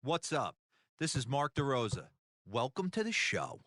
What's up? This is Mark DeRosa. Welcome to the show.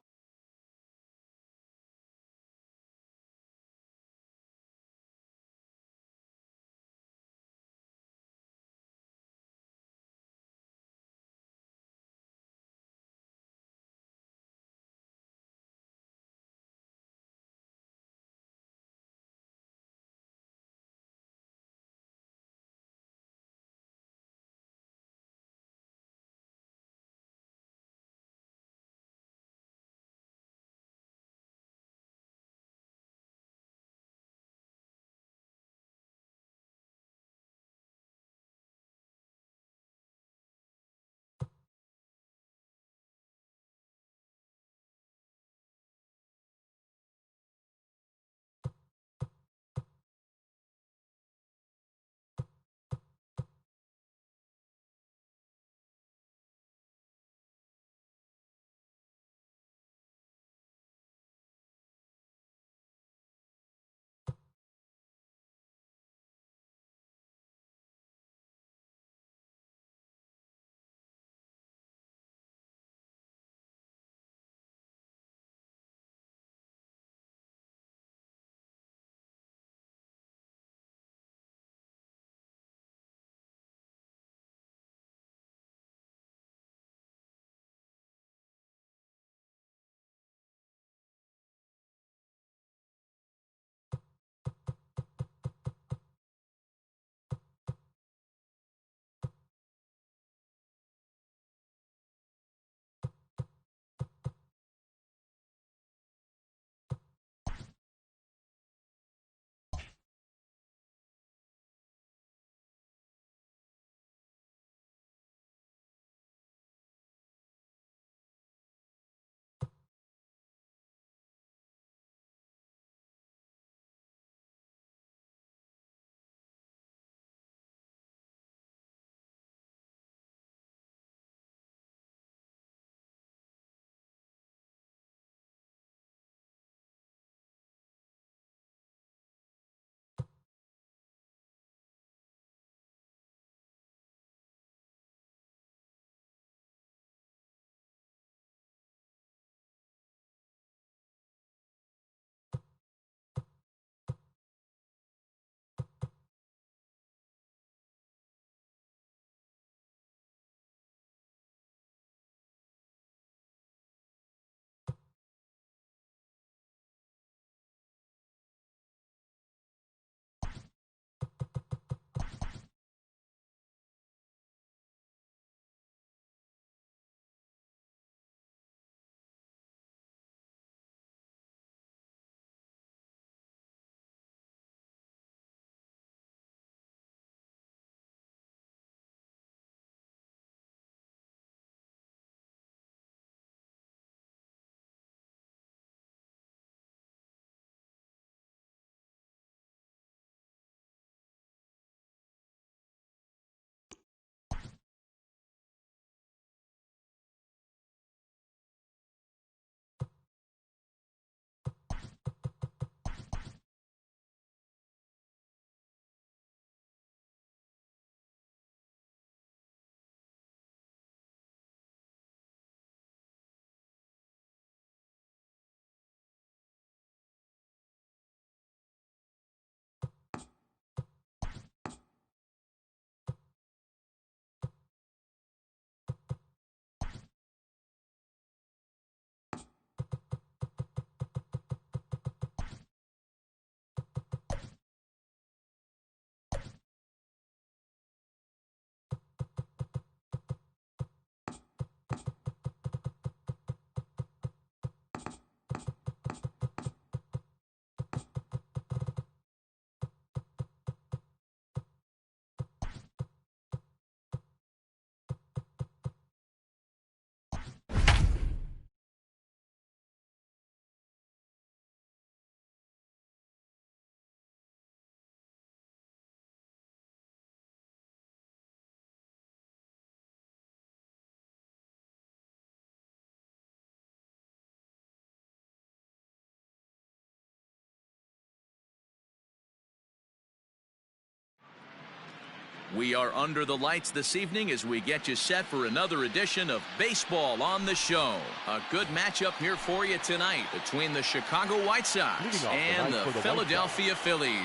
We are under the lights this evening as we get you set for another edition of Baseball on the Show. A good matchup here for you tonight between the Chicago White Sox and the Philadelphia Phillies.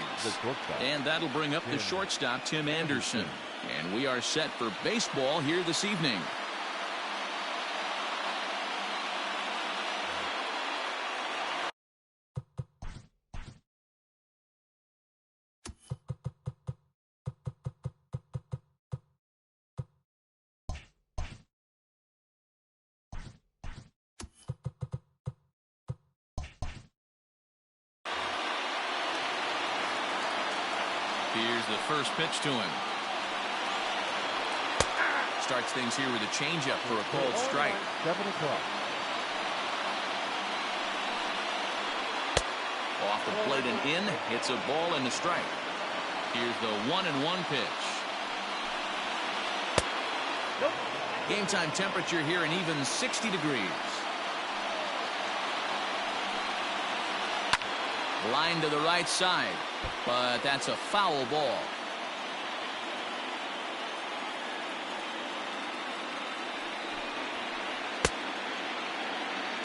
And that'll bring up the shortstop, Tim Anderson. And we are set for baseball here this evening. Here's the first pitch to him. Starts things here with a changeup for a called strike. 7 o'clock. Off the plate and in. Hits a ball and a strike. Here's the 1-1 pitch. Game time temperature here an even 60 degrees. Line to the right side, but that's a foul ball.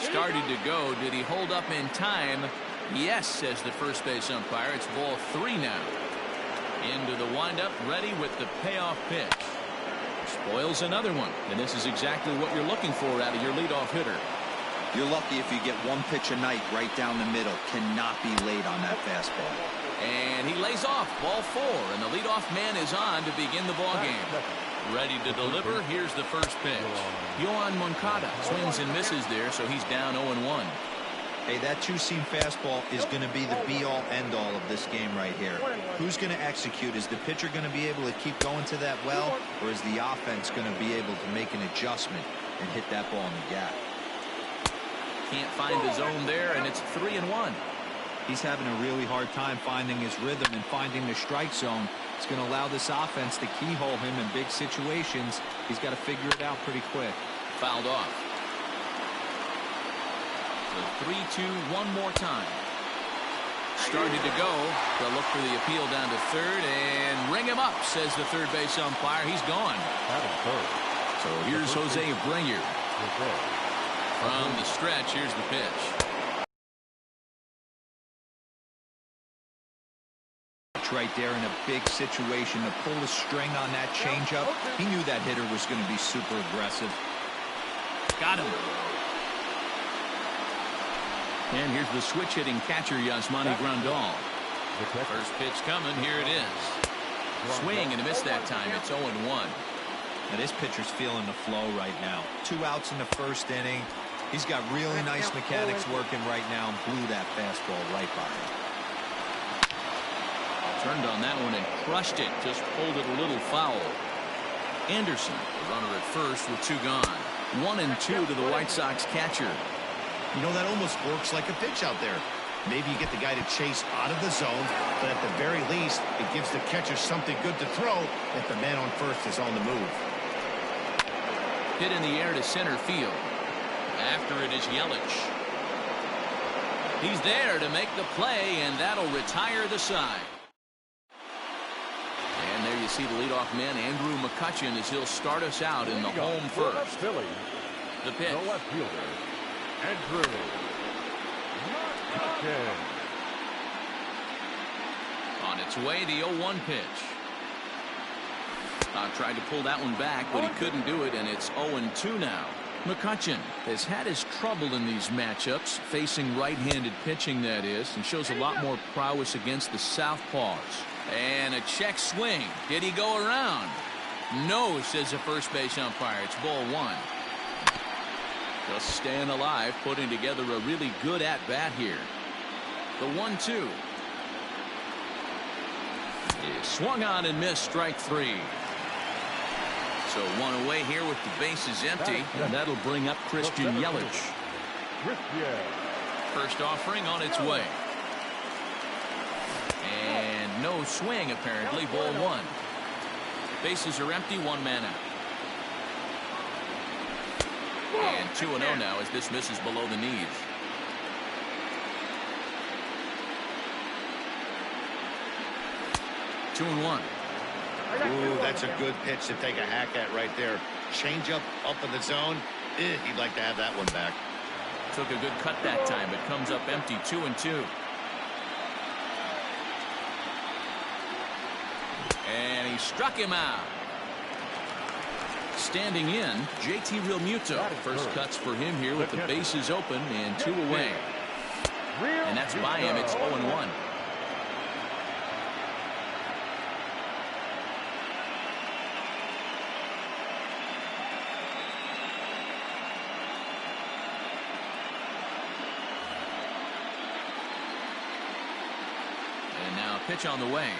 Started to go. Did he hold up in time? Yes, says the first base umpire. It's ball 3 now. Into the windup, ready with the payoff pitch. Spoils another one, and this is exactly what you're looking for out of your leadoff hitter. You're lucky if you get one pitch a night right down the middle. Cannot be late on that fastball. And he lays off ball 4, and the leadoff man is on to begin the ball game. Ready to deliver. Here's the first pitch. Yohan Moncada swings and misses there, so he's down 0-1. Hey, that two-seam fastball is going to be the be-all, end-all of this game right here. Who's going to execute? Is the pitcher going to be able to keep going to that well, or is the offense going to be able to make an adjustment and hit that ball in the gap? Can't find the zone there, and it's 3-1. He's having a really hard time finding his rhythm and finding the strike zone. It's going to allow this offense to keyhole him in big situations. He's got to figure it out pretty quick. Fouled off. The 3-2 one more time. Started to go. They'll look for the appeal down to third and ring him up, says the third base umpire. He's gone. So here's Jose Abreu. From the stretch, here's the pitch. Right there in a big situation to pull the string on that changeup. He knew that hitter was going to be super aggressive. Got him. And here's the switch hitting catcher, Yasmani Grandal. First pitch coming. Here it is. Swing and a miss that time. It's 0-1. Now this pitcher's feeling the flow right now. 2 outs in the first inning. He's got really nice mechanics working right now and blew that fastball right by him. Turned on that one and crushed it. Just pulled it a little foul. Anderson, the runner at first with 2 gone. 1-2 to the White Sox catcher. You know, that almost works like a pitch out there. Maybe you get the guy to chase out of the zone, but at the very least, it gives the catcher something good to throw if the man on first is on the move. Hit in the air to center field. After it is Yelich. He's there to make the play, and that'll retire the side. And there you see the leadoff man, Andrew McCutchen, as he'll start us out in the home first. The pitch. The left fielder, Andrew McCutchen. On its way, the 0-1 pitch. Tried to pull that one back, but he couldn't do it, and it's 0-2 now. McCutchen has had his trouble in these matchups, facing right-handed pitching, that is, and shows a lot more prowess against the southpaws. And a check swing. Did he go around? No, says the first base umpire. It's ball 1. Just staying alive, putting together a really good at-bat here. The 1-2. He swung on and missed, strike 3. So 1 away here with the bases empty. And that'll bring up Christian Yelich. First offering on its way. And no swing, apparently. Ball 1. Bases are empty, 1 man out. And 2-0 now as this misses below the knees. Two and 1. Ooh, that's a good pitch to take a hack at right there. Change up in the zone. He'd like to have that one back. Took a good cut that time, but comes up empty, 2-2. And he struck him out. Standing in, JT Realmuto. First cuts for him here with the bases open and 2 away. And that's by him. It's 0-1. And now a pitch on the way.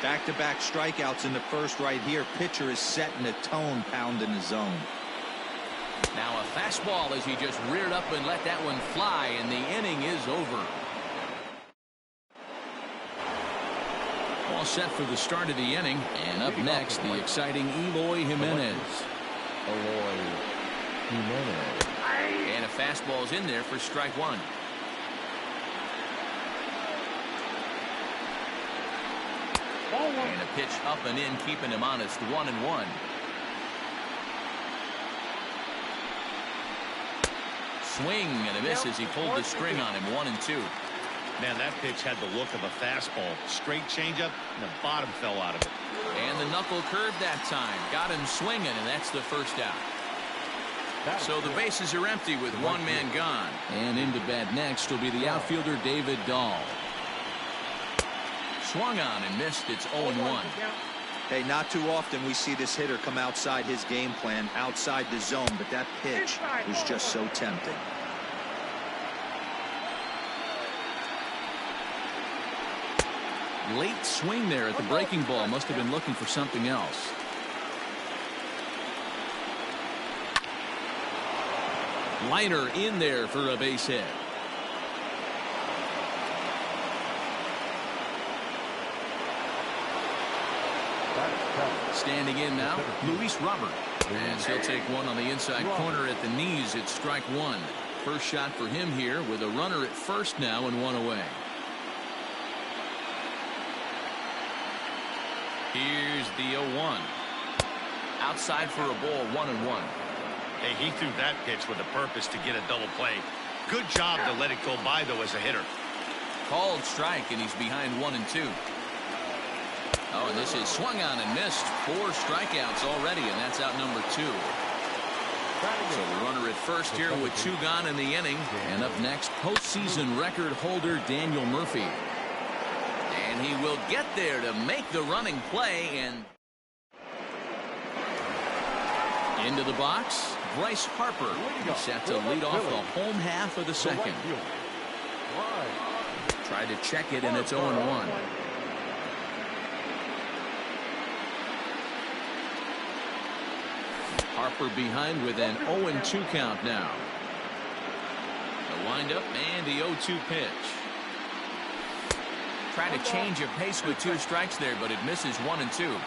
Back-to-back strikeouts in the first right here. Pitcher is setting the tone, pounding the zone. Now a fastball as he just reared up and let that one fly, and the inning is over. All set for the start of the inning, and up next, the exciting Eloy Jimenez. And a fastball's in there for strike 1. And a pitch up and in, keeping him honest, 1-1. Swing and a miss as he pulled the string on him, 1-2. Man, that pitch had the look of a fastball. Straight changeup, and the bottom fell out of it. And the knuckle curve that time. Got him swinging, and that's the first out. So the bases are empty with one man gone. And into bat next will be the outfielder David Dahl. Swung on and missed. It's 0-1. Hey, not too often we see this hitter come outside his game plan, outside the zone, but that pitch was just so tempting. Late swing there at the breaking ball. Must have been looking for something else. Liner in there for a base hit. Standing in now, Luis Robert. And he'll take one on the inside corner at the knees. It's strike 1. First shot for him here with a runner at first now and 1 away. Here's the 0-1. Outside for a ball, 1-1. Hey, he threw that pitch with a purpose to get a double play. Good job to let it go by, though, as a hitter. Called strike, and he's behind 1-2. Oh, and this is swung on and missed. 4 strikeouts already, and that's out number 2. So the runner at first here with 2 gone in the inning. And up next, postseason record holder Daniel Murphy. And he will get there to make the running play. And into the box, Bryce Harper. He's set to lead off the home half of the second. Tried to check it, and it's 0-1. Harper behind with an 0-2 count now. The windup and the 0-2 pitch. Try to change of pace with 2 strikes there, but it misses 1-2.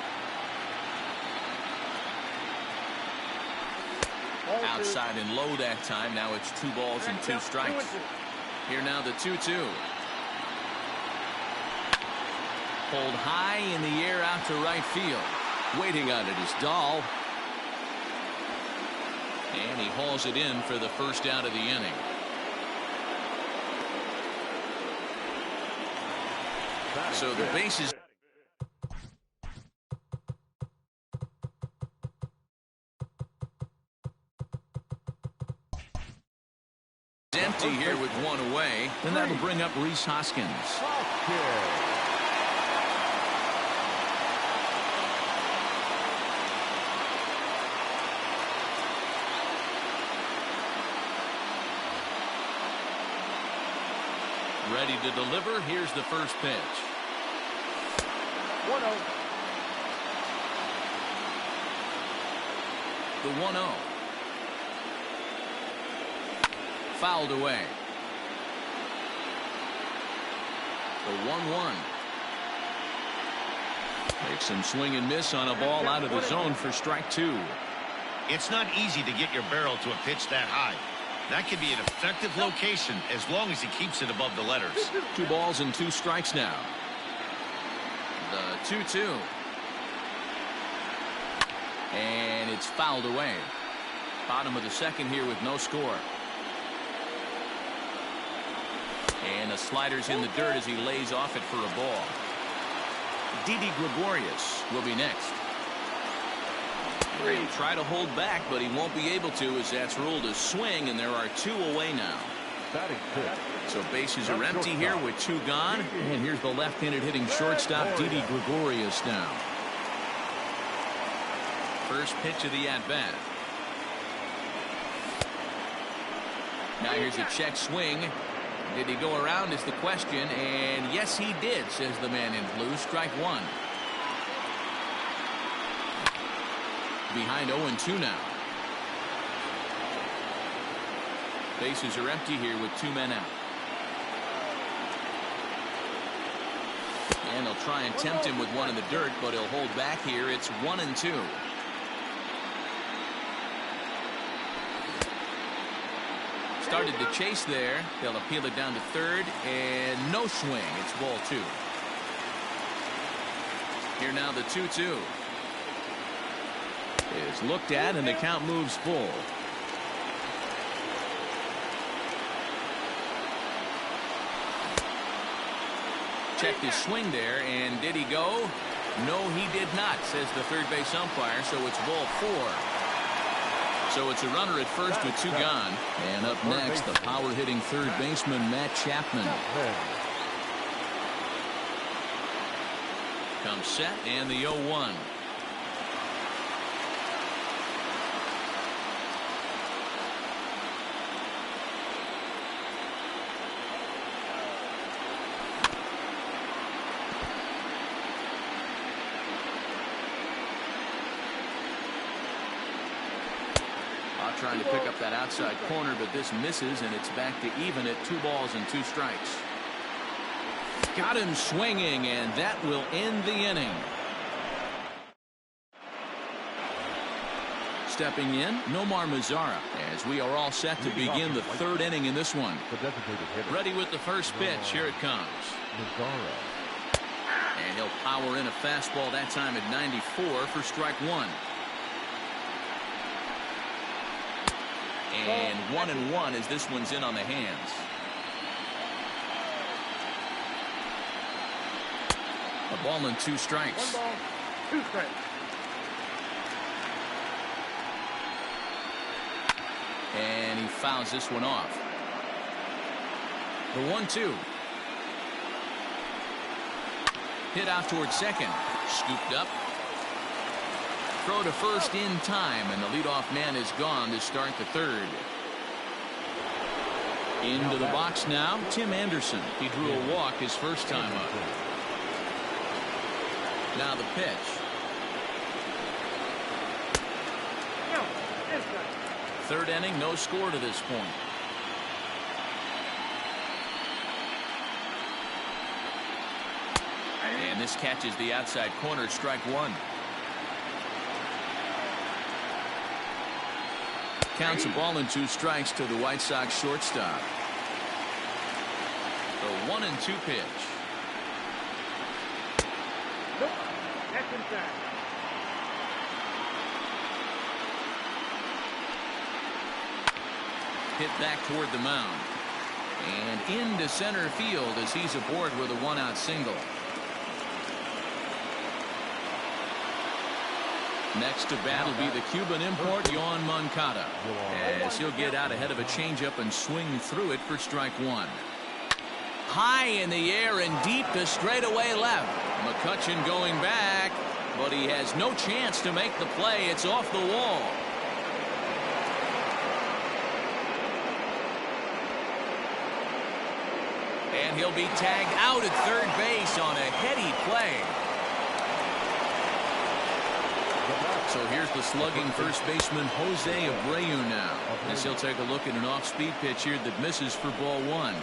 Outside and low that time. Now it's 2 balls and 2 strikes. Here now the 2-2. Pulled high in the air out to right field. Waiting on it is Dahl. And he hauls it in for the first out of the inning. So the bases empty here with 1 away. And that'll bring up Rhys Hoskins. Ready to deliver. Here's the first pitch. 1-0. The 1-0. Fouled away. The 1-1. Makes some swing and miss on a ball out of the zone for strike 2. It's not easy to get your barrel to a pitch that high. That could be an effective location as long as he keeps it above the letters. 2 balls and 2 strikes now. The 2-2. And it's fouled away. Bottom of the second here with no score. And the slider's in the dirt as he lays off it for a ball. Didi Gregorius will be next. He'll try to hold back, but he won't be able to as that's ruled a swing, and there are 2 away now. So bases are empty here with 2 gone. And here's the left-handed hitting shortstop, Didi Gregorius now. First pitch of the at-bat. Now here's a check swing. Did he go around is the question, and yes he did, says the man in blue. Strike 1. Behind 0-2 now. Bases are empty here with 2 men out. And they'll try and tempt him with one in the dirt, but he'll hold back here. It's 1-2. Started to chase there. They'll appeal it down to third, and no swing. It's ball 2. Here now the 2-2 is looked at, and the count moves full. Checked his swing there, and did he go? No, he did not, says the third base umpire, so it's ball 4. So it's a runner at first with 2 gone. And up next, the power-hitting third baseman, Matt Chapman. Comes set, and the 0-1. Trying to pick up that outside corner, but this misses, and it's back to even at 2 balls and 2 strikes. Got him swinging, and that will end the inning. Stepping in, Nomar Mazara, as we are all set to begin the 3rd inning in this one. Ready with the first pitch. Here it comes. And he'll power in a fastball that time at 94 for strike 1. And 1-1 as this one's in on the hands. A ball and 2 strikes. 1 ball, 2 strikes. And he fouls this one off. The 1-2. Hit out towards second. Scooped up. Throw to first in time, and the leadoff man is gone to start the 3rd. Into the box now, Tim Anderson. He drew a walk his first time up. Now the pitch. 3rd inning, no score to this point. And this catches the outside corner, strike 1. Counts a ball and 2 strikes to the White Sox shortstop. The 1-2 pitch. Nope. That's inside. Hit back toward the mound. And into center field as he's aboard with a 1-out single. Next to bat will be the Cuban import, Yoan Moncada, as he'll get out ahead of a changeup and swing through it for strike 1. High in the air and deep to straightaway left. McCutchen going back, but he has no chance to make the play. It's off the wall. And he'll be tagged out at third base on a heady play. So here's the slugging first baseman Jose Abreu now, as he'll take a look at an off-speed pitch here that misses for ball 1.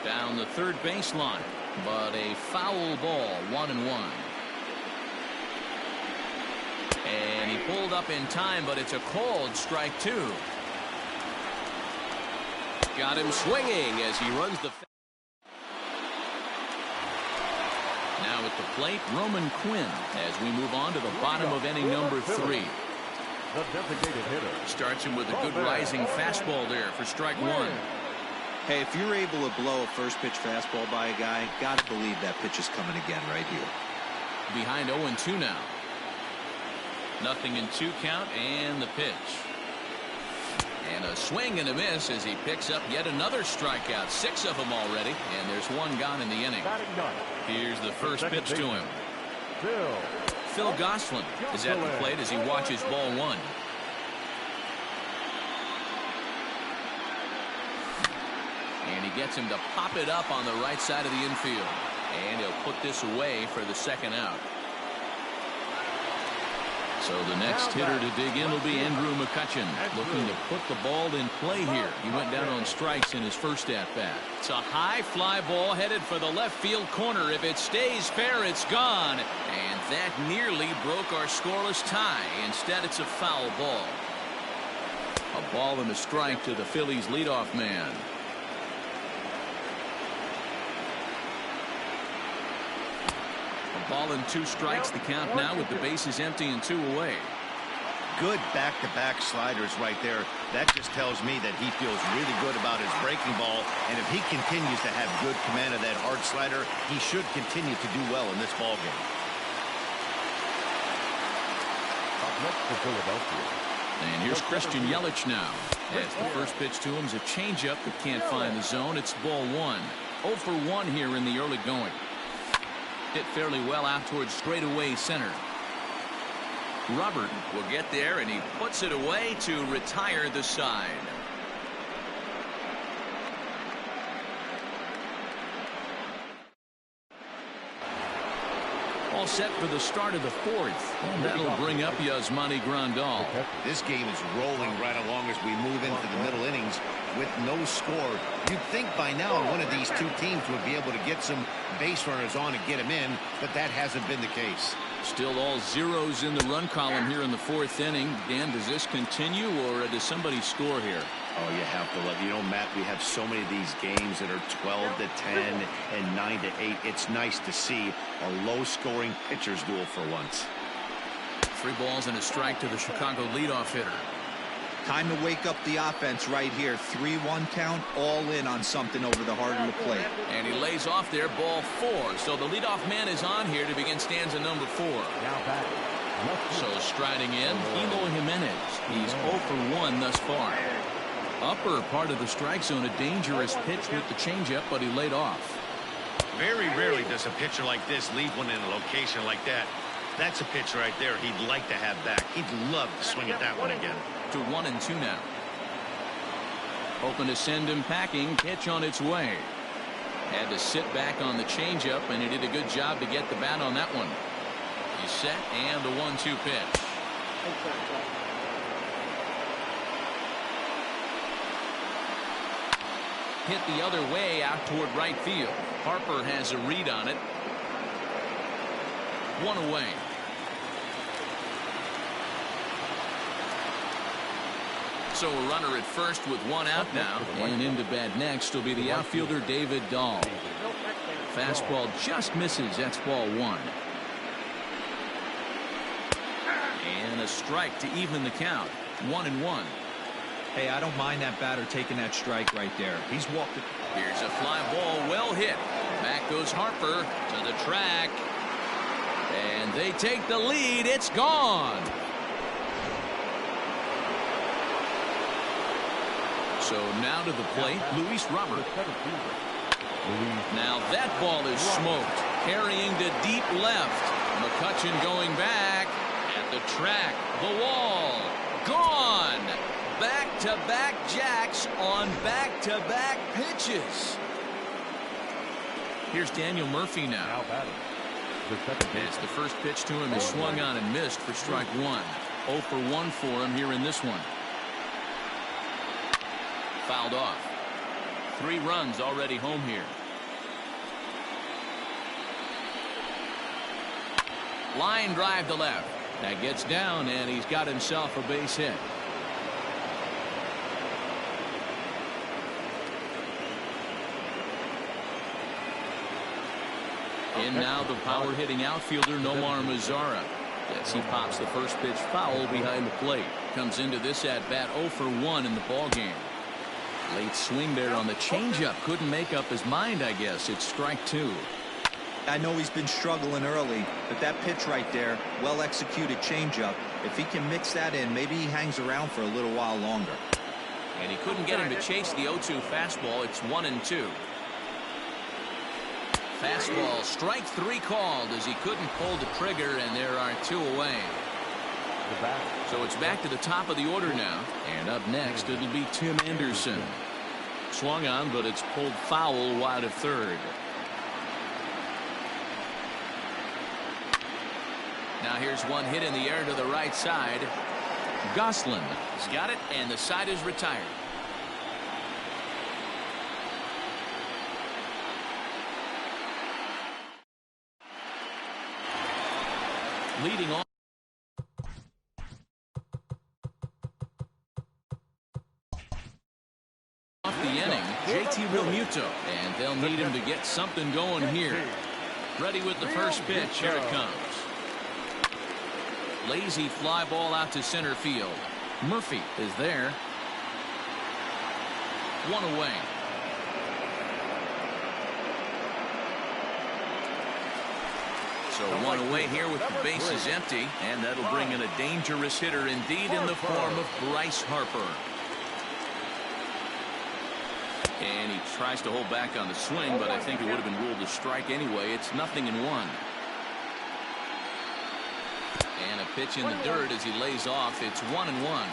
Down the third baseline, but a foul ball, 1-1. And he pulled up in time, but it's a called strike 2. Got him swinging as he runs the Now at the plate, Roman Quinn, as we move on to the bottom of inning number 3. The designated hitter. Starts him with a good rising fastball there for strike 1. Hey, if you're able to blow a first pitch fastball by a guy, gotta believe that pitch is coming again right here. Behind 0-2 now. 0-2 count, and the pitch. And a swing and a miss as he picks up yet another strikeout. 6 of them already, and there's 1 gone in the inning. Here's the first pitch to him. Phil Gosselin is at the plate as he watches ball 1. And he gets him to pop it up on the right side of the infield. And he'll put this away for the second out. So the next hitter to dig in will be Andrew McCutchen, looking to put the ball in play here. He went down on strikes in his first at-bat. It's a high fly ball headed for the left field corner. If it stays fair, it's gone. And that nearly broke our scoreless tie. Instead, it's a foul ball. A ball and a strike to the Phillies' leadoff man. Ball and 2 strikes, the count now with the bases empty and 2 away. Good back-to-back sliders right there. That just tells me that he feels really good about his breaking ball, and if he continues to have good command of that hard slider, he should continue to do well in this ball game. Up next for Philadelphia. And here's Christian Yelich now. As the first pitch to him is a changeup that can't find the zone. It's ball 1. 0 for 1 here in the early going. Hit fairly well out towards straightaway center. Robert will get there, and he puts it away to retire the side. All set for the start of the 4th. And that'll bring up Yasmani Grandal. This game is rolling right along as we move into the middle innings with no score. You'd think by now one of these 2 teams would be able to get some base runners on and get them in, but that hasn't been the case. Still all zeros in the run column here in the 4th inning. Dan, does this continue, or does somebody score here? Oh, you have to love, Matt, we have so many of these games that are 12-10 and 9-8. It's nice to see a low-scoring pitcher's duel for once. 3 balls and a strike to the Chicago leadoff hitter. Time to wake up the offense right here. 3-1 count, all in on something over the heart of the plate. And he lays off there, ball 4. So the leadoff man is on here to begin stanza number 4. Now back. So striding in, Eloy Jimenez. He's 0 for 1 thus far. Upper part of the strike zone, a dangerous pitch with the changeup, but he laid off. Very rarely does a pitcher like this leave one in a location like that. That's a pitch right there he'd like to have back. He'd love to swing at that one again. To 1-2 now. Hoping to send him packing. Pitch on its way. Had to sit back on the changeup, and he did a good job to get the bat on that one. He's set, and the 1-2 pitch. Hit the other way out toward right field. Harper has a read on it. 1 away. So a runner at first with 1 out now. And into bat next will be the outfielder David Dahl. Fastball just misses. That's ball 1. And a strike to even the count. 1-1. Hey, I don't mind that batter taking that strike right there. He's walked it. Here's a fly ball, well hit. Back goes Harper to the track. And they take the lead. It's gone. So now to the plate, Luis Robert. Now that ball is smoked. Carrying to deep left. McCutchen going back at the track. The wall. Gone. Back-to-back jacks on back-to-back pitches. Here's Daniel Murphy now. As the first pitch to him is swung on and missed for strike 1. 0 for 1 for him here in this one. Fouled off. 3 runs already home here. Line drive to left. That gets down, and he's got himself a base hit. In now the power-hitting outfielder Nomar Mazara. As he pops the first pitch foul behind the plate. Comes into this at-bat 0 for 1 in the ballgame. Late swing there on the changeup. Couldn't make up his mind, I guess. It's strike 2. I know he's been struggling early, but that pitch right there, well-executed changeup, if he can mix that in, maybe he hangs around for a little while longer. And he couldn't get him to chase the 0-2 fastball. It's 1-2. Fastball, strike 3 called as he couldn't pull the trigger, and there are 2 away. So it's back to the top of the order now. And up next, it'll be Tim Anderson. Swung on, but it's pulled foul wide of third. Now here's one hit in the air to the right side. Goslin has got it, and the side is retired. Leading off the inning, JT Realmuto, and they'll need him to get something going here. Ready with the first pitch. Here it comes. Lazy fly ball out to center field. Murphy is there. 1 away. So 1 away here with the bases empty, and that'll bring in a dangerous hitter indeed in the form of Bryce Harper. And he tries to hold back on the swing, but I think it would have been ruled a strike anyway. It's 0-1. And a pitch in the dirt as he lays off. It's 1-1.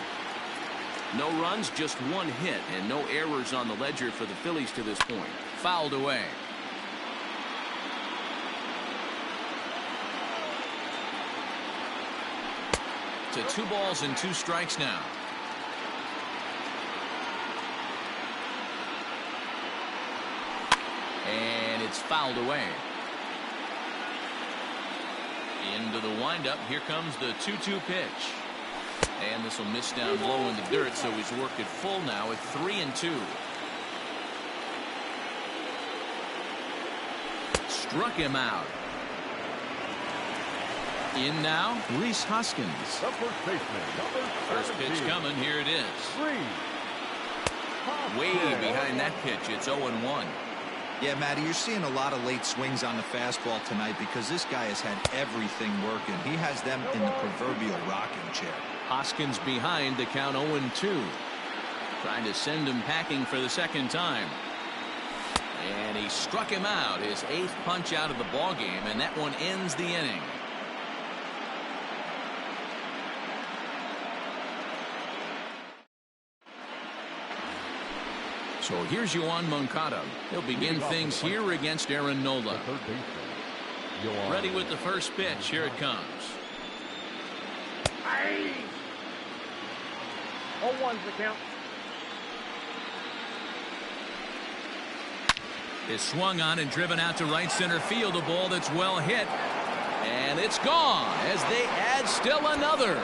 No runs, just 1 hit, and no errors on the ledger for the Phillies to this point. Fouled away. To 2 balls and 2 strikes now. And it's fouled away. Into the windup. Here comes the 2-2 pitch. And this will miss down low in the dirt, so he's worked it full now at 3-2. Struck him out. In now, Rhys Hoskins. First pitch coming. Here it is. Way behind that pitch. It's 0-1. Yeah, Matty, you're seeing a lot of late swings on the fastball tonight because this guy has had everything working. He has them in the proverbial rocking chair. Hoskins behind the count 0-2. Trying to send him packing for the second time. And he struck him out. His 8th punch out of the ballgame, and that one ends the inning. So here's Yoan Moncada. He'll begin things here against Aaron Nola. Ready with the first pitch. Here it comes. 0-1's the count. Is swung on and driven out to right center field. A ball that's well hit. And it's gone as they add still another.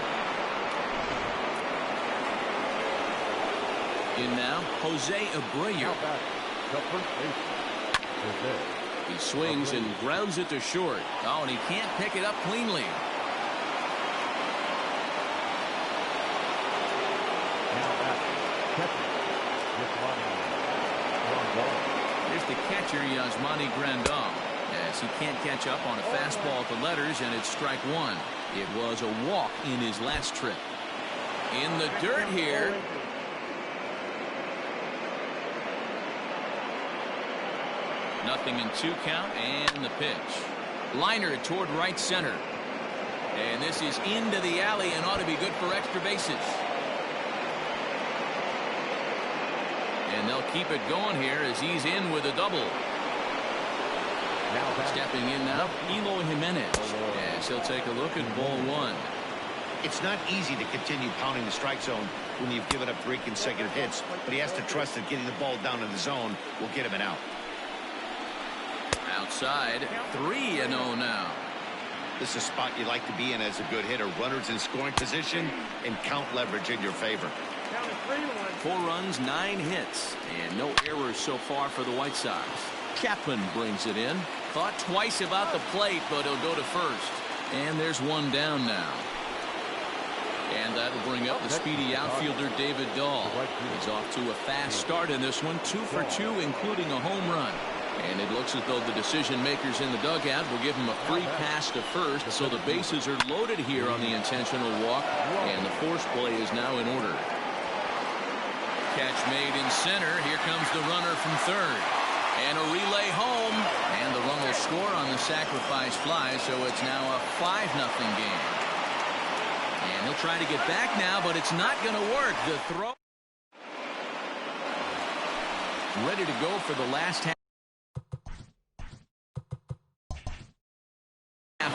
In now, Jose Abreu. He swings and grounds it to short. Oh, and he can't pick it up cleanly. Here's the catcher, Yasmani Grandal. As he can't catch up on a fastball at the letters, and it's strike 1. It was a walk in his last trip. In the dirt here. Nothing in 2 count, and the pitch. Liner toward right center. And this is into the alley and ought to be good for extra bases. And they'll keep it going here as he's in with a double. Stepping in now, Eloy Jimenez. As he'll take a look at ball 1. It's not easy to continue pounding the strike zone when you've given up 3 consecutive hits, but he has to trust that getting the ball down in the zone will get him an out. Outside, 3-0 now. This is a spot you like to be in as a good hitter. Runners in scoring position and count leverage in your favor. 4 runs, 9 hits, and no errors so far for the White Sox. Chapman brings it in. Thought twice about the plate, but he'll go to first. And there's one down now. And that'll bring up the speedy outfielder David Dahl. He's off to a fast start in this one, 2 for 2, including a home run. And it looks as though the decision makers in the dugout will give him a free pass to first, so the bases are loaded here on the intentional walk, and the force play is now in order. Catch made in center. Here comes the runner from third. And a relay home, and the run will score on the sacrifice fly, so it's now a 5-0 game. And he'll try to get back now, but it's not going to work. The throw ready to go for the last half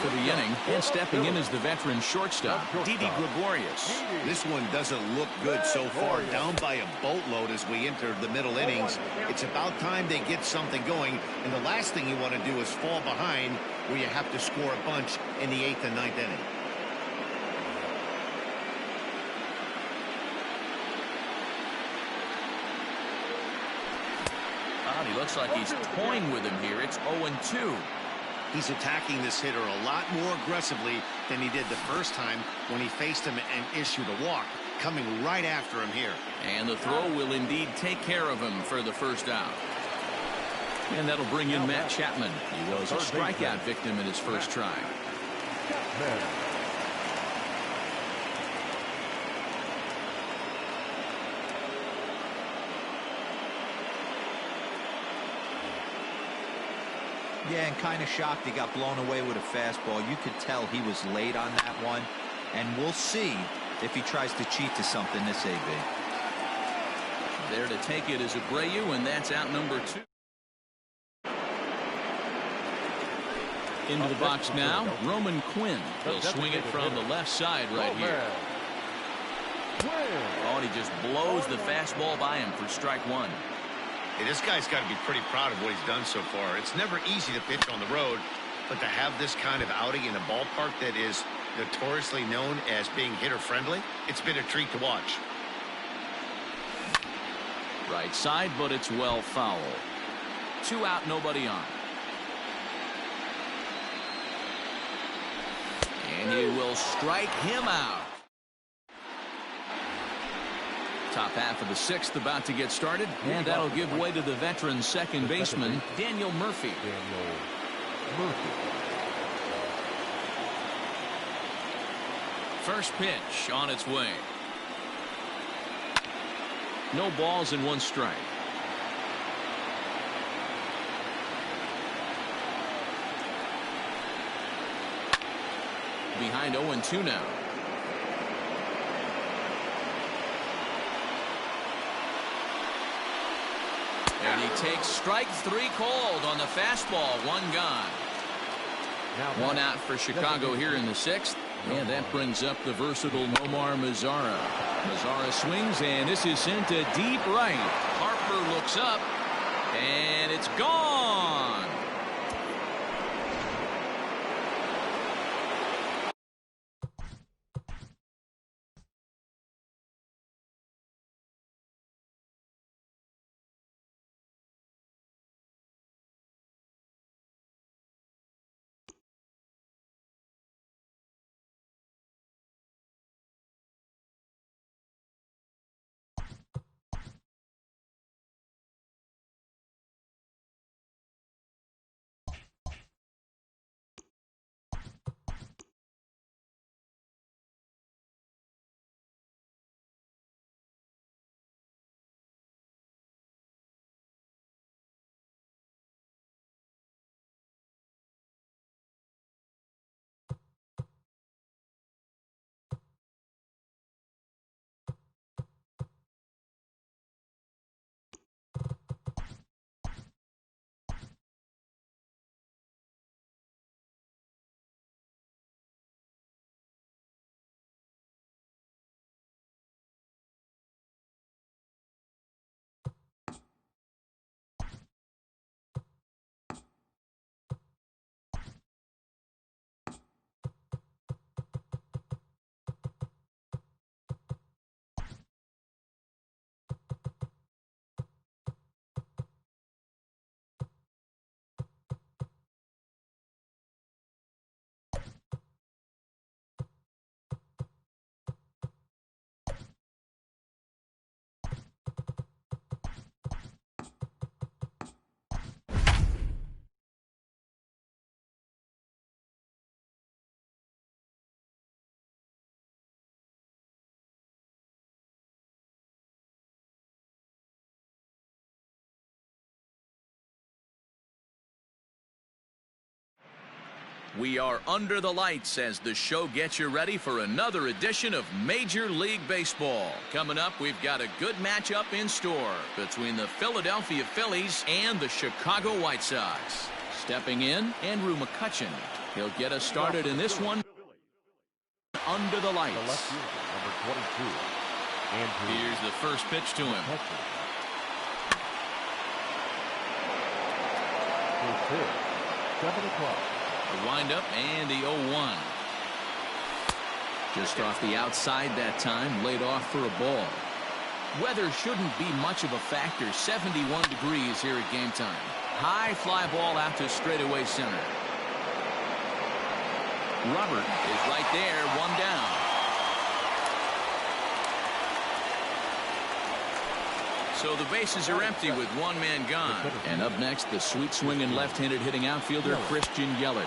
of the inning, and stepping in is the veteran shortstop, Didi Gregorius. This one doesn't look good so far. Down by a boatload as we enter the middle innings. It's about time they get something going, and the last thing you want to do is fall behind where you have to score a bunch in the 8th and 9th inning. He looks like he's toying with him here. It's 0-2. He's attacking this hitter a lot more aggressively than he did the first time when he faced him and issued a walk, coming right after him here. And the throw will indeed take care of him for the first out. And that'll bring in Matt Chapman. He was a strikeout victim in his first try. Yeah, and kind of shocked he got blown away with a fastball. You could tell he was late on that one. And we'll see if he tries to cheat to something this AB. There to take it is Abreu, and that's out number 2. Into the box now, Roman Quinn. He'll swing it from the left side right here. Oh, and he just blows the fastball by him for strike 1. Hey, this guy's got to be pretty proud of what he's done so far. It's never easy to pitch on the road, but to have this kind of outing in a ballpark that is notoriously known as being hitter-friendly, it's been a treat to watch. Right side, but it's well foul. 2 out, nobody on. And he will strike him out. Top half of the 6th about to get started, and that'll give way to the veteran second baseman, Daniel Murphy. First pitch on its way. No balls and 1 strike. Behind 0-2 now. And he takes strike 3 called on the fastball. 1 gone. 1 out for Chicago here in the 6th. And that brings up the versatile Nomar Mazara. Mazara swings, and this is sent to deep right. Harper looks up, and it's gone. We are under the lights as the show gets you ready for another edition of Major League Baseball. Coming up, we've got a good matchup in store between the Philadelphia Phillies and the Chicago White Sox. Stepping in, Andrew McCutchen. He'll get us started in this one under the lights. The left fielder, number 22. Andrew. Here's the first pitch to him. His pitch, 7 o'clock. The windup and the 0-1. Just off the outside that time, laid off for a ball. Weather shouldn't be much of a factor. 71 degrees here at game time. High fly ball out to straightaway center. Robert is right there, one down. So the bases are empty with one man gone. And up next, the sweet swinging left-handed hitting outfielder Christian Yelich.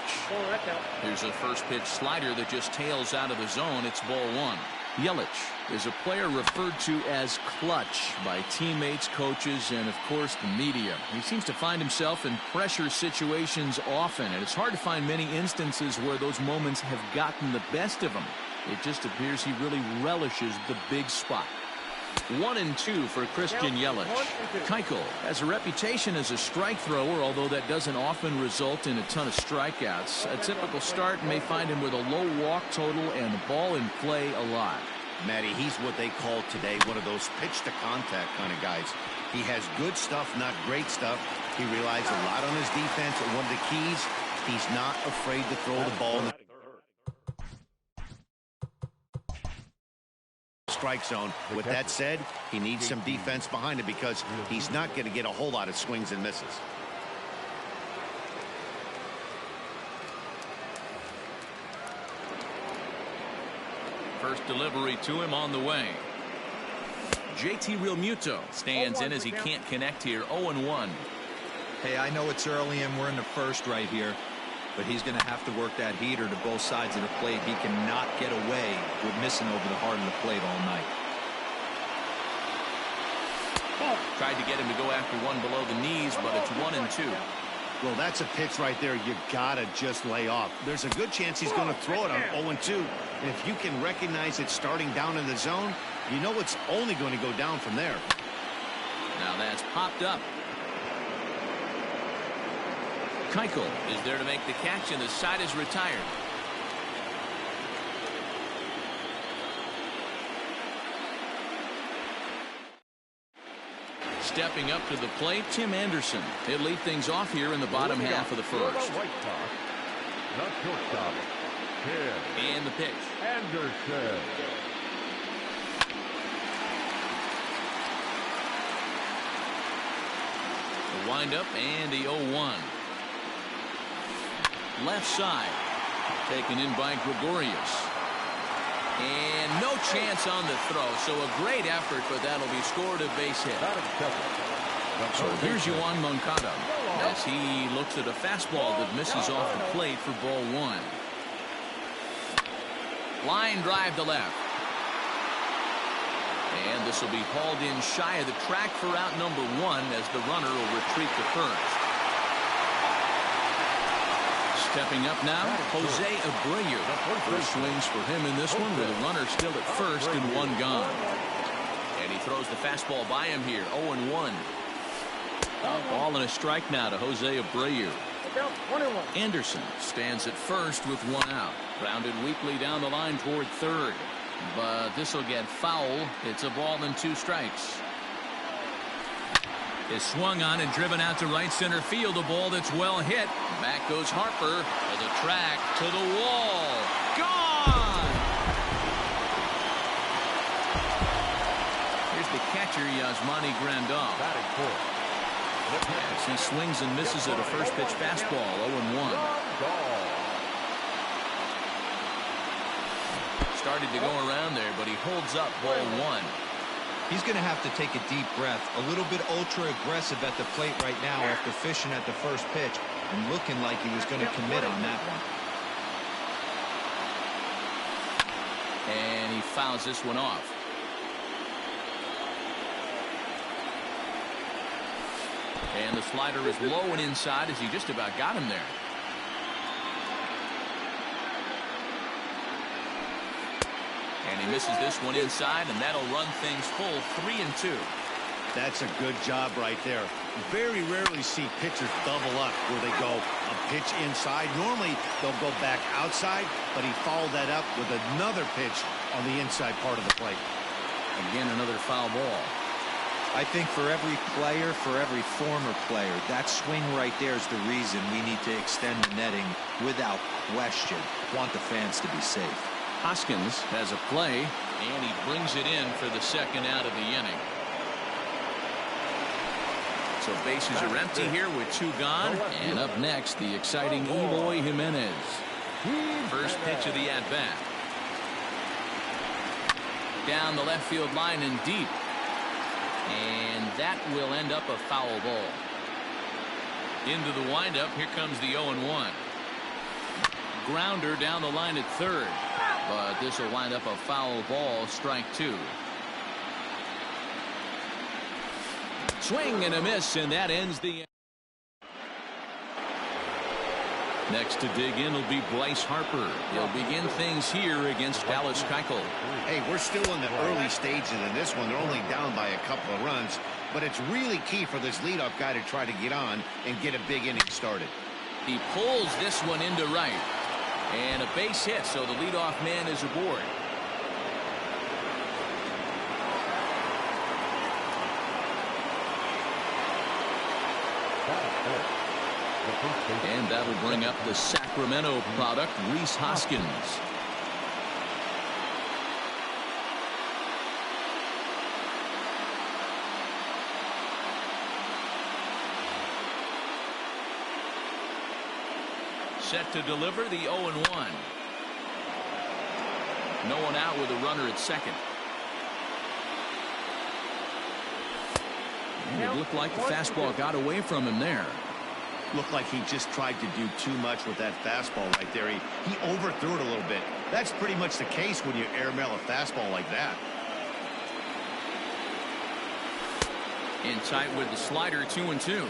Here's a first pitch slider that just tails out of the zone. It's ball one. Yelich is a player referred to as clutch by teammates, coaches, and of course the media. He seems to find himself in pressure situations often, and it's hard to find many instances where those moments have gotten the best of him. It just appears he really relishes the big spot. 1-2 for Christian Yelich. Keuchel has a reputation as a strike thrower, although that doesn't often result in a ton of strikeouts. A typical start may find him with a low walk total and the ball in play a lot. Matty, he's what they call today one of those pitch-to-contact kind of guys. He has good stuff, not great stuff. He relies a lot on his defense, and one of the keys, he's not afraid to throw the ball in the strike zone. With that said, he needs some defense behind him because he's not going to get a whole lot of swings and misses. First delivery to him on the way. JT Realmuto stands in as he can't connect here. 0-1. Hey, I know it's early and we're in the first right here, but he's going to have to work that heater to both sides of the plate. He cannot get away with missing over the heart of the plate all night. Tried to get him to go after one below the knees, but it's 1-2. Well, that's a pitch right there you gotta just lay off. There's a good chance he's going to throw it on 0-2. And if you can recognize it starting down in the zone, you know it's only going to go down from there. Now that's popped up. Keuchel is there to make the catch, and the side is retired. Stepping up to the plate, Tim Anderson. He'll lead things off here in the bottom half of the first. And the pitch. Anderson. The windup and the 0-1. Left side. Taken in by Gregorius. And no chance on the throw. So a great effort, but that'll be scored a base hit. So here's Yoan Moncada as he looks at a fastball that misses off the plate for ball one. Line drive to left. And this will be hauled in shy of the track for out number one as the runner will retreat to first. Stepping up now, Jose Abreu. First swings for him in this one with a runner still at first and one gone. And he throws the fastball by him here, 0-1. Ball and a strike now to Jose Abreu. Anderson stands at first with one out. Grounded weakly down the line toward third. But this will get foul. It's a ball and 2 strikes. Is swung on and driven out to right center field. A ball that's well hit. Back goes Harper to the track, to the wall. Gone! Here's the catcher, Yasmani Grandal. As he swings and misses at a first pitch fastball, 0-1. Started to go around there, but he holds up ball one. He's going to have to take a deep breath. A little bit ultra aggressive at the plate right now after fishing at the first pitch and looking like he was going to commit on that one. And he fouls this one off. And the slider is low and inside as he just about got him there. And he misses this one inside, and that'll run things full 3-2. That's a good job right there. Very rarely see pitchers double up where they go a pitch inside. Normally, they'll go back outside, but he followed that up with another pitch on the inside part of the plate. Again, another foul ball. I think for every player, for every former player, that swing right there is the reason we need to extend the netting without question. Want the fans to be safe. Hoskins has a play, and he brings it in for the second out of the inning. So bases are empty here with 2 gone. And up next, the exciting Eloy Jimenez. First pitch of the at-bat. Down the left field line and deep. And that will end up a foul ball. Into the windup, here comes the 0-1. Grounder down the line at third. But this will wind up a foul ball, strike 2. Swing and a miss, and that ends the. Next to dig in will be Bryce Harper. He'll begin things here against Dallas Keuchel. Hey, we're still in the early stages in this one. They're only down by a couple of runs, but it's really key for this leadoff guy to try to get on and get a big inning started. He pulls this one into right, and a base hit, so the leadoff man is aboard. And that'll bring up the Sacramento product, Rhys Hoskins. Set to deliver the 0-1. No one out with a runner at second. And it looked like the fastball got away from him there. Looked like he just tried to do too much with that fastball right there. He overthrew it a little bit. That's pretty much the case when you airmail a fastball like that. In tight with the slider, 2-2.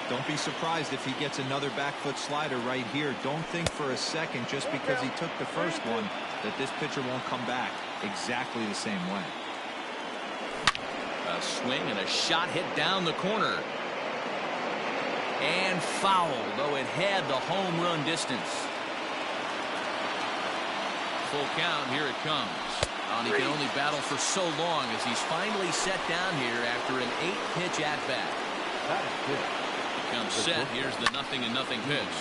Don't be surprised if he gets another back foot slider right here. Don't think for a second, just because he took the first one, that this pitcher won't come back exactly the same way. A swing and a shot hit down the corner. And foul, though it had the home run distance. Full count, here it comes. And he can only battle for so long as he's finally set down here after an 8-pitch at-bat. Comes set, here's the 0-0 pitch.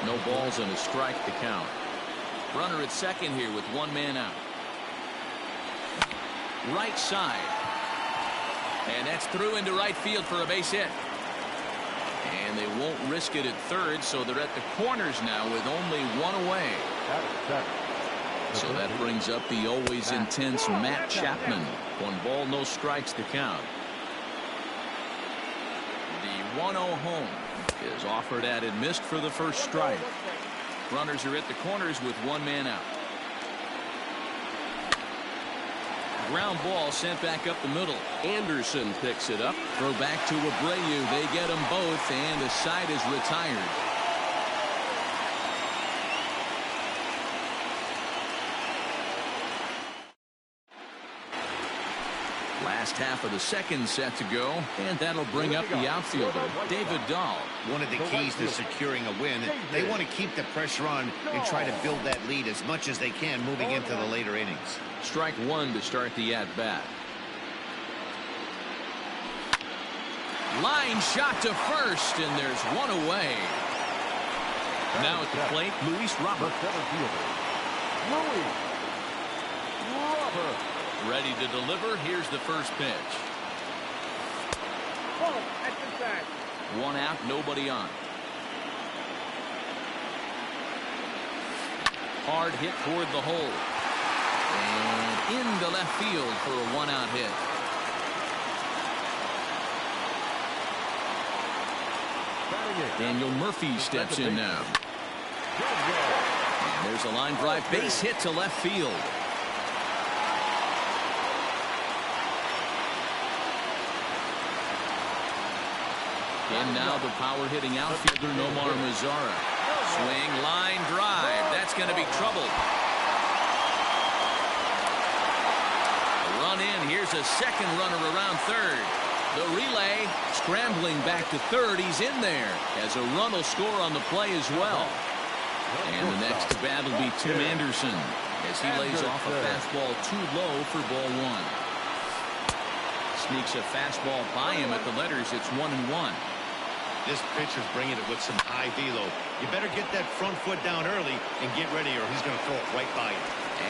No balls and a strike to count. Runner at second here with 1 man out. Right side. And that's through into right field for a base hit. And they won't risk it at third, so they're at the corners now with only 1 away. So that brings up the always intense Matt Chapman. 1 ball, no strikes to count. The 1-0 home is offered at and missed for the first strike. Runners are at the corners with 1 man out. Ground ball sent back up the middle. Anderson picks it up. Throw back to Abreu. They get them both, and the side is retired. Last half of the second set to go, and that'll bring up the outfielder, David Dahl. One of the keys to securing a win, they want to keep the pressure on and try to build that lead as much as they can moving into the later innings. Strike 1 to start the at-bat. Line shot to first, and there's 1 away. Now at the plate, Luis Robert. Ready to deliver. Here's the first pitch. Ball, that's inside. 1 out, nobody on. Hard hit toward the hole. And into left field for a 1-out hit. Daniel Murphy steps in now. And there's a line drive base hit to left field. And now the power hitting outfielder Nomar Mazara. Swing, line drive. That's going to be trouble. one in. Here's a second runner around third. The relay scrambling back to third. He's in there as a run will score on the play as well. And the next to bat will be Tim Anderson as he lays off a fastball too low for ball one. Sneaks a fastball by him at the letters. It's 1-1. This pitcher's bringing it with some high velo. You better get that front foot down early and get ready or he's going to throw it right by you.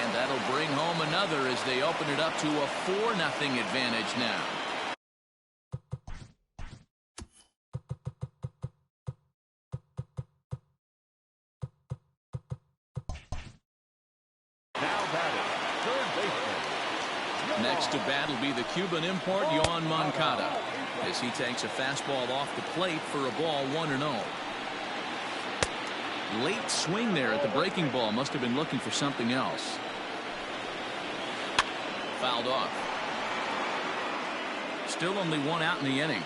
And that'll bring home another as they open it up to a 4-0 advantage now. Now batting, third baseman. Next to bat will be the Cuban import Yohan Moncada as he takes a fastball off the plate for a ball 1-0. Late swing there at the breaking ball. Must have been looking for something else. Fouled off. Still only one out in the inning.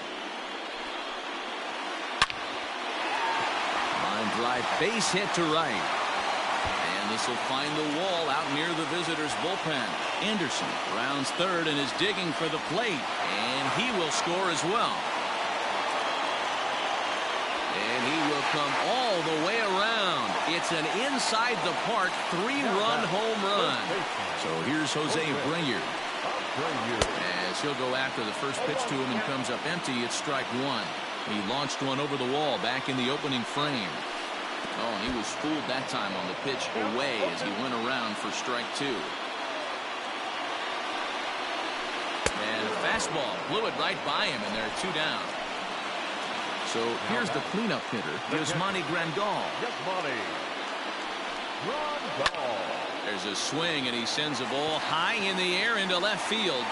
Line drive, base hit to right. And this will find the wall out near the visitors' bullpen. Anderson rounds third and is digging for the plate. And he will score as well. And he will come all the way around. It's an inside the park 3-run home run. So here's Jose Breyer as he'll go after the first pitch to him and comes up empty. It's strike one. He launched one over the wall back in the opening frame. Oh, and he was fooled that time on the pitch away as he went around for strike two. And a fastball blew it right by him, and they're two down. So here's the cleanup hitter, Yasmani Grandal. There's a swing, and he sends a ball high in the air into left field.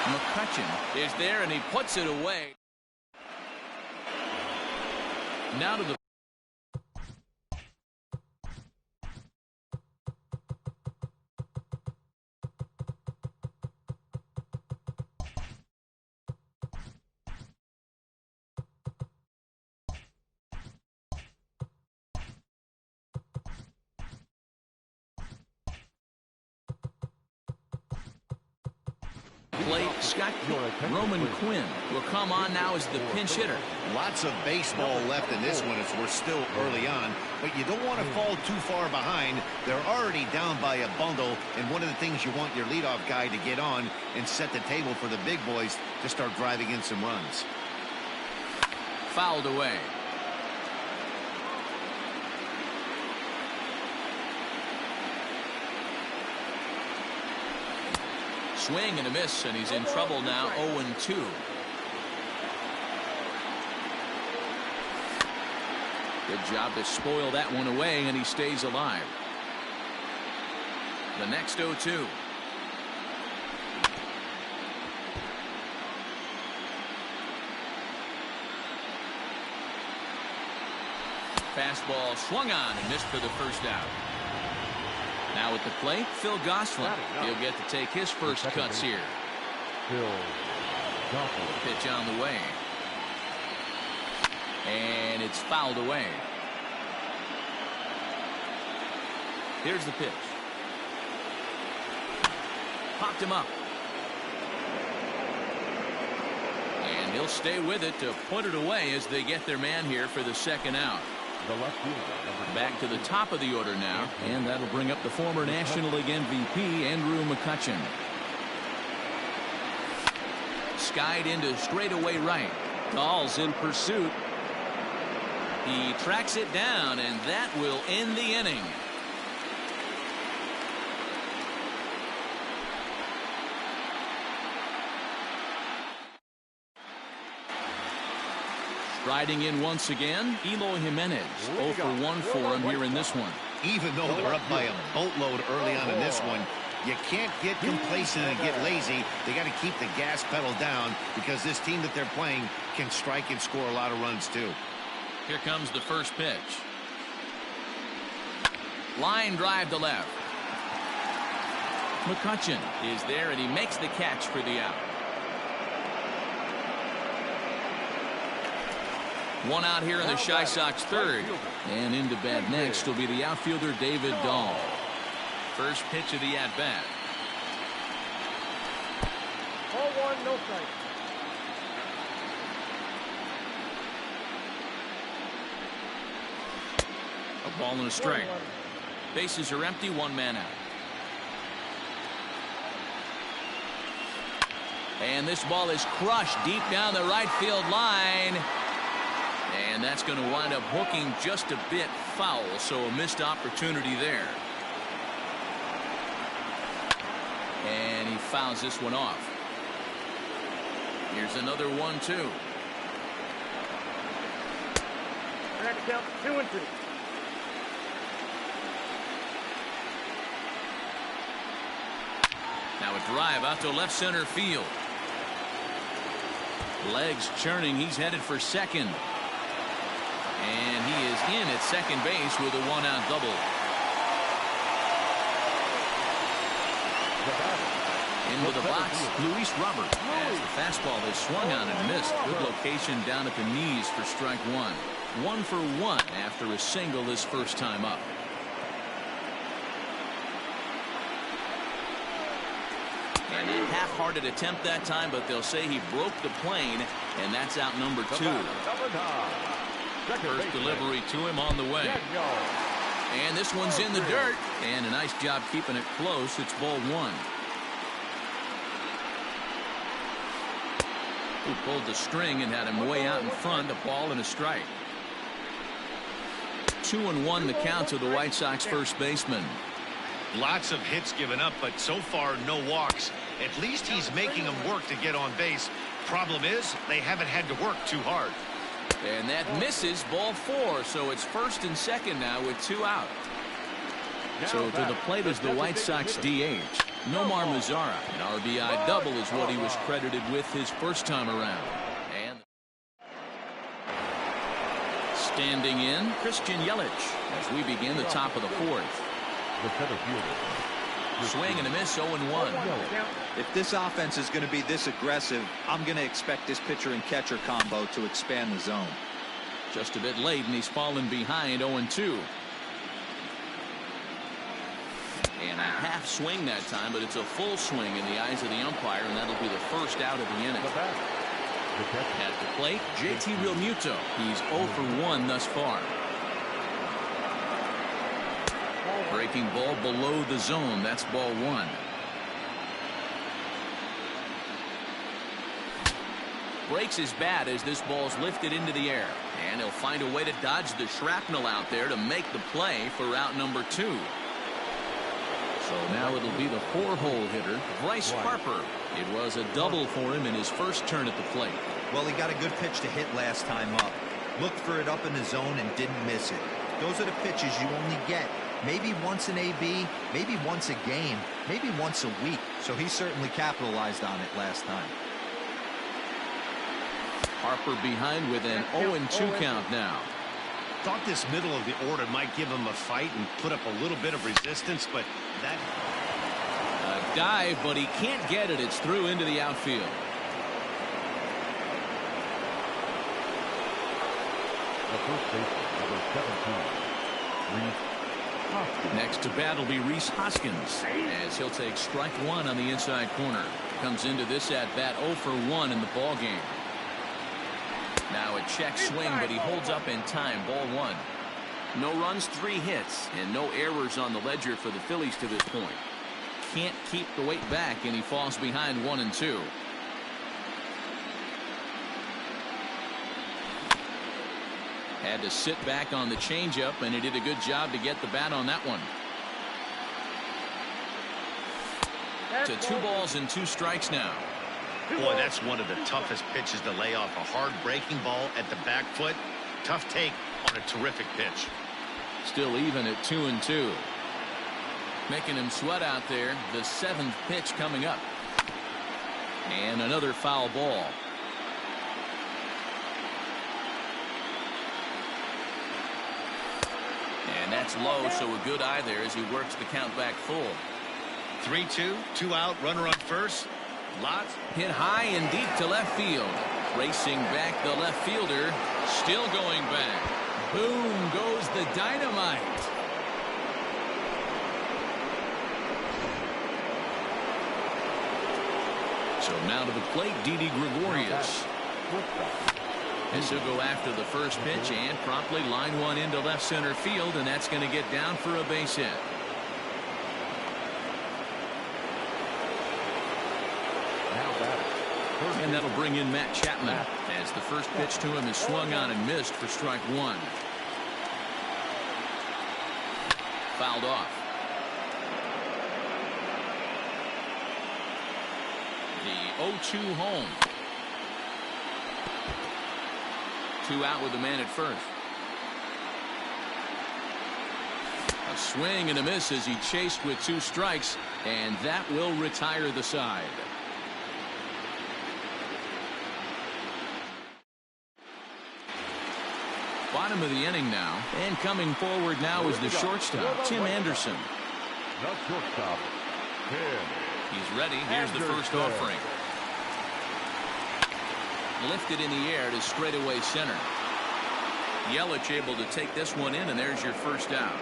McCutchen is there, and he puts it away. Now to the plate. Scott Roman Quinn will come on now as the pinch hitter. Lots of baseball left in this one as we're still early on, but you don't want to fall too far behind. They're already down by a bundle, and one of the things you want your leadoff guy to get on and set the table for the big boys to start driving in some runs. Fouled away. Swing and a miss, and he's in trouble now. 0-2. Good job to spoil that one away, and he stays alive. The next 0-2. Fastball swung on and missed for the first out. Now at the plate, Phil Gosselin. He'll get to take his first cuts here. Pitch on the way. And it's fouled away. Here's the pitch. Popped him up. And he'll stay with it to put it away as they get their man here for the second out. Back to the top of the order now, and that'll bring up the former National League MVP, Andrew McCutchen. Skied into straightaway right. Dahl's in pursuit. He tracks it down, and that will end the inning. Riding in once again, Eloy Jimenez. 0 for 1 for him here in this one. Even though they're up by a boatload early on in this one, you can't get complacent and get lazy. They got to keep the gas pedal down because this team that they're playing can strike and score a lot of runs too. Here comes the first pitch. Line drive to left. McCutchen is there, and he makes the catch for the out. One out here in the Chi Sox third. And into bat next will be the outfielder David Dahl. First pitch of the at-bat. 1, no strike. A ball and a strike. Bases are empty, one man out. And this ball is crushed deep down the right field line. And that's going to wind up hooking just a bit foul, so a missed opportunity there. And he fouls this one off. Here's another 1-2. Back count 2-2. Now a drive out to left center field. Legs churning. He's headed for second. And he is in at second base with a one-out double. Into the box, Luis Robert. As the fastball is swung on and missed. Good location down at the knees for strike one. 1 for 1 after a single his first time up. And a half-hearted attempt that time, but they'll say he broke the plane, and that's out number 2. First delivery to him on the way. And this one's in the dirt, and a nice job keeping it close. It's ball 1. Who pulled the string and had him way out in front, a ball and a strike. 2-1 the count to the White Sox first baseman. Lots of hits given up, but so far no walks. At least he's making them work to get on base. Problem is, they haven't had to work too hard. And that misses, ball 4, so it's first and second now with 2 out. So to the plate is the White Sox DH, Nomar Mazara. An RBI double is what he was credited with his first time around. And standing in, Christian Yelich as we begin the top of the 4th. Swing and a miss, 0-1. If this offense is going to be this aggressive, I'm going to expect this pitcher and catcher combo to expand the zone. Just a bit late, and he's fallen behind, 0-2. And a half swing that time, but it's a full swing in the eyes of the umpire, and that'll be the first out of the inning. At the plate, JT Realmuto. He's 0 for 1 thus far. Breaking ball below the zone. That's ball 1. Breaks his bat as this ball's lifted into the air. And he'll find a way to dodge the shrapnel out there to make the play for out number 2. So now it'll be the 4-hole hitter, Bryce Harper. It was a double for him in his first turn at the plate. Well, he got a good pitch to hit last time up. Looked for it up in the zone and didn't miss it. Those are the pitches you only get maybe once in AB, maybe once a game, maybe once a week. So he certainly capitalized on it last time. Harper behind with an 0-2 count now. Thought this middle of the order might give him a fight and put up a little bit of resistance, but that... A dive, but he can't get it. It's through into the outfield. The first baseman, number 17, Reese Hoskins. Next to bat will be Reese Hoskins, as he'll take strike 1 on the inside corner. Comes into this at bat 0 for 1 in the ball game. Now a check swing, but he holds up in time. Ball 1. No runs, 3 hits, and no errors on the ledger for the Phillies to this point. Can't keep the weight back, and he falls behind 1-2. Had to sit back on the changeup, and he did a good job to get the bat on that one. To 2 balls and 2 strikes now. Boy, that's one of the toughest pitches to lay off. A hard breaking ball at the back foot. Tough take on a terrific pitch. Still even at 2-2. Making him sweat out there. The 7th pitch coming up. And another foul ball. And that's low, so a good eye there as he works the count back full. 3-2, 2 out, runner on first. Lots. Hit high and deep to left field. Racing back the left fielder. Still going back. Boom goes the dynamite. So Now to the plate, Didi Gregorius. And so go after the first pitch and promptly line one into left center field, and that's going to get down for a base hit. And that'll bring in Matt Chapman as the first pitch to him is swung on and missed for strike one. Fouled off. The 0-2 home. 2 out with the man at first. A swing and a miss as he chased with 2 strikes, and that will retire the side. Bottom of the inning now, and coming forward now is the shortstop, Tim Anderson. The shortstop, Tim. He's ready. Here's the first offering. Lifted in the air to straightaway center. Yelich able to take this one in, and there's your first out.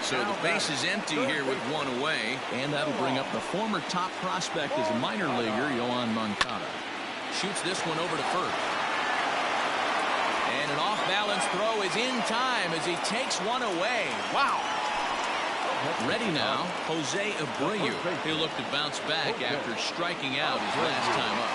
So the base is empty here with 1 away, and that'll bring up the former top prospect as a minor leaguer, Yohan Moncada. Shoots this one over to first. And an off-balance throw is in time as he takes one away. Wow. Ready now, Jose Abreu. He'll look to bounce back after striking out his last time up.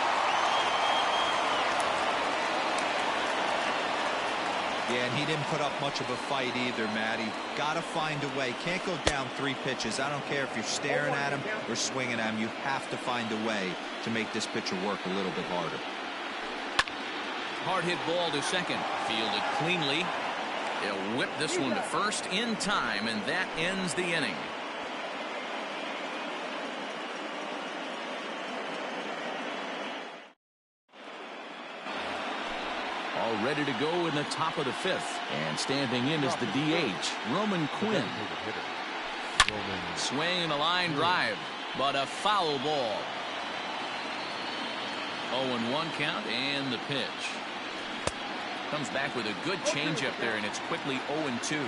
Yeah, and he didn't put up much of a fight either, Matty. Got to find a way. Can't go down 3 pitches. I don't care if you're staring at him or swinging at him. You have to find a way to make this pitcher work a little bit harder. Hard hit ball to second. Fielded cleanly. They'll whip this one to first in time, and that ends the inning. All ready to go in the top of the 5th. And standing in is the DH, Roman Quinn. Swing and a line drive, but a foul ball. 0-1 count and the pitch. Comes back with a good changeup there, and it's quickly 0-2.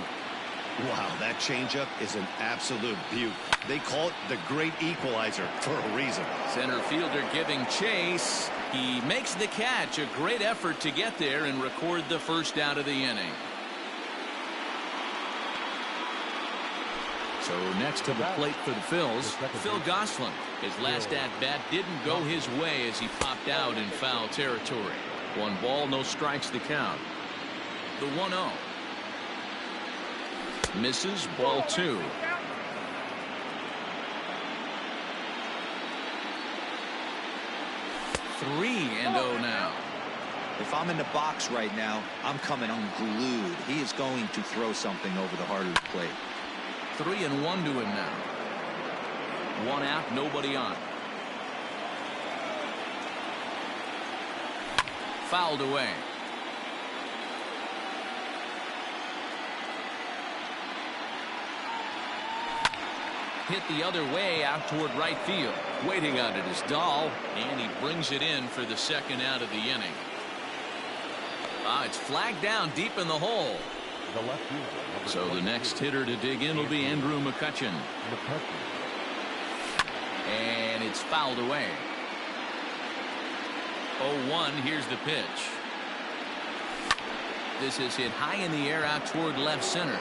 Wow, that changeup is an absolute beaut. They call it the great equalizer for a reason. Center fielder giving chase. He makes the catch. A great effort to get there and record the first out of the inning. So next to the plate for the Phils, Phil Gosselin. His last at-bat didn't go his way as he popped out in foul territory. 1 ball, no strikes to count. The 1-0. Misses, ball 2. Three and 0 now. If I'm in the box right now, I'm coming unglued. He is going to throw something over the heart of the plate. 3-1 to him now. 1 out, nobody on. Fouled away. Hit the other way out toward right field. Waiting on it is Dahl, and he brings it in for the second out of the inning. It's flagged down deep in the hole. So the next hitter to dig in will be Andrew McCutchen. And it's fouled away. 0-1, here's the pitch. This is hit high in the air out toward left center.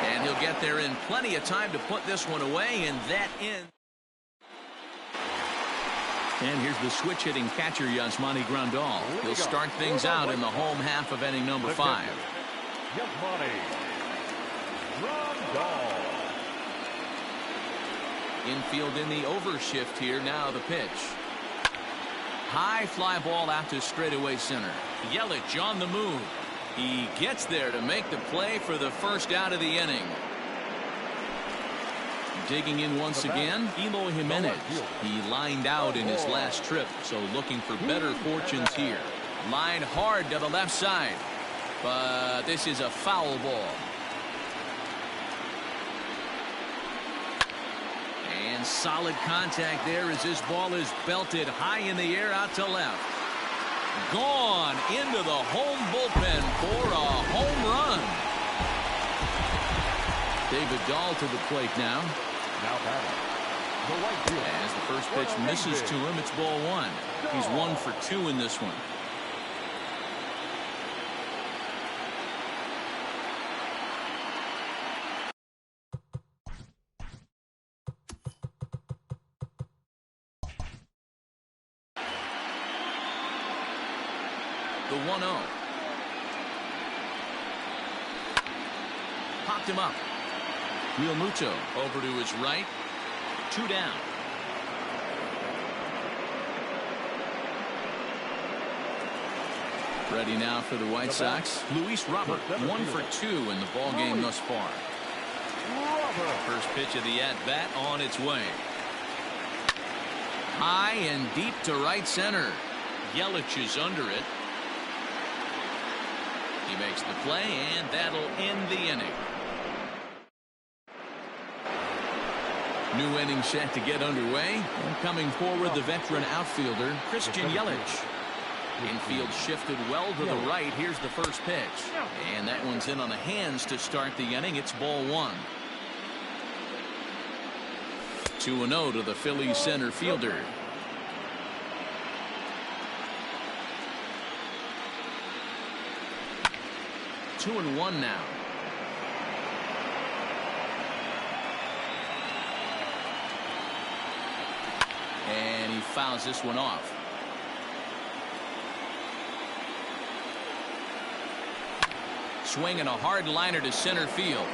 And he'll get there in plenty of time to put this one away, and that ends. And here's the switch hitting catcher, Yasmani Grandal. He'll start things out in the home half of inning number 5. Yasmani Grandal. Infield in the overshift here. Now the pitch. High fly ball out to straightaway center. Yelich on the move. He gets there to make the play for the first out of the inning. Digging in once again, Eloy Jimenez. He lined out in his last trip, so looking for better fortunes here. Lined hard to the left side, but this is a foul ball. And solid contact there as this ball is belted high in the air out to left. Gone into the home bullpen for a home run. David Dahl to the plate now. Now batting, the right fielder. As the first pitch misses to him, it's ball one. He's 1 for 2 in this one. The 1-0. Popped him up. Real Muto over to his right. 2 down. Ready now for the White Sox. Luis Robert, 1 for 2 in the ball game thus far. First pitch of the at-bat on its way. High and deep to right center. Yelich is under it. He makes the play, and that'll end the inning. New inning set to get underway. And coming forward, the veteran outfielder, Christian Yelich. Infield shifted well to the right. Here's the first pitch. And that one's in on the hands to start the inning. It's ball one. 2-0 to the Phillies center fielder. Two and one now. And he fouls this one off. Swinging a hard liner to center field.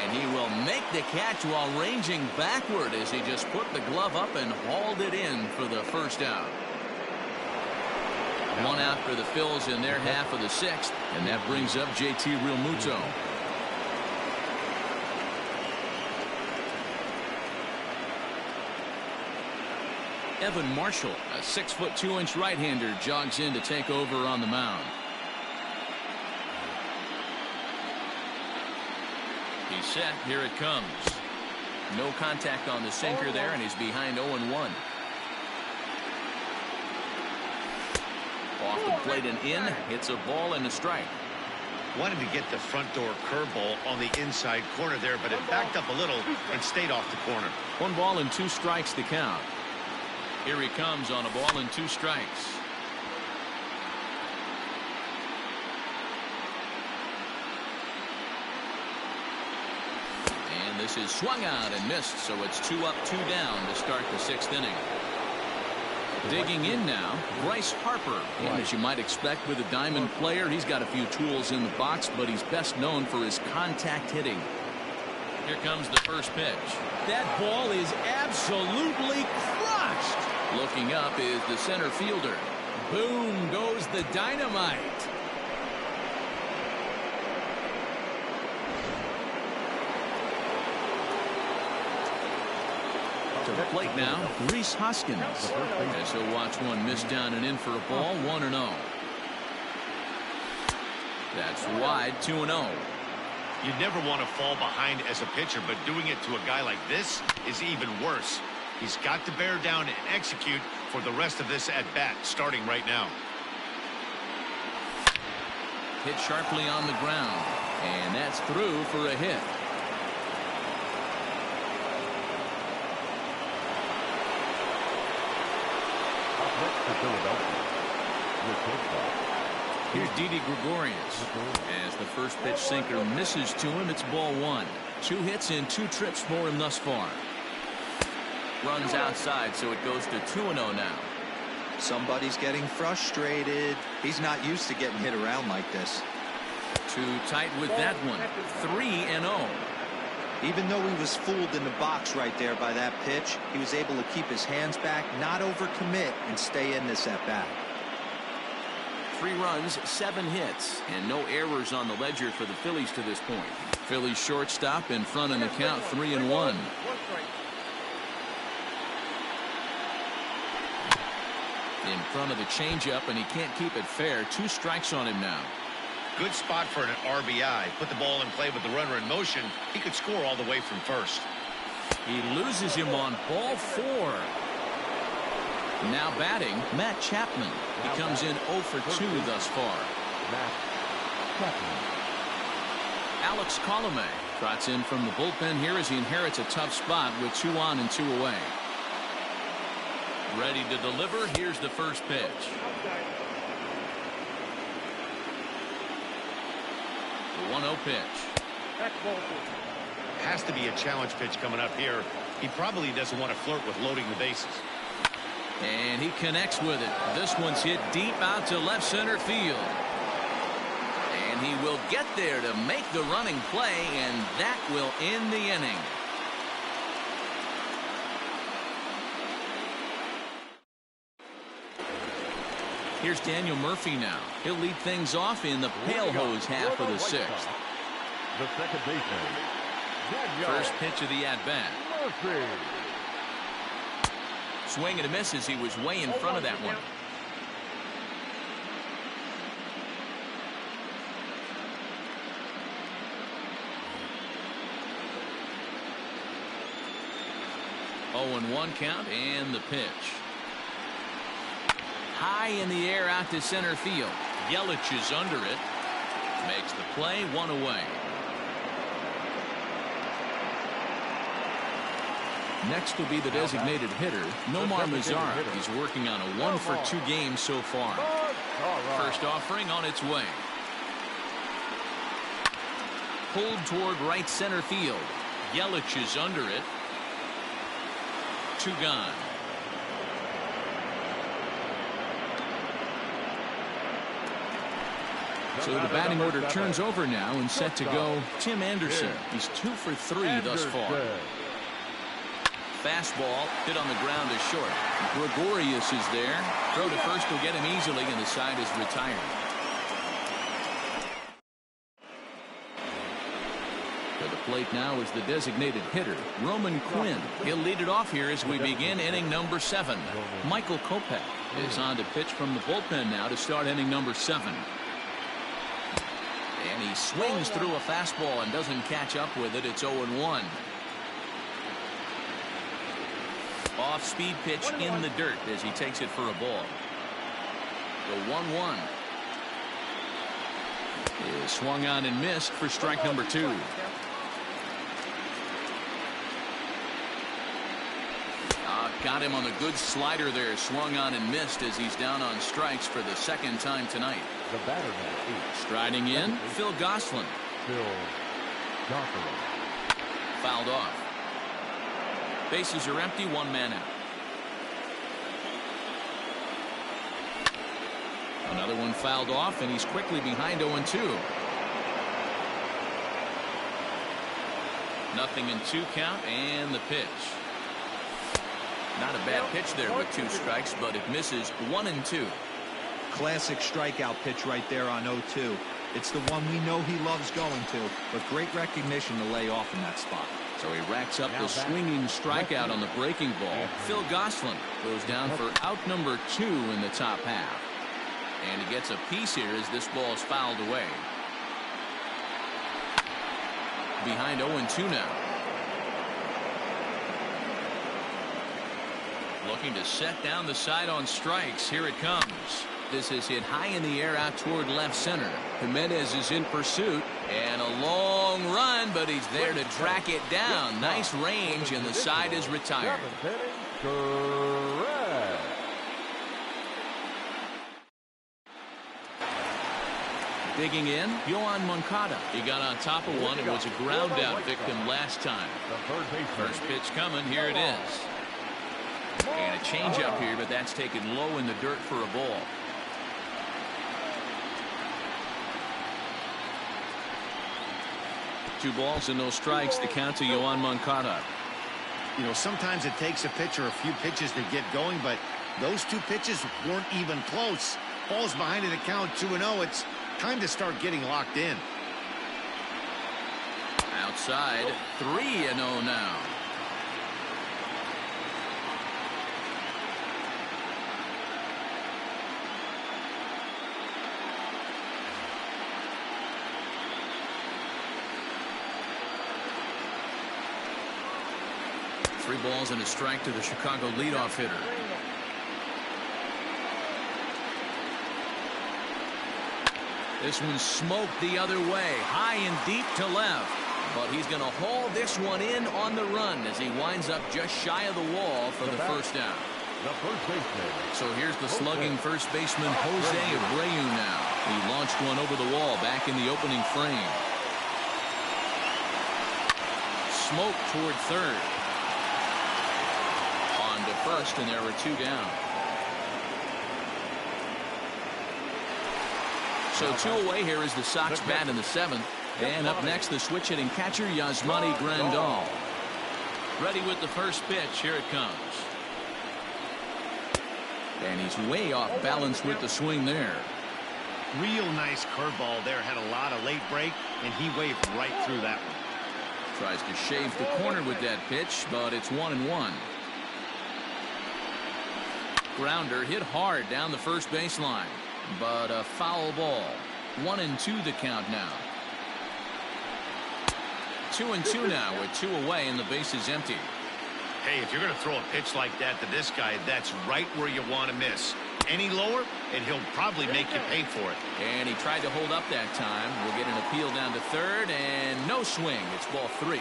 And he will make the catch while ranging backward as he just put the glove up and hauled it in for the first out. One out for the Phils in their half of the sixth, and that brings up JT Realmuto. Evan Marshall, a 6'2" right-hander, jogs in to take over on the mound. He's set. Here it comes. No contact on the sinker there, and he's behind 0-1. Off the plate and in. It's a ball and a strike. Wanted to get the front door curveball on the inside corner there, but it backed up a little and stayed off the corner. 1 ball and 2 strikes to count. Here he comes on a ball and 2 strikes. And this is swung out and missed, so it's 2 up, 2 down to start the 6th inning. Digging in now, Bryce Harper. And as you might expect with a diamond player, he's got a few tools in the box, but he's best known for his contact hitting. Here comes the first pitch. That ball is absolutely crushed. Looking up is the center fielder. Boom goes the dynamite. To the plate now, Rhys Hoskins. As he'll watch one miss down and in for a ball, 1-0. That's wide, 2-0. You never want to fall behind as a pitcher, but doing it to a guy like this is even worse. He's got to bear down and execute for the rest of this at-bat, starting right now. Hit sharply on the ground, and that's through for a hit. Here's Didi Gregorius. As the first pitch sinker misses to him, it's ball one. 2 hits in 2 trips for him thus far. Runs outside, so it goes to 2-0 now. Somebody's getting frustrated. He's not used to getting hit around like this. Too tight with that one. 3-0. Even though he was fooled in the box right there by that pitch, he was able to keep his hands back, not overcommit, and stay in this at-bat. 3 runs, 7 hits, and no errors on the ledger for the Phillies to this point. Phillies shortstop in front in the count, 3-1. In front of the changeup, and he can't keep it fair. 2 strikes on him now. Good spot for an RBI. Put the ball in play with the runner in motion. He could score all the way from first. He loses him on ball 4. Now batting, Matt Chapman. He comes in 0 for 2 thus far. Alex Colomé Trots in from the bullpen here as he inherits a tough spot with 2 on and 2 away. Ready to deliver. Here's the first pitch. The 1-0 pitch. That's ball. Has to be a challenge pitch coming up here. He probably doesn't want to flirt with loading the bases. And he connects with it. This one's hit deep out to left center field. And he will get there to make the running play, and that will end the inning. Here's Daniel Murphy now. He'll lead things off in the pale hose half of the 6th. The second baseman. First pitch of the at-bat. Murphy. Swing and a miss as he was way in front of that one. Oh, and 1 count, and the pitch. High in the air out to center field. Yelich is under it. Makes the play, 1 away. Next will be the designated hitter, Nomar Mazara. He's working on a 1-for-2 game so far. First offering on its way. Pulled toward right center field. Yelich is under it. 2 gone. So the batting order turns over now and set to go Tim Anderson. He's 2 for 3 thus far. Fastball hit on the ground is short. Gregorius is there. Throw to first will get him easily, and the side is retired. To the plate now is the designated hitter, Roman Quinn. He'll lead it off here as we begin inning number 7. Michael Kopech is on to pitch from the bullpen now to start inning number 7. And he swings through a fastball and doesn't catch up with it. It's 0-1. Off-speed pitch in the dirt as he takes it for a ball. The 1-1 is swung on and missed for strike number 2. Got him on a good slider there. Swung on and missed as he's down on strikes for the 2nd time tonight. The batter now. Striding in, Phil Gosselin. Fouled off. Bases are empty, 1 man out. Another one fouled off, and he's quickly behind 0-2. Nothing in 2 count, and the pitch. Not a bad pitch there with 2 strikes, but it misses 1-2. Classic strikeout pitch right there on 0-2. It's the one we know he loves going to, but great recognition to lay off in that spot. So he racks up the swinging strikeout on the breaking ball. Phil Gosselin goes down for out number 2 in the top half. And he gets a piece here as this ball is fouled away. Behind 0-2 now. Looking to set down the side on strikes. Here it comes. This is hit high in the air out toward left center. Jimenez is in pursuit, and a long run, but he's there to track it down. Nice range, and the side is retired. Digging in, Yoan Moncada. He got on top of one and was a ground out victim last time. First pitch coming. Here it is. And a changeup here, but that's taken low in the dirt for a ball. Two balls and no strikes. The count to Yoan Moncada. You know, sometimes it takes a pitcher a few pitches to get going, but those 2 pitches weren't even close. Ball's behind in the count, 2-0. It's time to start getting locked in. Outside, 3-0 now. Three balls and a strike to the Chicago leadoff hitter. This one smoked the other way, high and deep to left. But he's going to haul this one in on the run as he winds up just shy of the wall for the first down. The first baseman. So here's the slugging first baseman Jose Abreu now. He launched one over the wall back in the opening frame. Smoke toward third. On to first, and there were 2 down. So 2 away here is the Sox bat in the 7th. And up next, the switch hitting catcher Yasmani Grandal. Ready with the first pitch. Here it comes. And he's way off balance with the swing there. Real nice curveball there. Had a lot of late break, and he waved right through that one. Tries to shave the corner with that pitch, but it's 1-1. Grounder hit hard down the first baseline, but a foul ball. 1-2 the count now. 2-2 now with 2 away and the base is empty. Hey, if you're going to throw a pitch like that to this guy, that's right where you want to miss. Any lower, and he'll probably make you pay for it. And he tried to hold up that time. We'll get an appeal down to third, and no swing. It's ball 3.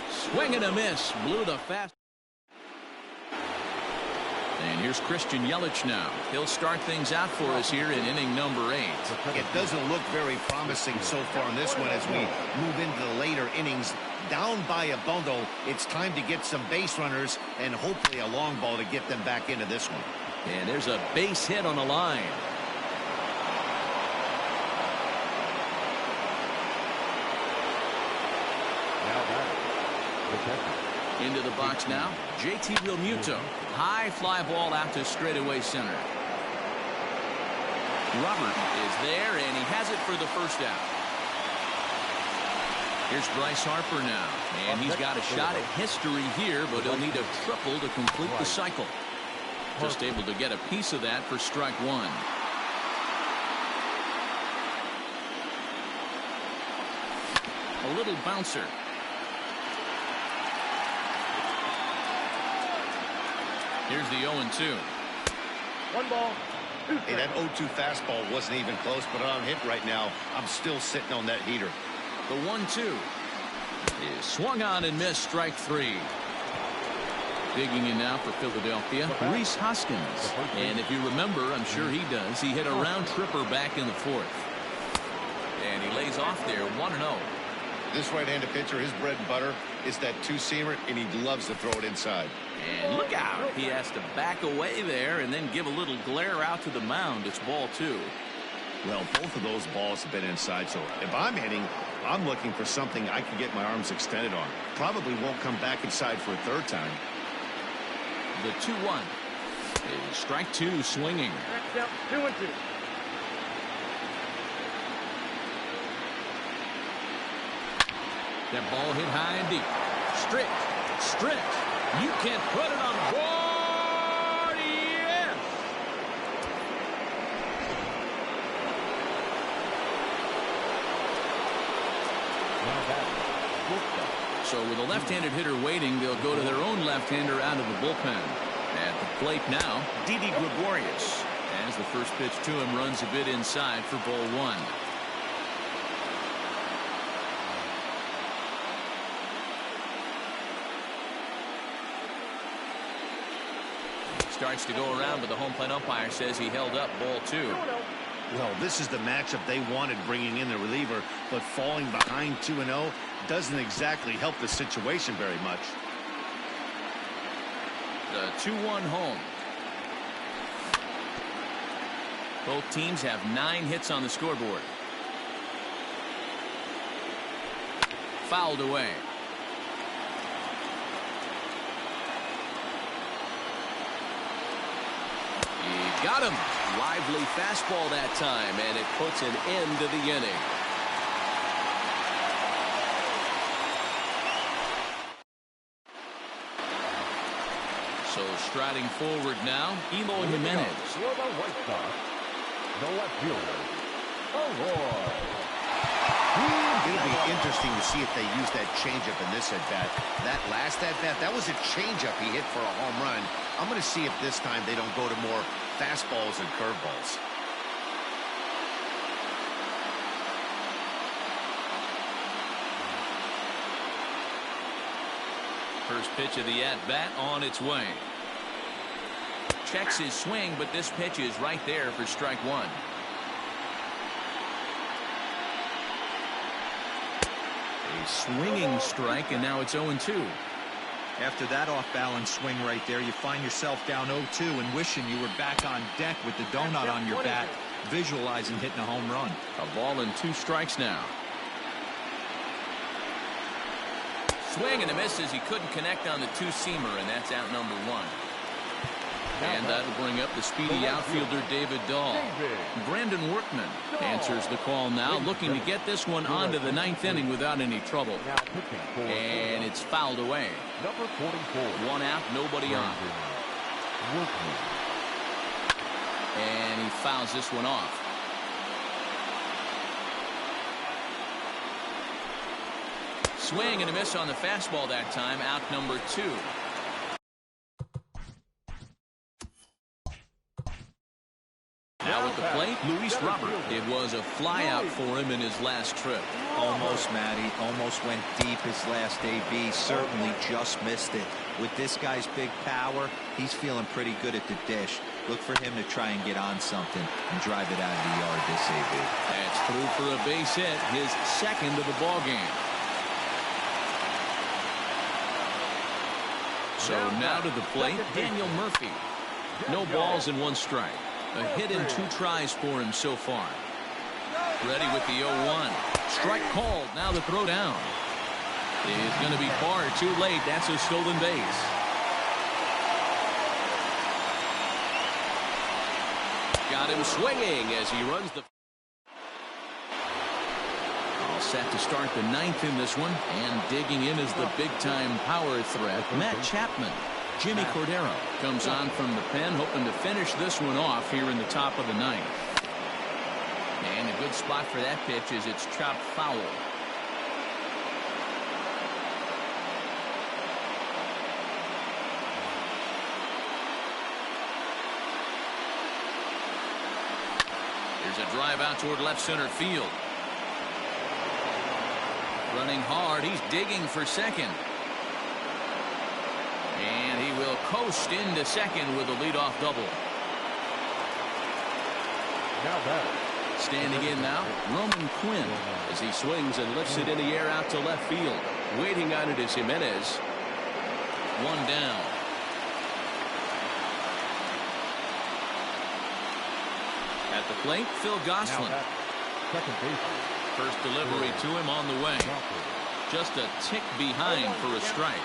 Swing and a miss. Blew the fast. And here's Christian Yelich now. He'll start things out for us here in inning number 8. It doesn't look very promising so far in this one as we move into the later innings. Down by a bundle, it's time to get some base runners and hopefully a long ball to get them back into this one. And there's a base hit on the line. Into the box now, JT Realmuto. High fly ball out to straightaway center. Robert is there, and he has it for the first out. Here's Bryce Harper now, and he's got a shot at history here, but he'll need a triple to complete the cycle. Just able to get a piece of that for strike 1. A little bouncer. Here's the 0-2. 1 ball. 2 Hey, that 0-2 fastball wasn't even close, but on hit right now, I'm still sitting on that heater. The 1-2 is swung on and missed. Strike 3. Digging in now for Philadelphia, Rhys Hoskins. And if you remember, I'm sure he does, he hit a round tripper back in the 4th. And he lays off there 1-0. This right-handed pitcher, his bread and butter is that 2-seamer, and he loves to throw it inside. And look out. He has to back away there and then give a little glare out to the mound. It's ball 2. Well, both of those balls have been inside, so if I'm hitting, I'm looking for something I can get my arms extended on. Probably won't come back inside for a 3rd time. The 2-1 is strike 2 swinging. 2-2. That ball hit high and deep. Strict. You can't put it on board. Yes. So with a left-handed hitter waiting, they'll go to their own left-hander out of the bullpen. At the plate now, Didi Gregorius. As the first pitch to him runs a bit inside for ball 1. Starts to go around, but the home plate umpire says he held up ball 2. Well, this is the matchup they wanted, bringing in the reliever, but falling behind 2-0 doesn't exactly help the situation very much. The 2-1 home. Both teams have 9 hits on the scoreboard. Fouled away. He got him. Lively fastball that time, and it puts an end to the inning. So striding forward now, Eloy Jimenez. For the White Sox, the left fielder, Eloy. It'll be interesting to see if they use that changeup in this at-bat. That last at-bat, that was a changeup he hit for a home run. I'm going to see if this time they don't go to more fastballs and curveballs. First pitch of the at-bat on its way. Checks his swing, but this pitch is right there for strike one. A swinging strike, and now it's 0-2. After that off-balance swing right there, you find yourself down 0-2 and wishing you were back on deck with the donut on your bat, visualizing hitting a home run. A ball and 2 strikes now. Swing and a miss as he couldn't connect on the two-seamer, and that's out number 1. And that'll bring up the speedy outfielder David Dahl. Brandon Workman answers the call now, looking to get this one onto the 9th inning without any trouble. And it's fouled away. Number 44. 1 out, nobody on. And he fouls this one off. Swing and a miss on the fastball that time, out number 2. Now at the plate, Luis Robert. It was a flyout for him in his last trip. Almost, Matty. Almost went deep his last AB. Certainly just missed it. With this guy's big power, he's feeling pretty good at the dish. Look for him to try and get on something and drive it out of the yard this AB. That's through for a base hit, his second of the ball game. So now to the plate, Daniel Murphy. No balls and 1 strike. A hit in 2 tries for him so far. Ready with the 0-1. Strike called. Now the throw down. It's going to be far too late. That's a stolen base. Got him swinging as he runs the... All set to start the 9th in this one. And digging in is the big-time power threat, Matt Chapman. Jimmy Cordero comes on from the pen, hoping to finish this one off here in the top of the 9th. And a good spot for that pitch is it's chopped foul. There's a drive out toward left center field. Running hard, he's digging for second. And he will coast into second with a leadoff double. Now batter. Standing in now, Roman Quinn, as he swings and lifts it in the air out to left field. Waiting on it is Jimenez. 1 down. At the plate, Phil Gosselin. Second baseman. First delivery to him on the way. Just a tick behind for a strike.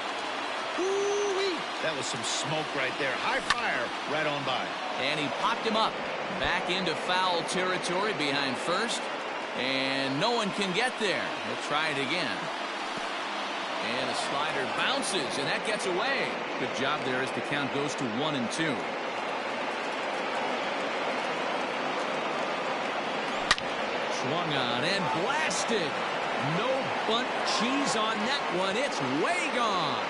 That was some smoke right there. High fire right on by. And he popped him up. Back into foul territory behind first. And no one can get there. He'll try it again. And a slider bounces, and that gets away. Good job there as the count goes to 1-2. Swung on and blasted. No bunt cheese on that one. It's way gone.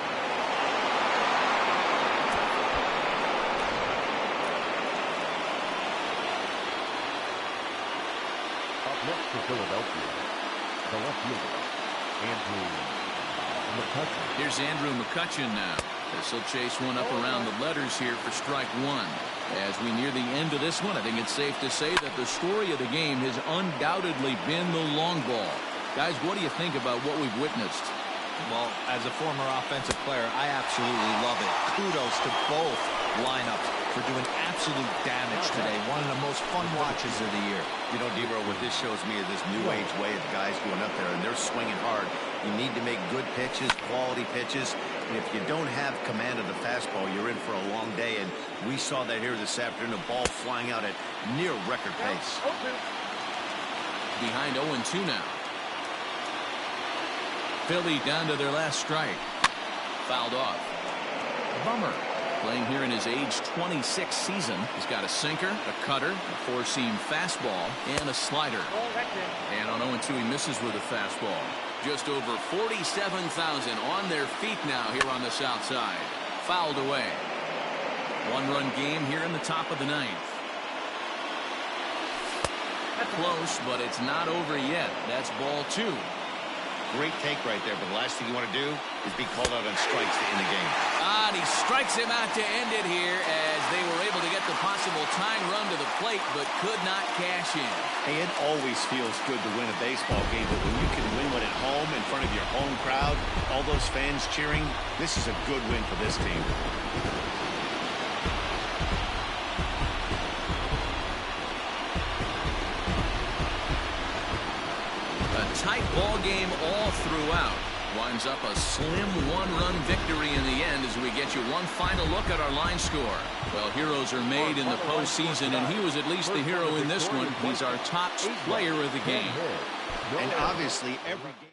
Next for Philadelphia, the left fielder, Andrew McCutchen. Here's Andrew McCutchen now. This will chase one up around the letters here for strike 1. As we near the end of this one, I think it's safe to say that the story of the game has undoubtedly been the long ball. Guys, what do you think about what we've witnessed? Well, as a former offensive player, I absolutely love it. Kudos to both lineups for doing absolute damage today. One of the most fun watches of the year. You know, Dero, what this shows me is this new age way of guys going up there, and they're swinging hard. You need to make good pitches, quality pitches, and if you don't have command of the fastball, you're in for a long day, and we saw that here this afternoon, a ball flying out at near record pace. Behind 0-2 now. Philly down to their last strike. Fouled off. Bummer. Playing here in his age 26 season. He's got a sinker, a cutter, a four-seam fastball, and a slider. And on 0-2, he misses with a fastball. Just over 47,000 on their feet now here on the south side. Fouled away. One-run game here in the top of the 9th. Close, but it's not over yet. That's ball 2. Great take right there, but the last thing you want to do is be called out on strikes to end the game. And he strikes him out to end it here as they were able to get the possible tying run to the plate but could not cash in. Hey, it always feels good to win a baseball game, but when you can win one at home in front of your home crowd, all those fans cheering, this is a good win for this team. A tight ball game all throughout. Winds up a slim one-run victory in the end as we get you one final look at our line score. Well, heroes are made in the postseason, and he was at least the hero in this one. He's our top player of the game. And obviously, every game.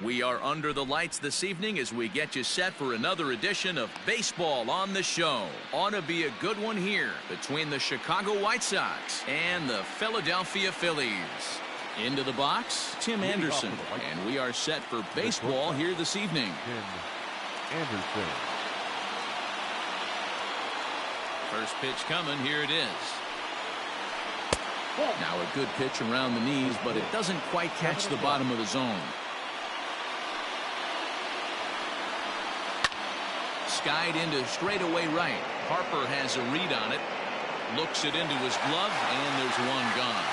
We are under the lights this evening as we get you set for another edition of Baseball on the Show. Ought to be a good one here between the Chicago White Sox and the Philadelphia Phillies. Into the box, Tim Anderson, and we are set for baseball here this evening. Anderson. First pitch coming, here it is. Now a good pitch around the knees, but it doesn't quite catch the bottom of the zone. skied into straightaway right. Harper has a read on it. Looks it into his glove, and there's one gone.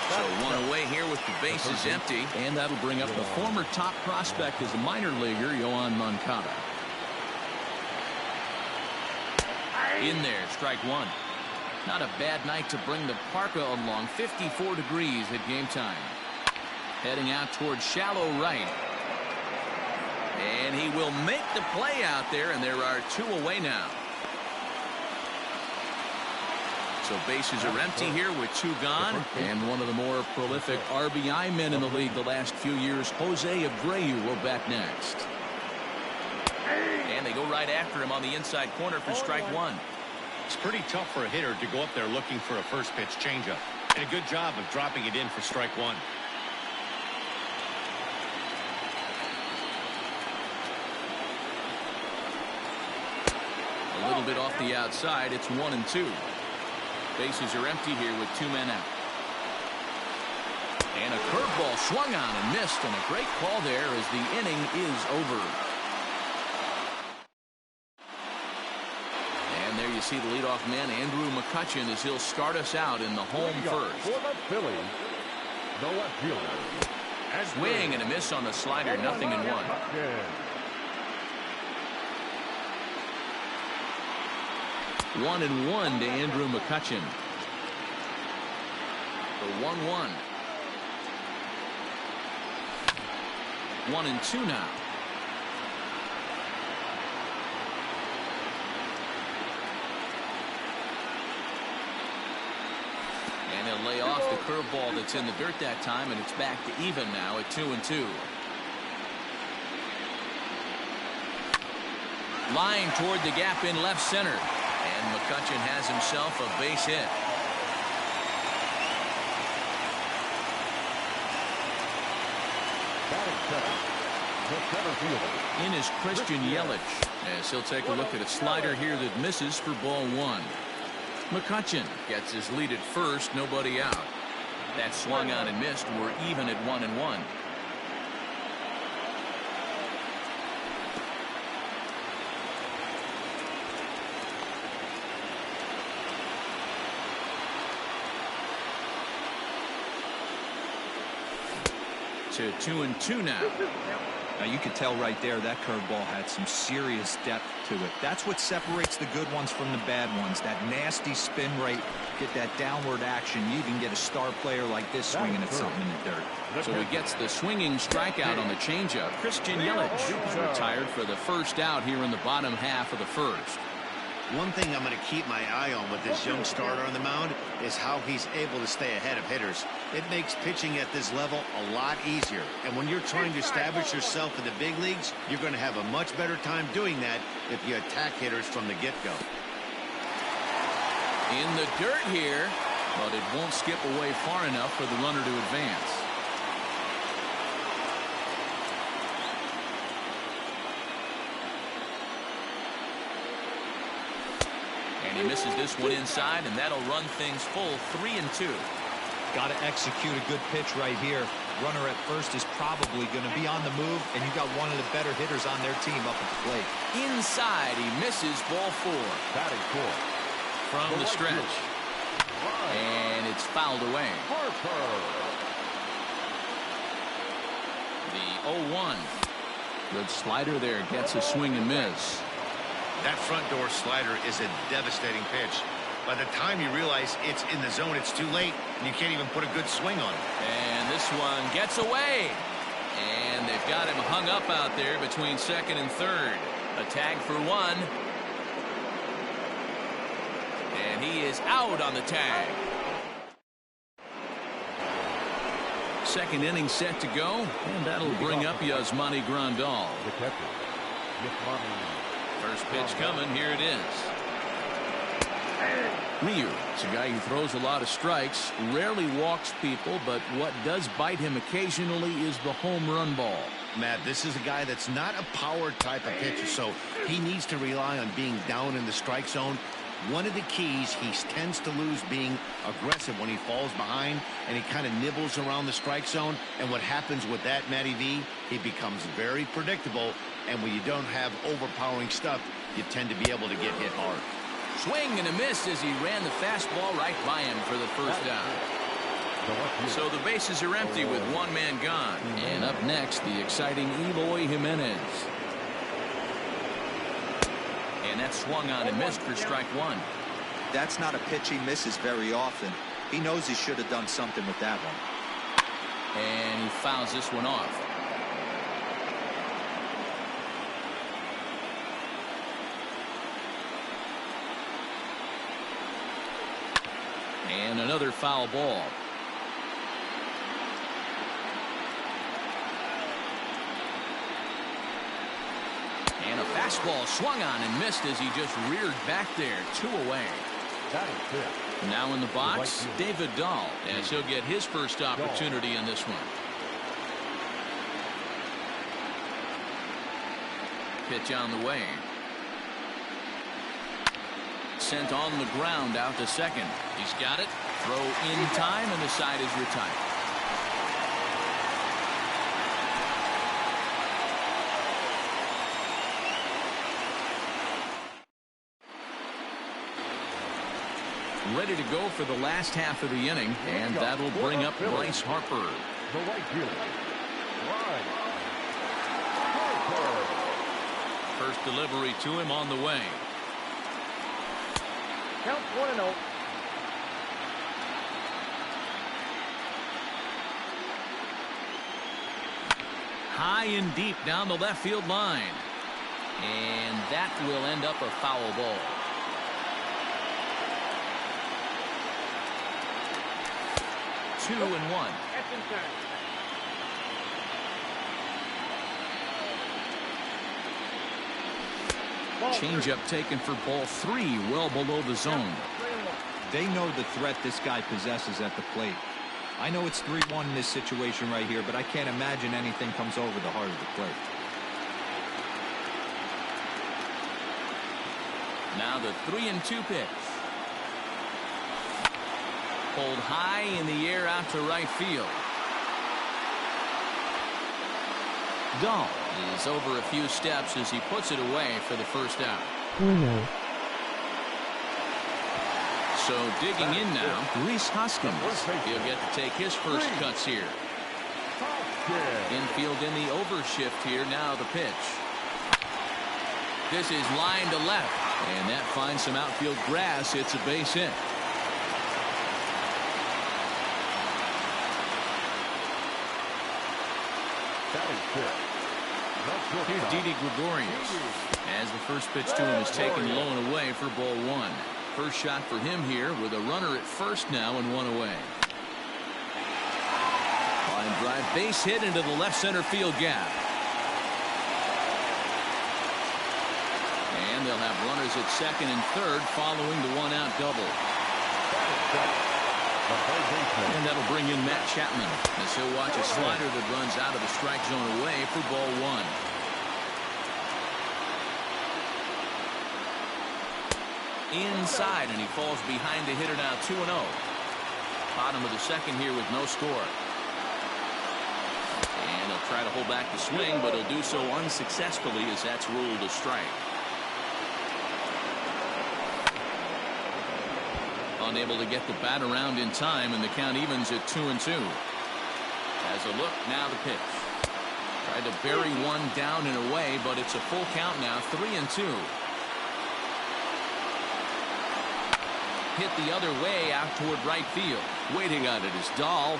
So one away here with the bases empty, and that'll bring up the former top prospect as a minor leaguer, Yoan Moncada. In there, strike one. Not a bad night to bring the parka along. 54 degrees at game time. Heading out towards shallow right. And he will make the play out there, and there are two away now. So bases are empty here with two gone. And one of the more prolific RBI men in the league the last few years, Jose Abreu, will bat next. And they go right after him on the inside corner for strike one. It's pretty tough for a hitter to go up there looking for a first pitch changeup. And a good job of dropping it in for strike one. A little bit off the outside. It's 1-2. Bases are empty here with two men out. And a curveball swung on and missed, and a great call there as the inning is over. And there you see the leadoff man, Andrew McCutchen, as he'll start us out in the home first. For the Phillies, the left fielder. Swing and a miss on the slider, 0-1. 1-1 to Andrew McCutchen. The 1-1. 1-2 now. And he'll lay off the curveball that's in the dirt that time, and it's back to even now at 2-2. Line toward the gap in left center. And McCutchen has himself a base hit. In is Christian Yelich, as he'll take a look at a slider here that misses for ball one. McCutchen gets his lead at first, nobody out. That swung on and missed. We're even at 1-1. To 2-2 now. Now you could tell right there that curveball had some serious depth to it. That's what separates the good ones from the bad ones. That nasty spin rate, get that downward action. You even get a star player like this swinging at something in the dirt. So he gets the swinging strikeout on the changeup. Christian Yelich is retired for the first out here in the bottom half of the first. One thing I'm going to keep my eye on with this young starter on the mound is how he's able to stay ahead of hitters. It makes pitching at this level a lot easier. And when you're trying to establish yourself in the big leagues, you're going to have a much better time doing that if you attack hitters from the get-go. In the dirt here, but it won't skip away far enough for the runner to advance. And he misses this one inside, and that'll run things full 3-2. Got to execute a good pitch right here. Runner at first is probably going to be on the move, and you got one of the better hitters on their team up at the plate. Inside, he misses ball four. Batting fourth. From the stretch. And it's fouled away. Harper. The 0-1. Good slider there, gets a swing and miss. That front door slider is a devastating pitch. By the time you realize it's in the zone, it's too late, and you can't even put a good swing on it. And this one gets away. And they've got him hung up out there between second and third. A tag for one. And he is out on the tag. Second inning set to go, and that'll bring up Yasmani Grandal. The catcher, Yasmani. First pitch coming, here it is. Ryu is a guy who throws a lot of strikes, rarely walks people, but what does bite him occasionally is the home run ball. Matt, this is a guy that's not a power type of pitcher, so he needs to rely on being down in the strike zone One of the keys, he tends to lose being aggressive when he falls behind, and he kind of nibbles around the strike zone. And what happens with that, Matty V, he becomes very predictable, and when you don't have overpowering stuff, you tend to be able to get hit hard. Swing and a miss as he ran the fastball right by him for the first down. So the bases are empty with one man gone. And up next, the exciting Eloy Jimenez. And that swung on and missed for strike one. That's not a pitch he misses very often. He knows he should have done something with that one. And he fouls this one off. And another foul ball. And a fastball swung on and missed as he just reared back there. 2 away. Now in the box, David Dahl, as he'll get his first opportunity in this one. Pitch on the way. Sent on the ground out to second. He's got it. Throw in time, and the side is retired. Ready to go for the last half of the inning, and that'll bring up Bryce Harper. The right fielder, Harper. First delivery to him on the way. Count 1-0. High and deep down the left field line. And that will end up a foul ball. Two and one. That's inside. Changeup taken for ball 3, well below the zone. They know the threat this guy possesses at the plate. I know it's 3-1 in this situation right here, but I can't imagine anything comes over the heart of the plate. Now the 3-2 pitch. Pulled high in the air out to right field. Dahl is over a few steps as he puts it away for the first out. So digging in now, Rhys Hoskins. He'll get to take his first cuts here. Infield in the overshift here. Now the pitch. This is line to left, and that finds some outfield grass. It's a base hit. Here's Didi Gregorius as the first pitch to him is taken low and away for ball 1. First shot for him here with a runner at first now and 1 away. Line drive base hit into the left center field gap. And they'll have runners at second and third following the 1-out double. And that'll bring in Matt Chapman as he'll watch a slider that runs out of the strike zone away for ball 1. Inside, and he falls behind the hitter now 2-0. Bottom of the second here with no score. And he'll try to hold back the swing, but he'll do so unsuccessfully as that's ruled a strike. Unable to get the bat around in time, and the count evens at 2-2. As a look, now the pitch. Tried to bury one down and away, but it's a full count now, 3-2. Hit the other way out toward right field. Waiting on it is Dahl.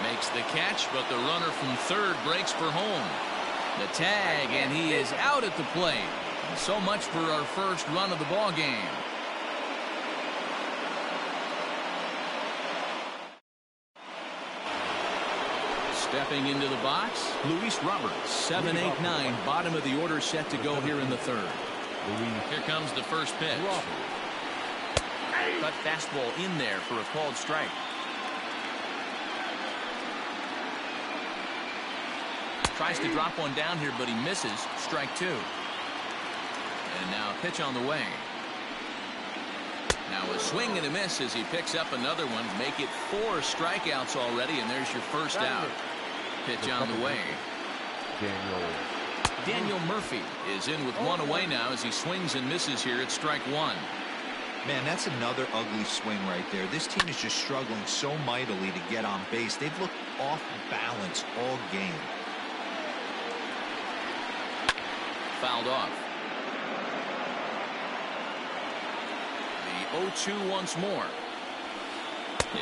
Makes the catch, but the runner from third breaks for home. The tag, and he is out at the plate. And so much for our first run of the ball game. Stepping into the box, Luis Roberts, 7-8-9, bottom of the order set to go here in the third. Here comes the first pitch. Cut fastball in there for a called strike. Tries to drop one down here, but he misses. Strike 2. And now a pitch on the way. Now a swing and a miss as he picks up another one. Make it 4 strikeouts already, and there's your first out. Pitch on the way. Daniel Murphy is in with 1 away now as he swings and misses here at strike 1. Man, that's another ugly swing right there. This team is just struggling so mightily to get on base. They've looked off balance all game. Fouled off. The 0-2 once more.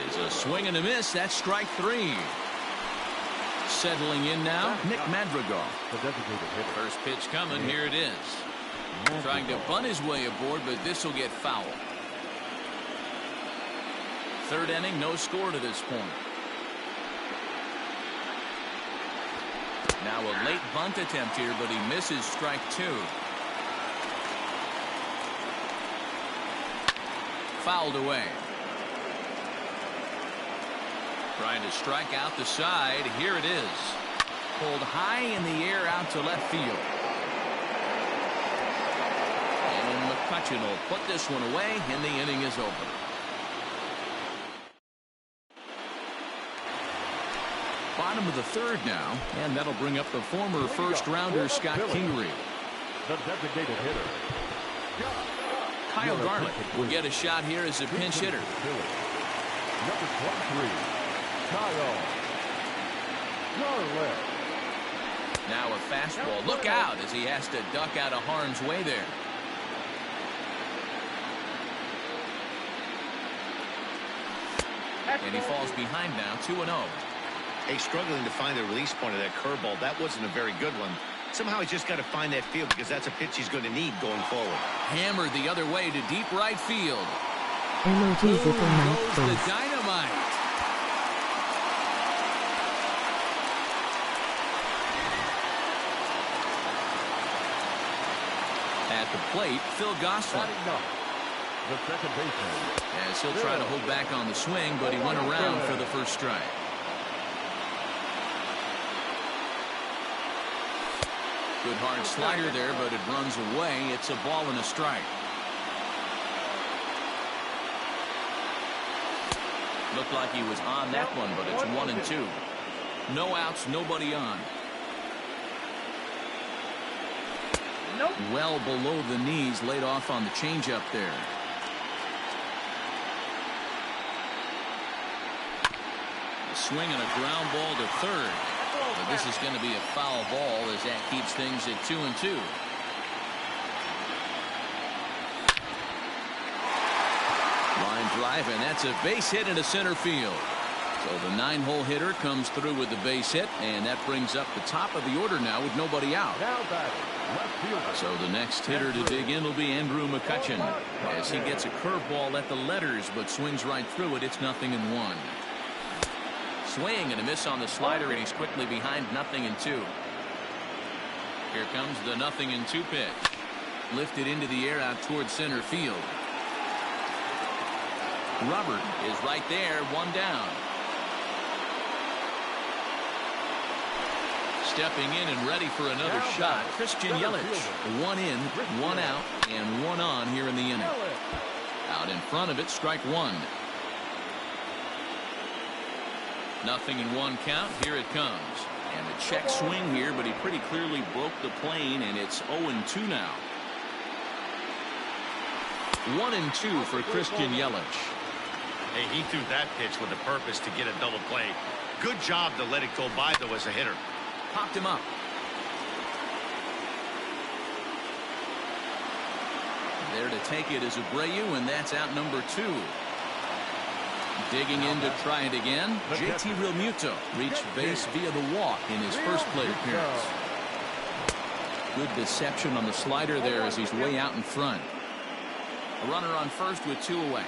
Is a swing and a miss. That's strike 3. Settling in now, Nick Madrigal. First pitch coming. Here it is. Trying to bunt his way aboard, but this will get foul. Third inning, no score to this point. Now a late bunt attempt here, but he misses strike 2. Fouled away. Trying to strike out the side. Here it is. Pulled high in the air out to left field. And McCutcheon will put this one away, and the inning is over. Bottom of the third now, and that'll bring up the former first-rounder Scott Kingery. The designated hitter. Kyle Garlick will get a shot here as a pinch hitter. Number 23, Kyle Garlick. Now a fastball. Look out as he has to duck out of harm's way there. And he falls behind now, 2-0. Hey, struggling to find the release point of that curveball. That wasn't a very good one. Somehow he's just got to find that field because that's a pitch he's going to need going forward. Hammered the other way to deep right field. MOT Boom for goes the please. dynamite. At the plate, Phil Gosselin. The second baseman. As he'll try to hold back on the swing, but he went around for the first strike. Good hard slider there, but it runs away. It's a ball and a strike. Looked like he was on that one, but it's 1-2. No outs, nobody on. Nope. Well below the knees, laid off on the changeup there. A swing and a ground ball to third. But this is going to be a foul ball as that keeps things at 2-2. Line drive, and that's a base hit into center field. So the 9-hole hitter comes through with the base hit, and that brings up the top of the order now with nobody out. Now batting, left fielder. So the next hitter to dig in will be Andrew McCutcheon as he gets a curveball at the letters but swings right through it. It's 0-1. Swing and a miss on the slider, and he's quickly behind 0-2. Here comes the 0-2 pitch. Lifted into the air out towards center field. Robert is right there, 1 down. Stepping in and ready for another shot, Christian Yelich. 1 in, 1 out, and 1 on here in the inning. Out in front of it, strike 1. 0-1 count. Here it comes. And a check swing here, but he pretty clearly broke the plane, and it's 0-2 now. 1-2 for Christian Yelich. Hey, he threw that pitch with a purpose to get a double play. Good job to let it go by, though, as a hitter. Popped him up. There to take it is Abreu, and that's out number 2. Digging in to try it again, JT Realmuto reached base via the walk in his first plate appearance. Good deception on the slider there as he's way out in front. A runner on first with 2 away.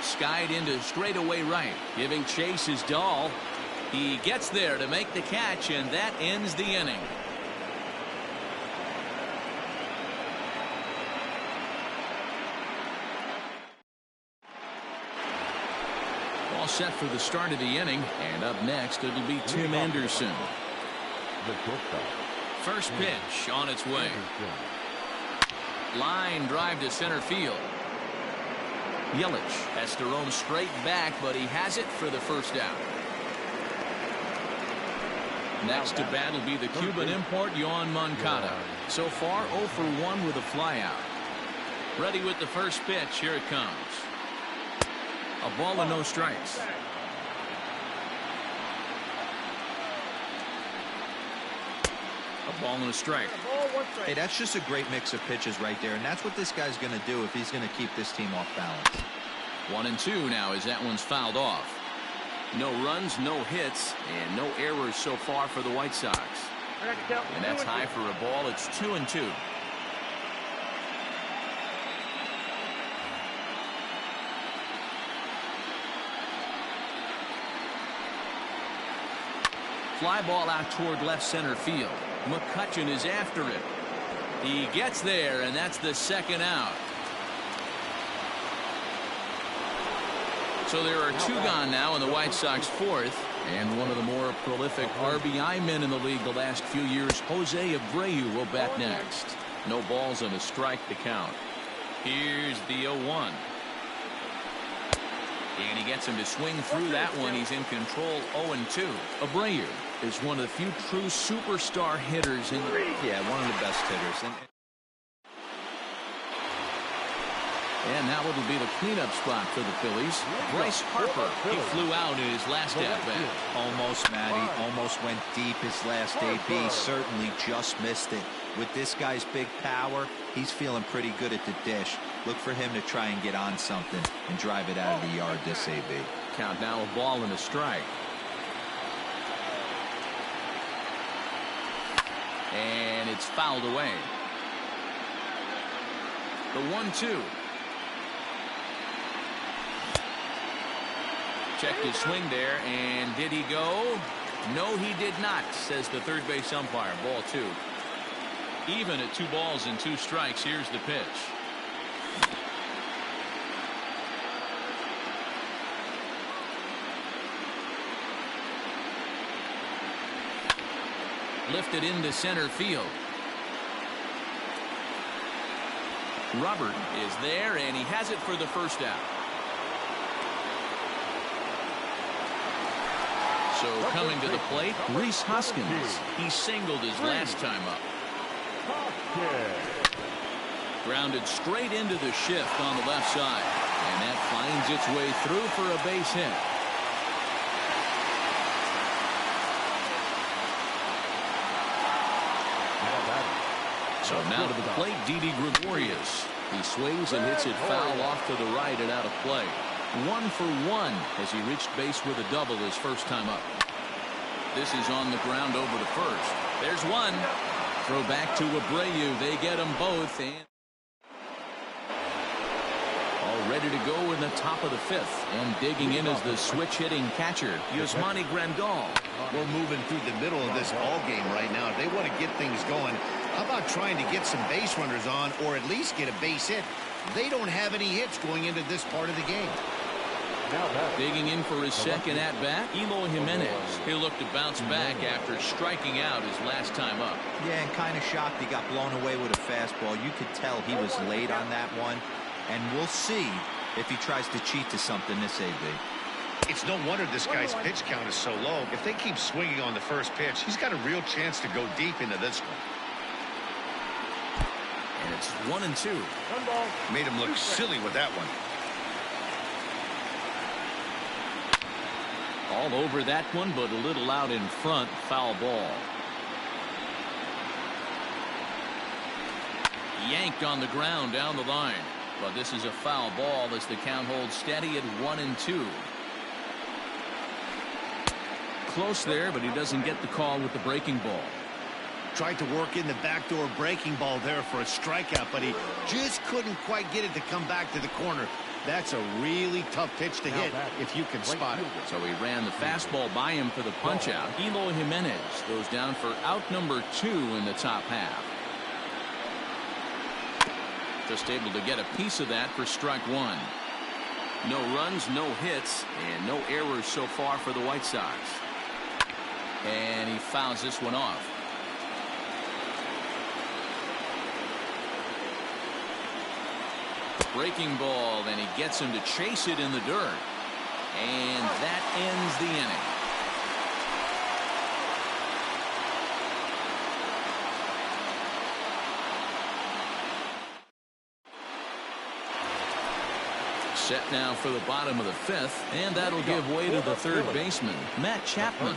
Skied into straightaway right, giving chase is Dahl. He gets there to make the catch, and that ends the inning. All set for the start of the inning, and up next it'll be Tim Anderson. First pitch on its way. Line drive to center field. Yelich has to roam straight back, but he has it for the first out. Next to bat will be the Cuban import, Yohan Moncada. So far, 0 for 1 with a flyout. Ready with the first pitch. Here it comes. A ball and no strikes. A ball and a strike. Hey, that's just a great mix of pitches right there, and that's what this guy's going to do if he's going to keep this team off balance. 1-2 now as that one's fouled off. No runs, no hits, and no errors so far for the White Sox. And that's high for a ball. It's 2-2. Fly ball out toward left center field. McCutchen is after it. He gets there, and that's the second out. So there are 2 gone now in the White Sox fourth, and one of the more prolific RBI men in the league the last few years, Jose Abreu, will bat next. No balls and a strike to count. Here's the 0-1. And he gets him to swing through that one. He's in control. 0-2. Abreu is one of the few true superstar hitters in the league. Yeah, one of the best hitters. And now it'll be the cleanup spot for the Phillies. Bryce Harper. He flew out in his last at-bat. Almost, Matty. Almost went deep his last AB. Certainly just missed it. With this guy's big power, he's feeling pretty good at the dish. Look for him to try and get on something and drive it out of the yard this AB. Count now, a ball and a strike. And it's fouled away. The 1-2. Checked his swing there, and did he go? No, he did not, says the third base umpire. Ball 2. Even at 2 balls and 2 strikes. Here's the pitch. Lifted into center field. Robert is there, and he has it for the first out. So coming to the plate, Rhys Hoskins. He singled his last time up. Grounded straight into the shift on the left side, and that finds its way through for a base hit. So now to the plate, Didi Gregorius. He swings and hits it foul off to the right and out of play. 1 for 1 as he reached base with a double his first time up. This is on the ground over to first. There's one. Throw back to Abreu. They get them both. And all ready to go in the top of the 5th. And digging in is the switch-hitting catcher, Yasmani Grandal. We're moving through the middle of this ball game right now. If they want to get things going, how about trying to get some base runners on or at least get a base hit? They don't have any hits going into this part of the game. Digging in for his second at-bat, Eloy Jimenez. He'll look to bounce back after striking out his last time up. Yeah, and kind of shocked he got blown away with a fastball. You could tell he was late on that one. And we'll see if he tries to cheat to something this AB. It's no wonder this guy's pitch count is so low. If they keep swinging on the first pitch, he's got a real chance to go deep into this one. And it's 1-2. Made him look silly with that one. All over that one, but a little out in front. Foul ball. Yanked on the ground down the line. But this is a foul ball as the count holds steady at 1-2. Close there, but he doesn't get the call with the breaking ball. Tried to work in the backdoor breaking ball there for a strikeout, but he just couldn't quite get it to come back to the corner. That's a really tough pitch to hit if you can spot it. So he ran the fastball by him for the punch-out. Eloy Jimenez goes down for out number 2 in the top half. Just able to get a piece of that for strike 1. No runs, no hits, and no errors so far for the White Sox. And he fouls this one off. Breaking ball, and he gets him to chase it in the dirt. And that ends the inning. Set now for the bottom of the fifth, and that'll give way to the third baseman, Matt Chapman.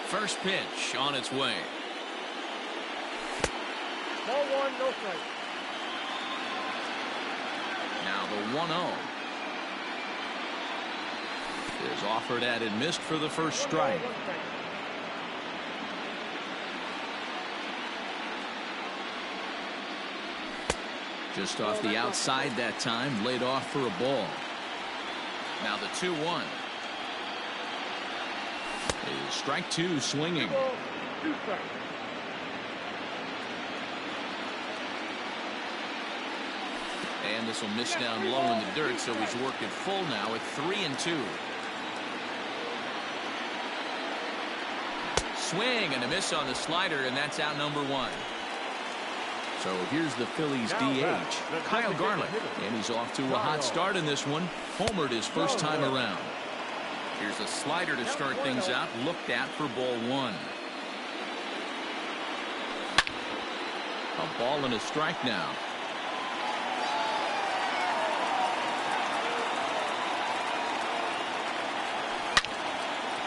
First pitch on its way. Ball one, no strike. Now the 1-0. Is offered at and missed for the first strike. Just off the outside that time, laid off for a ball. Now the 2-1. Is strike two swinging. And this will miss down low in the dirt, so he's working full now at 3-2. Swing and a miss on the slider, and that's out number one. So here's the Phillies DH, Kyle Garland, and he's off to a hot start in this one. Homered his first time around. Here's a slider to start things out, looked at for ball one. A ball and a strike now.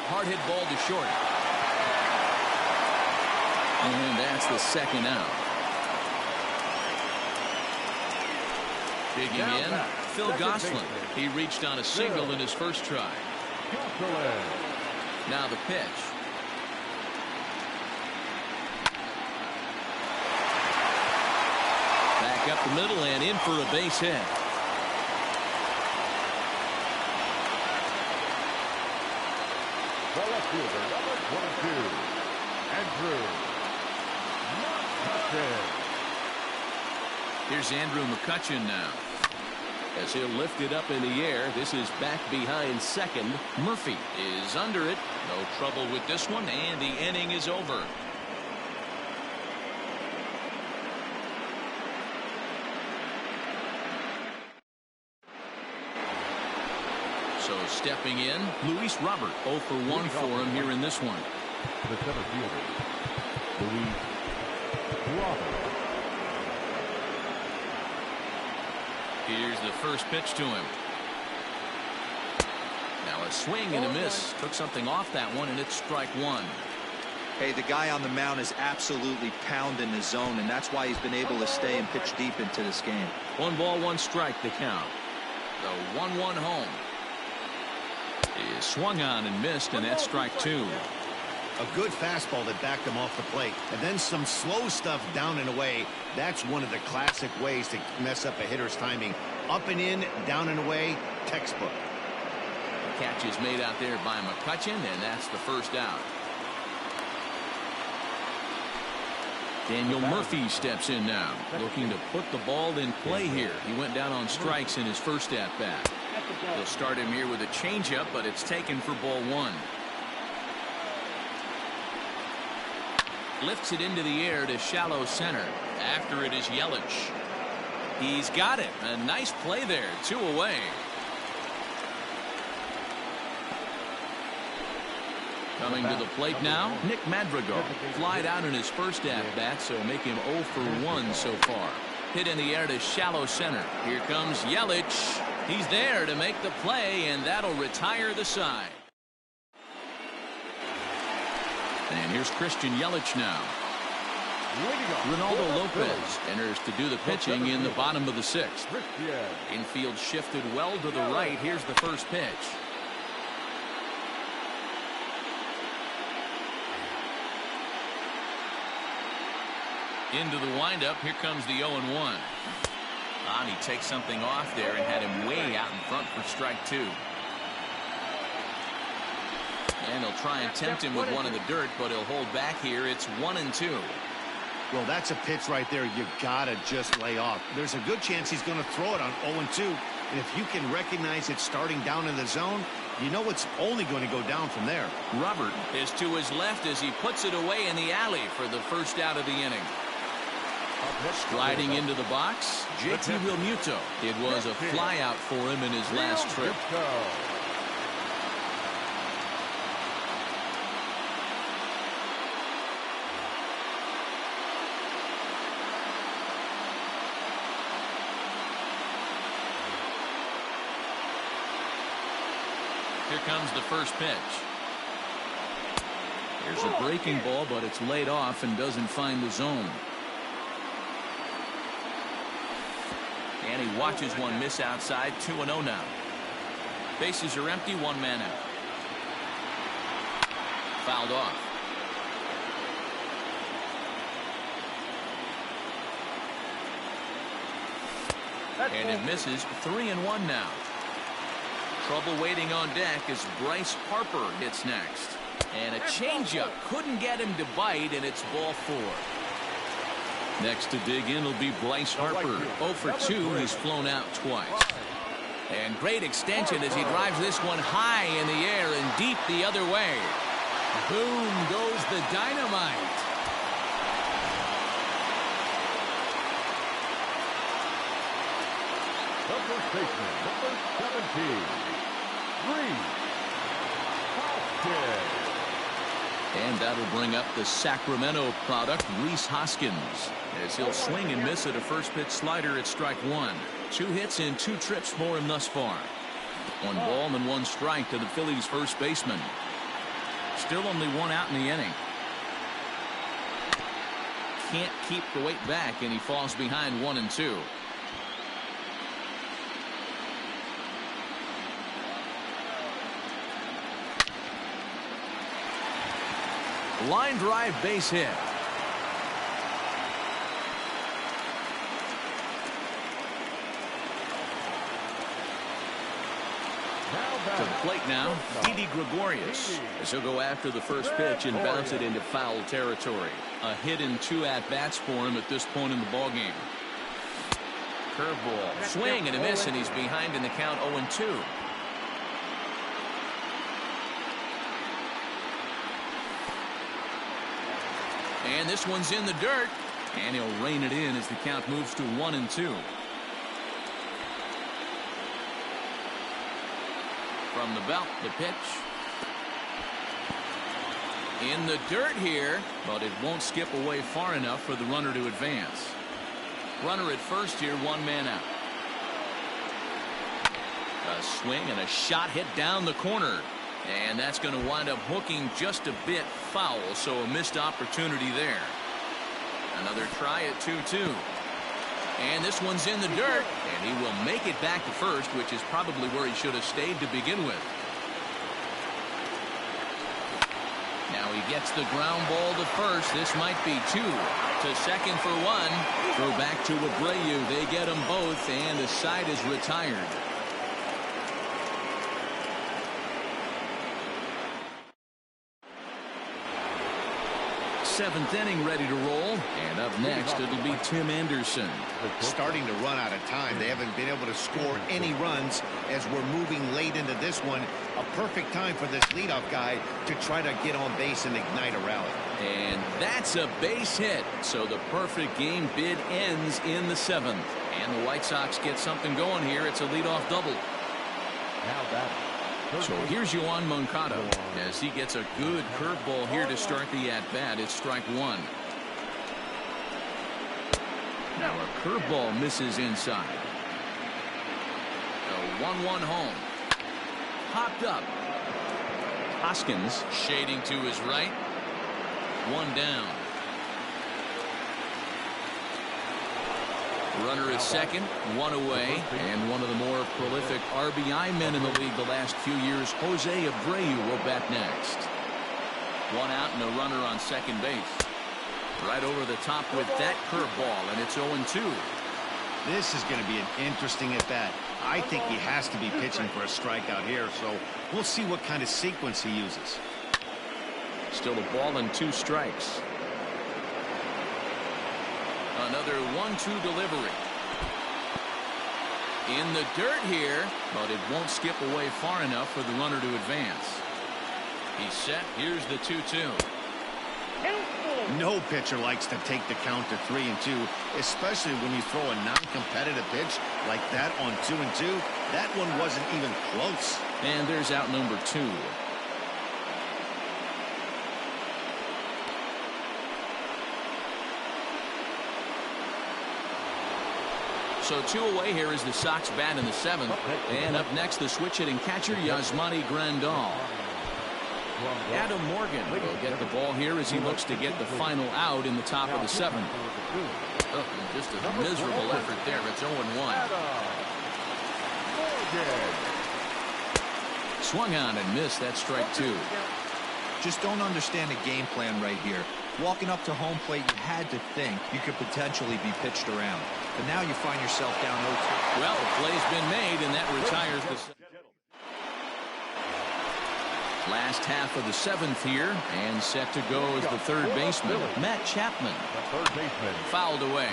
Hard hit ball to short. And that's the second out. Digging in, Phil Gosselin. He reached on a single in his first try. Now the pitch. Back up the middle and in for a base hit. The left fielder, number 22, Andrew McCutchen. Here's Andrew McCutchen now. As he'll lift it up in the air, this is back behind second. Murphy is under it. No trouble with this one, and the inning is over. So stepping in, Luis Robert. 0 for 1 for him here in this one. The center fielder, Luis Robert. Here's the first pitch to him. Now a swing and a miss. Took something off that one, and it's strike one. Hey, the guy on the mound is absolutely pounding the zone, and that's why he's been able to stay and pitch deep into this game. 1 ball, 1 strike the count. The 1-1 home. Is swung on and missed, and that's strike two. A good fastball that backed him off the plate, and then some slow stuff down and away. That's one of the classic ways to mess up a hitter's timing. Up and in, down and away, textbook. The catch is made out there by McCutchen, and that's the first out. Daniel Murphy steps in now, looking to put the ball in play here. He went down on strikes in his first at-bat. They'll start him here with a changeup, but it's taken for ball one. Lifts it into the air to shallow center. After it is Yelich. He's got it. A nice play there. 2 away. Coming to the plate now, Nick Madrigal. Flied out in his first at-bat, so make him 0 for 1 so far. Hit in the air to shallow center. Here comes Yelich. He's there to make the play, and that'll retire the side. And here's Christian Yelich now. Ronaldo Lopez enters to do the pitching in the bottom of the 6th. Infield shifted well to the right. Here's the first pitch. Into the windup. Here comes the 0-1. And he takes something off there and had him way out in front for strike two. And he'll try and tempt him with one in the dirt, but he'll hold back here. It's 1-2. Well, that's a pitch right there you gotta just lay off. There's a good chance he's going to throw it on 0-2. And if you can recognize it starting down in the zone, You know it's only going to go down from there. Robert is to his left as he puts it away in the alley for the first out of the inning. Striding into the box, JT Realmuto. It was a flyout for him in his last trip. Here comes the first pitch. Here's a breaking ball, but it's laid off and doesn't find the zone. And he watches one miss outside. 2-0 now. Bases are empty. One man out. Fouled off. And it misses. 3-1 now. Trouble waiting on deck as Bryce Harper hits next. And a changeup couldn't get him to bite, and it's ball 4. Next to dig in will be Bryce Harper. 0 for 2. He's flown out twice. And great extension as he drives this one high in the air and deep the other way. Boom goes the dynamite. The first baseman, number 17, Reese Hoskins. And that'll bring up the Sacramento product, Rhys Hoskins, as he'll swing and miss at a first pitch slider at strike 1. 2 hits in 2 trips for him thus far. 1 ball and 1 strike to the Phillies' first baseman. Still only 1 out in the inning. Can't keep the weight back, and he falls behind 1-2. Line drive base hit. To the plate now, Didi Gregorius, as he'll go after the first pitch and bounce it into foul territory. A hit in 2 at-bats for him at this point in the ballgame. Curveball, swing and a miss, and he's behind in the count 0-2. And this one's in the dirt, and he'll rein it in as the count moves to 1-2. From the belt, the pitch. In the dirt here, but it won't skip away far enough for the runner to advance. Runner at first here, 1 man out. A swing and a shot hit down the corner. And that's going to wind up hooking just a bit foul, so a missed opportunity there. Another try at 2-2. And this one's in the dirt, and he will make it back to first, which is probably where he should have stayed to begin with. Now he gets the ground ball to first. This might be 2. To second for 1. Throw back to Abreu. They get them both, and the side is retired. 7th inning ready to roll, and up next it'll be Tim Anderson. Starting to run out of time. They haven't been able to score any runs as we're moving late into this one. A perfect time for this leadoff guy to try to get on base and ignite a rally. And that's a base hit, so the perfect game bid ends in the 7th, and the White Sox get something going here. It's a leadoff double. Now that. So here's Yoan Moncada as he gets a good curveball here to start the at-bat. It's strike 1. Now a curveball misses inside. A 1-1 home. Popped up. Hoskins shading to his right. 1 down. Runner is second, 1 away, and one of the more prolific RBI men in the league the last few years, Jose Abreu, will bat next. 1 out and a runner on second base. Right over the top with that curveball, and it's 0-2. This is going to be an interesting at bat. I think he has to be pitching for a strikeout here, so we'll see what kind of sequence he uses. Still a ball and 2 strikes. Another 1-2 delivery. In the dirt here, but it won't skip away far enough for the runner to advance. He's set. Here's the 2-2. No pitcher likes to take the count to 3-2, especially when you throw a non-competitive pitch like that on 2-2. That one wasn't even close. And there's out number 2. So 2 away here is the Sox bat in the 7th. And up next, the switch-hitting catcher, Yasmani Grandal. Adam Morgan will get the ball here as he looks to get the final out in the top of the 7th. Oh, just a miserable effort there. It's 0-1. Swung on and missed. That's strike 2. Just don't understand the game plan right here. Walking up to home plate, you had to think you could potentially be pitched around. But now you find yourself down 0-2. Well, the play's been made, and that retires the last half of the 7th here, and set to go is the third baseman, Matt Chapman. The third baseman. Fouled away.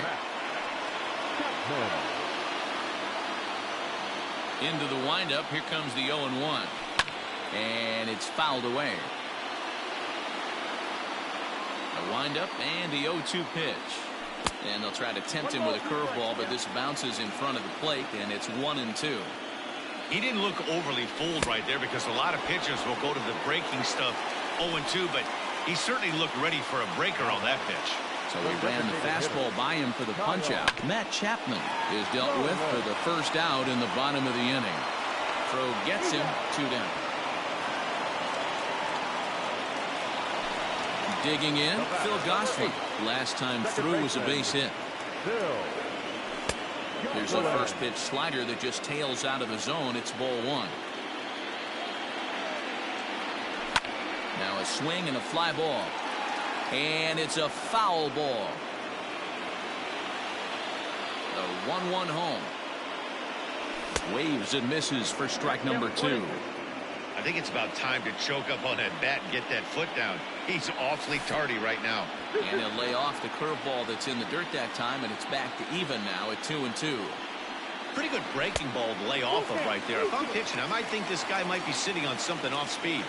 Into the windup. Here comes the 0-1. And it's fouled away. A windup and the 0-2 pitch. And they'll try to tempt him with a curveball, but this bounces in front of the plate, and it's 1-2. He didn't look overly fooled right there because a lot of pitchers will go to the breaking stuff 0-2, but he certainly looked ready for a breaker on that pitch. So he ran the fastball by him for the punch-out. Matt Chapman is dealt with for the first out in the bottom of the inning. Throw gets him 2 down. Digging in, Phil Gosselin. Last time through was a base hit. Here's a first pitch slider that just tails out of the zone. It's ball 1. Now a swing and a fly ball. And it's a foul ball. The 1-1 home. Waves and misses for strike number 2. I think it's about time to choke up on that bat and get that foot down. He's awfully tardy right now. And he'll lay off the curveball that's in the dirt that time, and it's back to even now at 2-2. Pretty good breaking ball to lay off of right there. If I'm pitching, I might think this guy might be sitting on something off speed.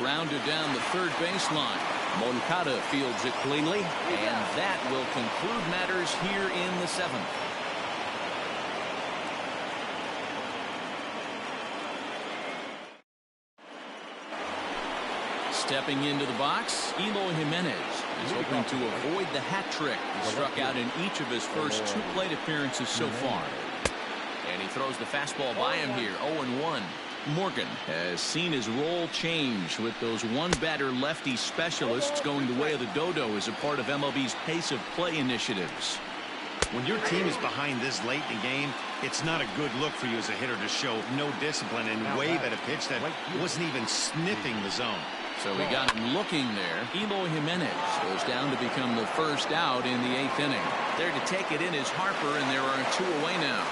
Rounded down the third baseline. Moncada fields it cleanly, and that will conclude matters here in the 7th. Stepping into the box, Eloy Jimenez is hoping to avoid the hat trick. He struck out in each of his first 2 plate appearances so far. And he throws the fastball by him here, 0-1. Morgan has seen his role change with those one-batter lefty specialists going the way of the dodo as a part of MLB's pace of play initiatives. When your team is behind this late in the game, it's not a good look for you as a hitter to show no discipline and wave at a pitch that wasn't even sniffing the zone. So we got him looking there. Eloy Jimenez goes down to become the first out in the 8th inning. There to take it in is Harper, and there are 2 away now.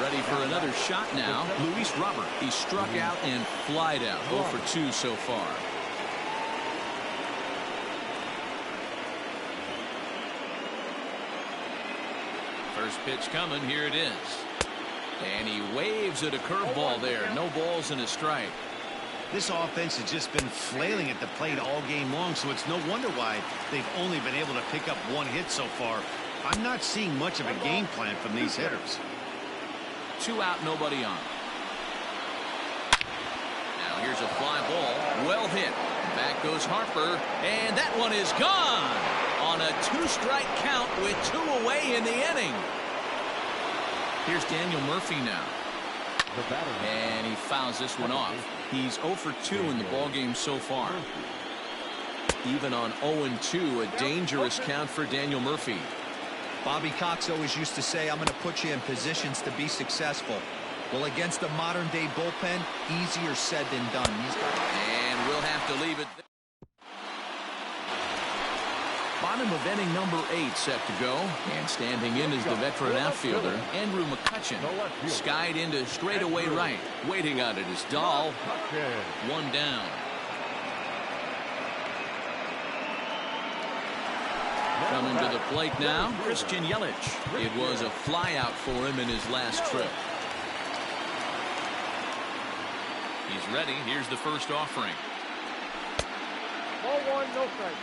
Ready for another shot now. Luis Robert. He struck out and flied out. 0 for 2 so far. First pitch coming. Here it is. And he waves at a curveball there. No balls and a strike. This offense has just been flailing at the plate all game long, so it's no wonder why they've only been able to pick up 1 hit so far. I'm not seeing much of a game plan from these hitters. 2 out, nobody on. Now here's a fly ball. Well hit. Back goes Harper. And that one is gone on a 2-strike count with 2 away in the inning. Here's Daniel Murphy now. And he fouls this one off. He's 0 for 2 in the ballgame so far. Even on 0-2, a dangerous count for Daniel Murphy. Bobby Cox always used to say, I'm going to put you in positions to be successful. Well, against a modern-day bullpen, easier said than done. And we'll have to leave it there. Bottom of inning number 8 set to go. And standing in is the veteran outfielder, Andrew McCutchen. Skied into straightaway right. Waiting on it is Dahl. 1 down. Coming to the plate now, Christian Yelich. It was a flyout for him in his last trip. He's ready. Here's the first offering. Ball one, no strike.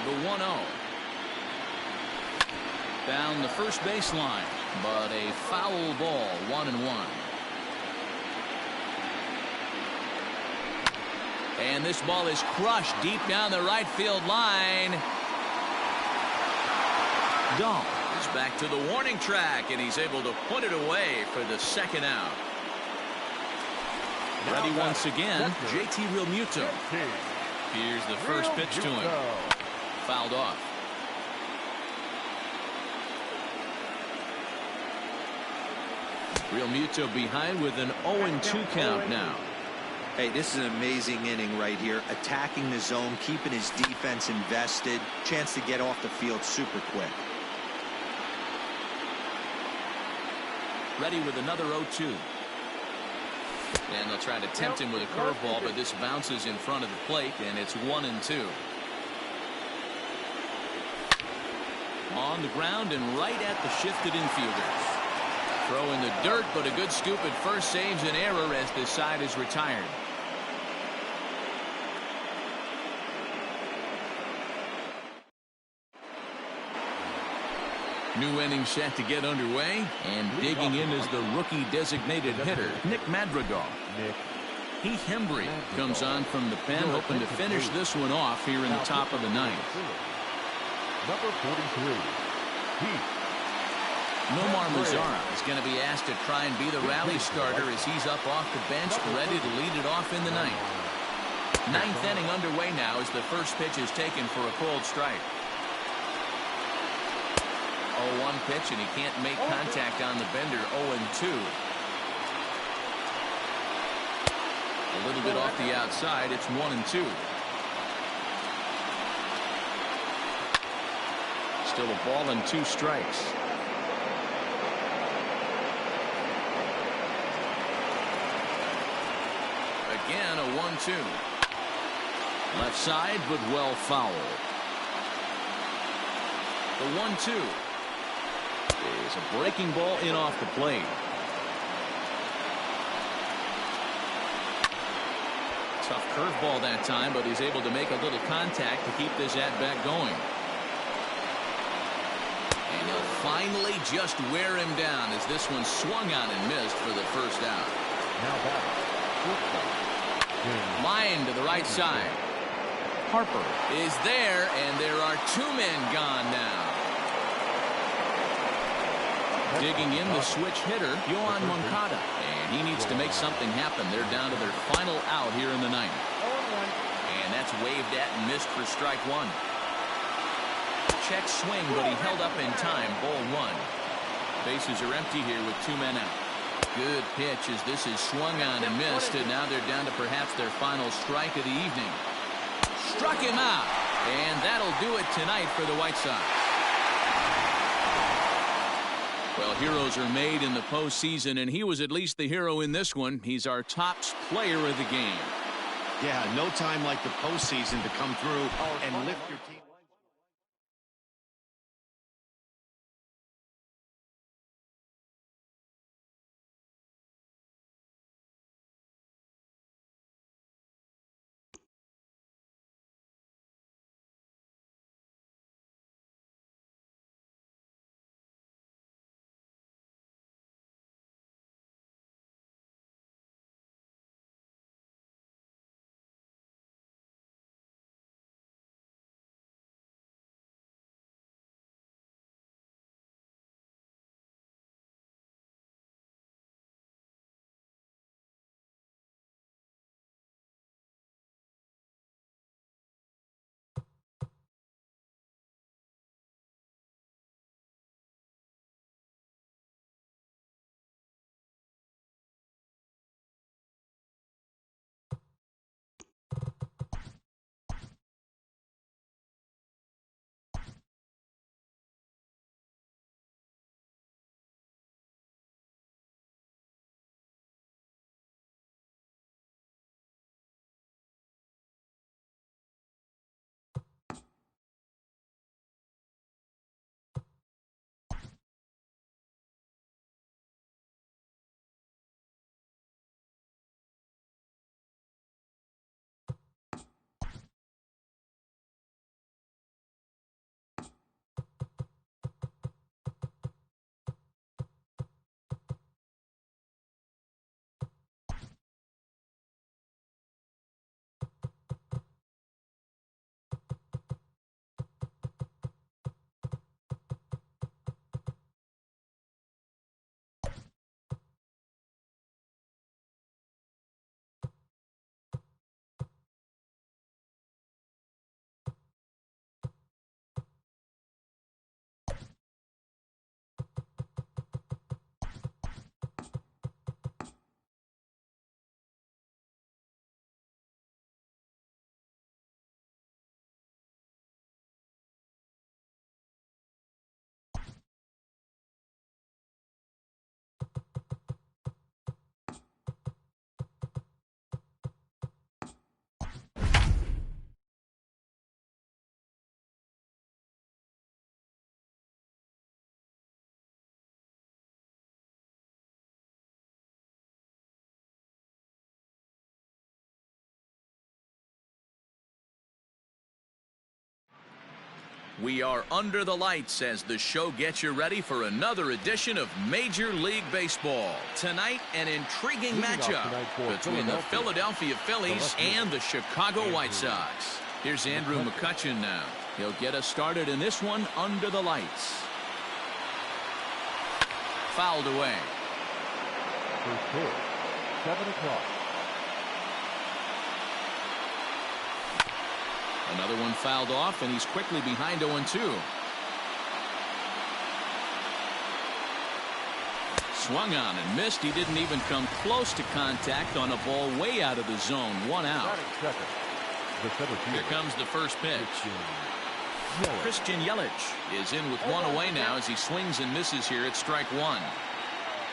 The 1-0. Down the first baseline, but a foul ball, 1-1. And this ball is crushed deep down the right field line. Dahl is back to the warning track, and he's able to put it away for the second out. Ready once again, JT Realmuto. Here's the first pitch to him. Fouled off. Realmuto behind with an 0-2 count now. Hey, this is an amazing inning right here. Attacking the zone, keeping his defense invested. Chance to get off the field super quick. Ready with another 0-2. And they'll try to tempt him with a curveball, but this bounces in front of the plate, and it's 1-2. On the ground and right at the shifted infielders. Throw in the dirt, but a good scoop at first saves an error as this side is retired. New inning set to get underway, and digging in is the rookie designated hitter, Nick Madrigal. Heath Hembry comes on from the pen, hoping to finish this one off here in the top of the ninth. Number 43, Heath. Nomar Mazara is going to be asked to try and be the rally starter as he's up off the bench, ready to lead it off in the ninth. Ninth inning underway now as the first pitch is taken for a cold strike. 0-1 pitch, and he can't make contact on the bender. 0-2. A little bit off the outside. It's 1-2. Still a ball and 2 strikes. Again, a 1-2. Left side, but well fouled. The 1-2 is a breaking ball in off the plate. Tough curveball that time, but he's able to make a little contact to keep this at-bat going. And he'll finally just wear him down as this one swung on and missed for the first out. Now back. Line to the right side. Harper is there, and there are 2 men gone now. Digging in the switch hitter, Yohan Moncada, and he needs to make something happen. They're down to their final out here in the ninth. And that's waved at and missed for strike 1. Check swing, but he held up in time. Ball 1. Bases are empty here with 2 men out. Good pitch as this is swung on and missed, and now they're down to perhaps their final strike of the evening. Struck him out, and that'll do it tonight for the White Sox. Well, heroes are made in the postseason, and he was at least the hero in this one. He's our top player of the game. Yeah, no time like the postseason to come through and lift your team. We are under the lights as the show gets you ready for another edition of Major League Baseball. Tonight, an intriguing matchup between the Philadelphia Phillies and the Chicago White Sox. Here's Andrew McCutchen now. He'll get us started in this one under the lights. Fouled away. First pitch, 7 o'clock. Another one fouled off, and he's quickly behind 0-2. Swung on and missed. He didn't even come close to contact on a ball way out of the zone. 1 out. Second, the center fielder. Here comes the first pitch. Christian Yelich is in with 1 away now as he swings and misses here at strike 1.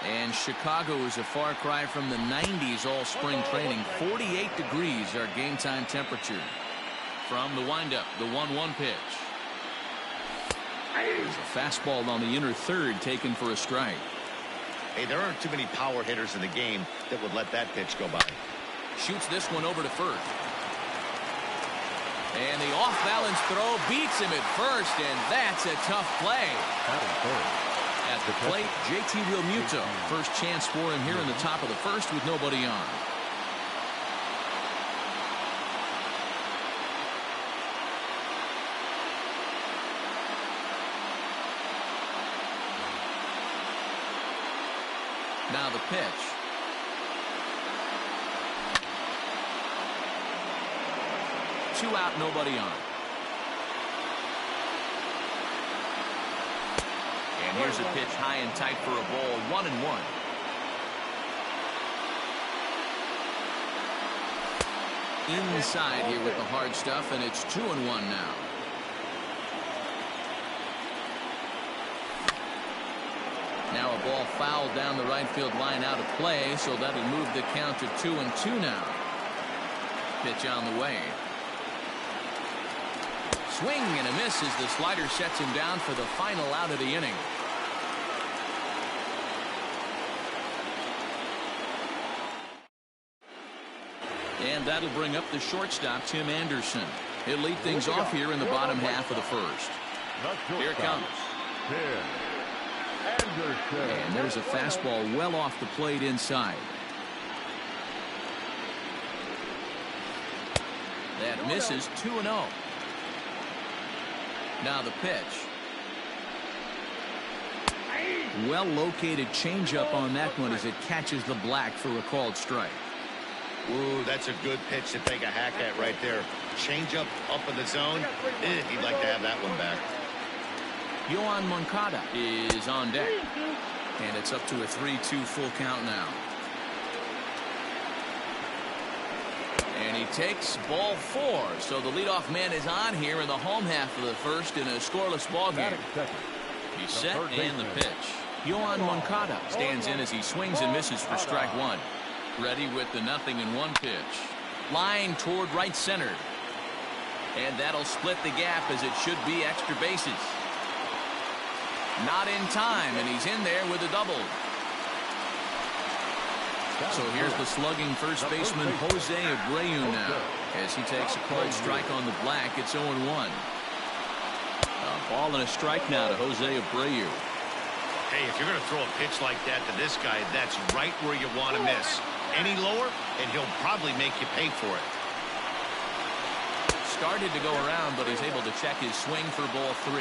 And Chicago is a far cry from the 90s all spring training. 48 degrees our game time temperature. From the windup, the 1-1 pitch. There's a fastball on the inner third taken for a strike. Hey, there aren't too many power hitters in the game that would let that pitch go by. Shoots this one over to first. And the off-balance throw beats him at first, and that's a tough play. At the plate, JT Realmuto. First chance for him here in the top of the first with nobody on. Now the pitch. Two out, nobody on. And here's a pitch high and tight for a ball, 1-1. Inside here with the hard stuff, and it's 2-1 now. Now a ball fouled down the right field line out of play, so that'll move the count to 2-2 now. Pitch on the way. Swing and a miss as the slider sets him down for the final out of the inning. And that'll bring up the shortstop, Tim Anderson. He'll lead things off here in the bottom half of the first. Here it comes. And there's a fastball well off the plate inside. That misses. 2-0. Now the pitch. Well located changeup on that one as it catches the black for a called strike. Ooh, that's a good pitch to take a hack at right there. Changeup up in the zone. He'd like to have that one back. Yohan Moncada is on deck. And it's up to a 3-2 full count now. And he takes ball 4. So the leadoff man is on here in the home half of the first in a scoreless ball game. He's set and the pitch. Yohan Moncada stands in as he swings and misses for strike 1. Ready with the 0-1 pitch. Line toward right center. And that'll split the gap as it should be extra bases. Not in time, and he's in there with a double. So here's the slugging first baseman Jose Abreu now as he takes a called strike on the black. It's 0-1. A ball and a strike now to Jose Abreu. Hey, if you're going to throw a pitch like that to this guy, that's right where you want to miss. Any lower, and he'll probably make you pay for it. Started to go around, but he's able to check his swing for ball 3.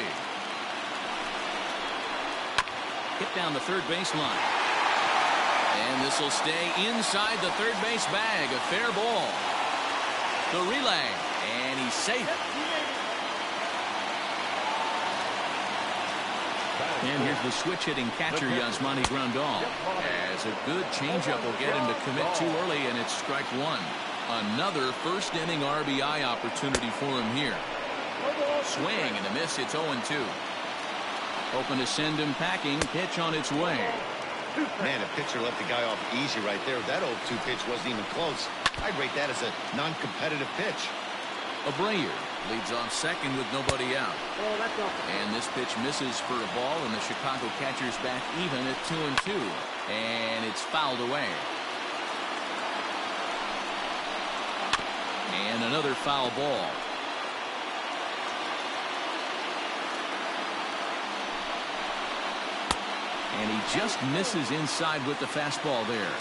Hit down the third baseline. And this will stay inside the third base bag. A fair ball. The relay. And he's safe. And here's the switch-hitting catcher, Yasmani Grandal. As a good changeup will get him to commit too early, and it's strike 1. Another first-inning RBI opportunity for him here. Swing and a miss. It's 0-2. Hoping to send him packing. Pitch on its way. Man, a pitcher let the guy off easy right there. That 0-2 pitch wasn't even close. I'd rate that as a non-competitive pitch. Abreu leads off second with nobody out. And this pitch misses for a ball, and the Chicago catcher's back even at 2-2. And it's fouled away. And another foul ball. And he just misses inside with the fastball there.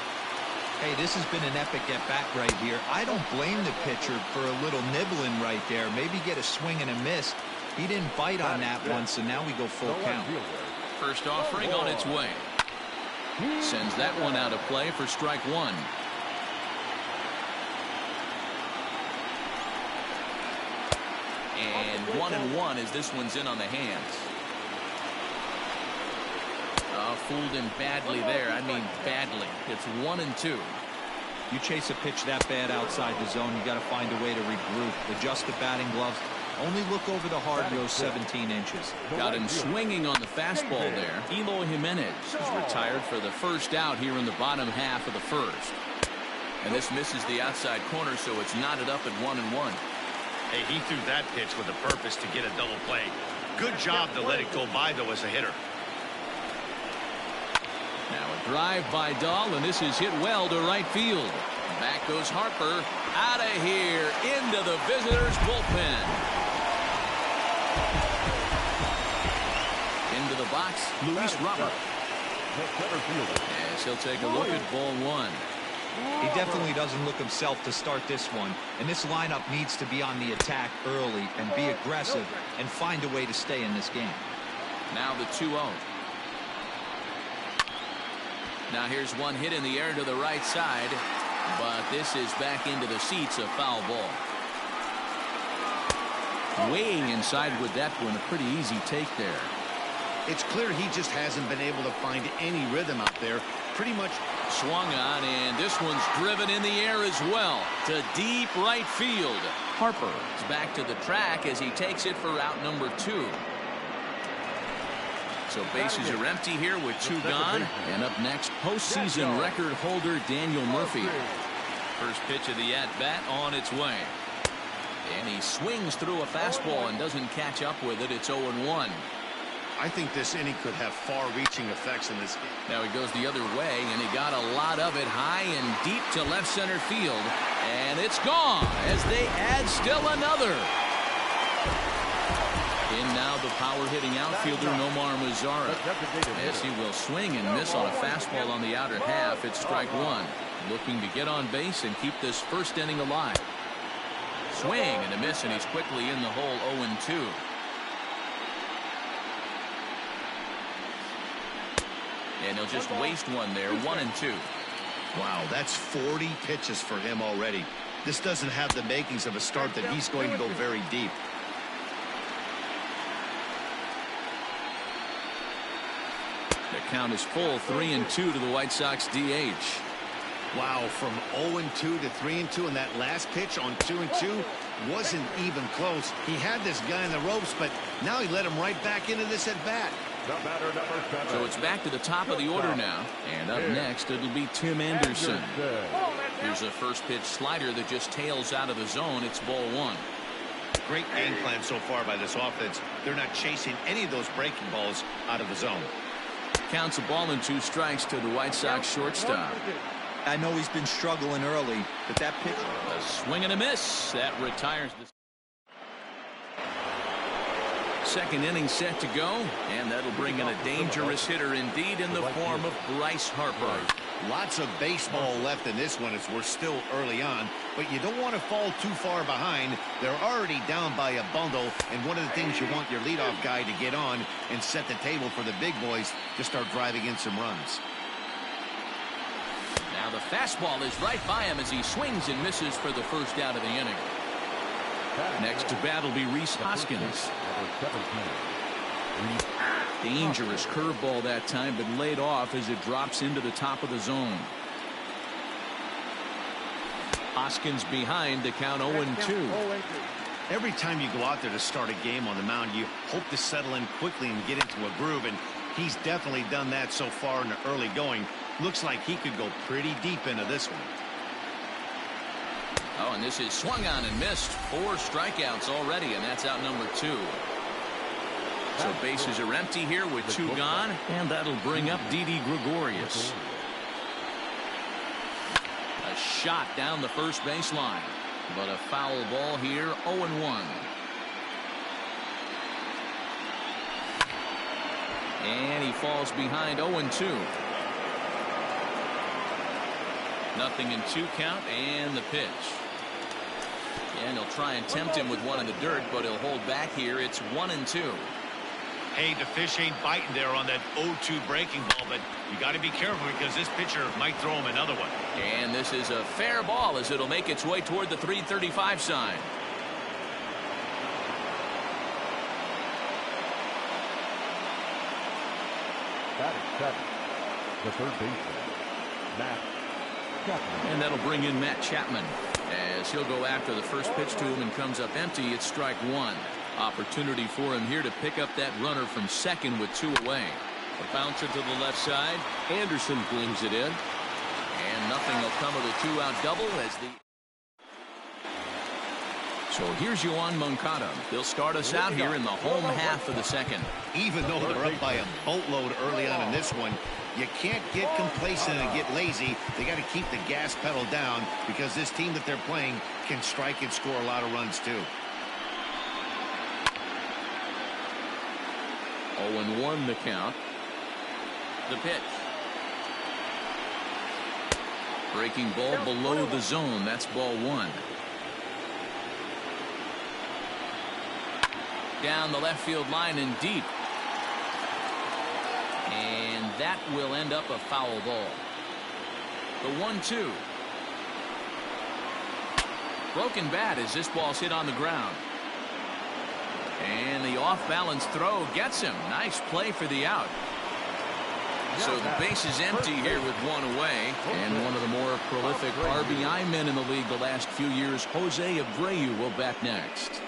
Hey, this has been an epic at-bat right here. I don't blame the pitcher for a little nibbling right there. Maybe get a swing and a miss. He didn't bite on that one, so now we go full count. First offering on its way. Sends that one out of play for strike one. And 1-1 as this one's in on the hands. Oh, fooled him badly there. I mean badly. It's 1-2. You chase a pitch that bad outside the zone, you got to find a way to regroup. Adjust the batting gloves. Only look over the hard nose 17 inches. Got him swinging on the fastball there. Eloy Jimenez is retired for the first out here in the bottom half of the first. And this misses the outside corner, so it's knotted up at 1-1. Hey, he threw that pitch with a purpose to get a double play. Good job to let it go by, though, as a hitter. Now a drive by Dahl, and this is hit well to right field. Back goes Harper. Out of here into the visitors' bullpen. Into the box, Luis Robert. As he'll take a look at ball one. He definitely doesn't look himself to start this one, and this lineup needs to be on the attack early and be aggressive and find a way to stay in this game. Now the 2-0. Now here's one hit in the air to the right side, but this is back into the seats, a foul ball. Weighing inside with that one, a pretty easy take there. It's clear he just hasn't been able to find any rhythm out there. Pretty much swung on, and this one's driven in the air as well to deep right field. Harper is back to the track as he takes it for out number 2. So bases are empty here with 2 gone. And up next, postseason record holder Daniel Murphy. First pitch of the at-bat on its way. And he swings through a fastball and doesn't catch up with it. It's 0-1. I think this inning could have far-reaching effects in this game. Now he goes the other way, and he got a lot of it high and deep to left center field. And it's gone as they add still another. In now the power-hitting outfielder Nomar Mazara. As he will swing and miss on a fastball on the outer half. It's strike one. Looking to get on base and keep this first inning alive. Swing and a miss, and he's quickly in the hole. 0-2. And he'll just waste one there. 1-2. Wow, that's 40 pitches for him already. This doesn't have the makings of a start that he's going to go very deep. The count is full. 3-2 to the White Sox DH. Wow, from 0-2 to 3-2, and that last pitch on 2-2 wasn't even close. He had this guy in the ropes, but now he let him right back into this at bat. So it's back to the top of the order now. And up next, it'll be Tim Anderson. Here's a first pitch slider that just tails out of the zone. It's ball one. Great game plan so far by this offense. They're not chasing any of those breaking balls out of the zone. Counts a ball and 2 strikes to the White Sox shortstop. I know he's been struggling early, but that pitch... A swing and a miss. That retires the... Second inning set to go, and that'll bring in a dangerous hitter indeed in the form of Bryce Harper. Lots of baseball left in this one as we're still early on, but you don't want to fall too far behind. They're already down by a bundle, and one of the things you want your leadoff guy to get on and set the table for the big boys to start driving in some runs. Now the fastball is right by him as he swings and misses for the first out of the inning. Next to bat will be Rhys Hoskins. Dangerous curveball that time, but laid off as it drops into the top of the zone. Hoskins behind to count 0-2. Every time you go out there to start a game on the mound, you hope to settle in quickly and get into a groove, and he's definitely done that so far in the early going. Looks like he could go pretty deep into this one. Oh, and this is swung on and missed. 4 strikeouts already, and that's out number 2. So bases are empty here with 2 gone, and that'll bring up Didi Gregorius. A shot down the first baseline, but a foul ball here. 0-1. And he falls behind 0-2. 0-2 count and the pitch. And he'll try and tempt him with one in the dirt, but he'll hold back here. It's 1-2. Hey, the fish ain't biting there on that 0-2 breaking ball, but you got to be careful because this pitcher might throw him another one. And this is a fair ball as it'll make its way toward the 335 sign. Batting seven, the third baseman, Matt Chapman. And that'll bring in Matt Chapman as he'll go after the first pitch to him and comes up empty. It's strike one. Opportunity for him here to pick up that runner from second with 2 away. A bouncer to the left side. Anderson flings it in. And nothing will come of the 2-out double as the... So here's Yoan Moncada. He'll start us out here in the home half of the second. Even though they're up by a boatload early on in this one, you can't get complacent and get lazy. They got to keep the gas pedal down because this team that they're playing can strike and score a lot of runs too. 0-1 the count. The pitch. Breaking ball below the zone. That's ball one. Down the left field line and deep. And that will end up a foul ball. The 1-2. Broken bat as this ball's hit on the ground. And the off-balance throw gets him. Nice play for the out. So the base is empty here with 1 away. And one of the more prolific RBI men in the league the last few years, Jose Abreu, will bat next.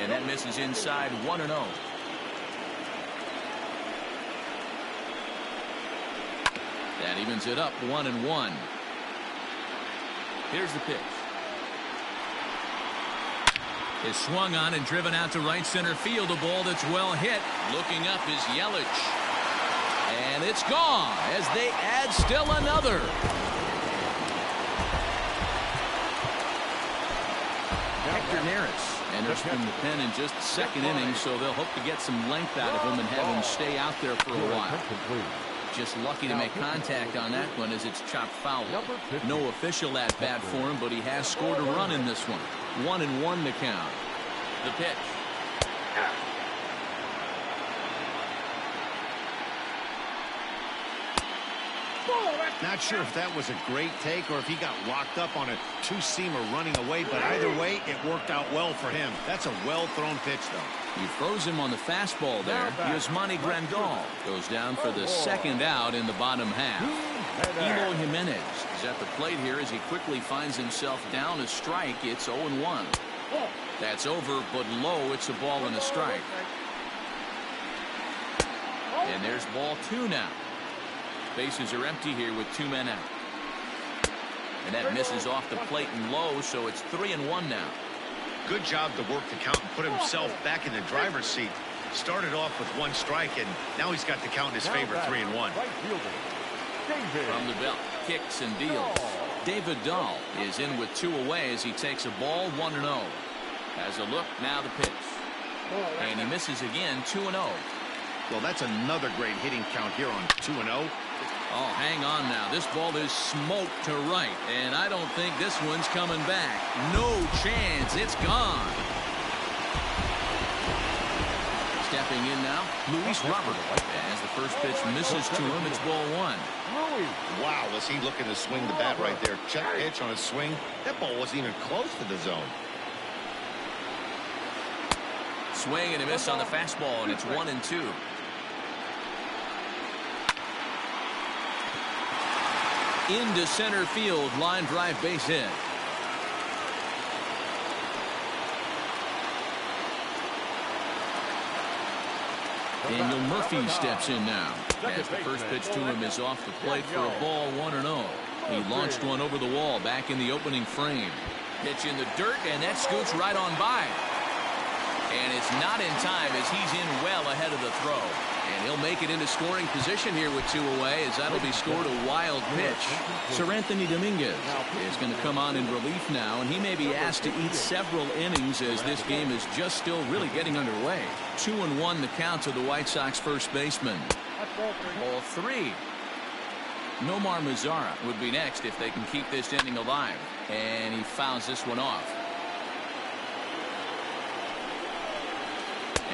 And that misses inside 1-0. That evens it up 1-1. Here's the pitch. Is swung on and driven out to right center field. A ball that's well hit. Looking up is Yelich. And it's gone as they add still another. Hector Neris enters from the pen in just the second inning, so they'll hope to get some length out of him and have him stay out there for a while. Just lucky to make contact on that one as it's chopped foul. No official at bat for him, but he has scored a run in this one. 1-1 the count. The pitch. Not sure if that was a great take or if he got locked up on a two-seamer running away, but either way, it worked out well for him. That's a well-thrown pitch, though. He froze him on the fastball there. Yasmani Grandal goes down for the second out in the bottom half. Eloy Jimenez is at the plate here as he quickly finds himself down a strike. It's 0-1. That's over, but low. It's a ball and a strike. And there's ball 2 now. Bases are empty here with 2 men out. And that misses off the plate and low, so it's 3-1 now. Good job to work the count and put himself back in the driver's seat. Started off with 1 strike, and now he's got the count in his favor, 3-1. From the belt, kicks and deals. David Dahl is in with 2 away as he takes a ball, 1-0. Has a look, now the pitch. And he misses again, 2-0. Well, that's another great hitting count here on 2-0. Oh, hang on now. This ball is smoked to right, and I don't think this one's coming back. No chance. It's gone. Stepping in now, Luis Robert. As the first pitch misses to him, it's ball 1. Wow, was he looking to swing the bat right there. Check pitch on his swing. That ball wasn't even close to the zone. Swing and a miss on the fastball, and it's 1-2. Into center field, line drive base hit. Daniel Murphy steps in now. As the first pitch to him is off the plate for a ball, 1-0. He launched one over the wall back in the opening frame. Pitch in the dirt, and that scoots right on by. And it's not in time as he's in well ahead of the throw. And he'll make it into scoring position here with 2 away, as that'll be scored a wild pitch. Sir Anthony Dominguez is going to come on in relief now, and he may be asked to eat several innings as this game is just still really getting underway. 2-1 the count to the White Sox first baseman. Ball 3. Nomar Mazara would be next if they can keep this inning alive. And he fouls this one off.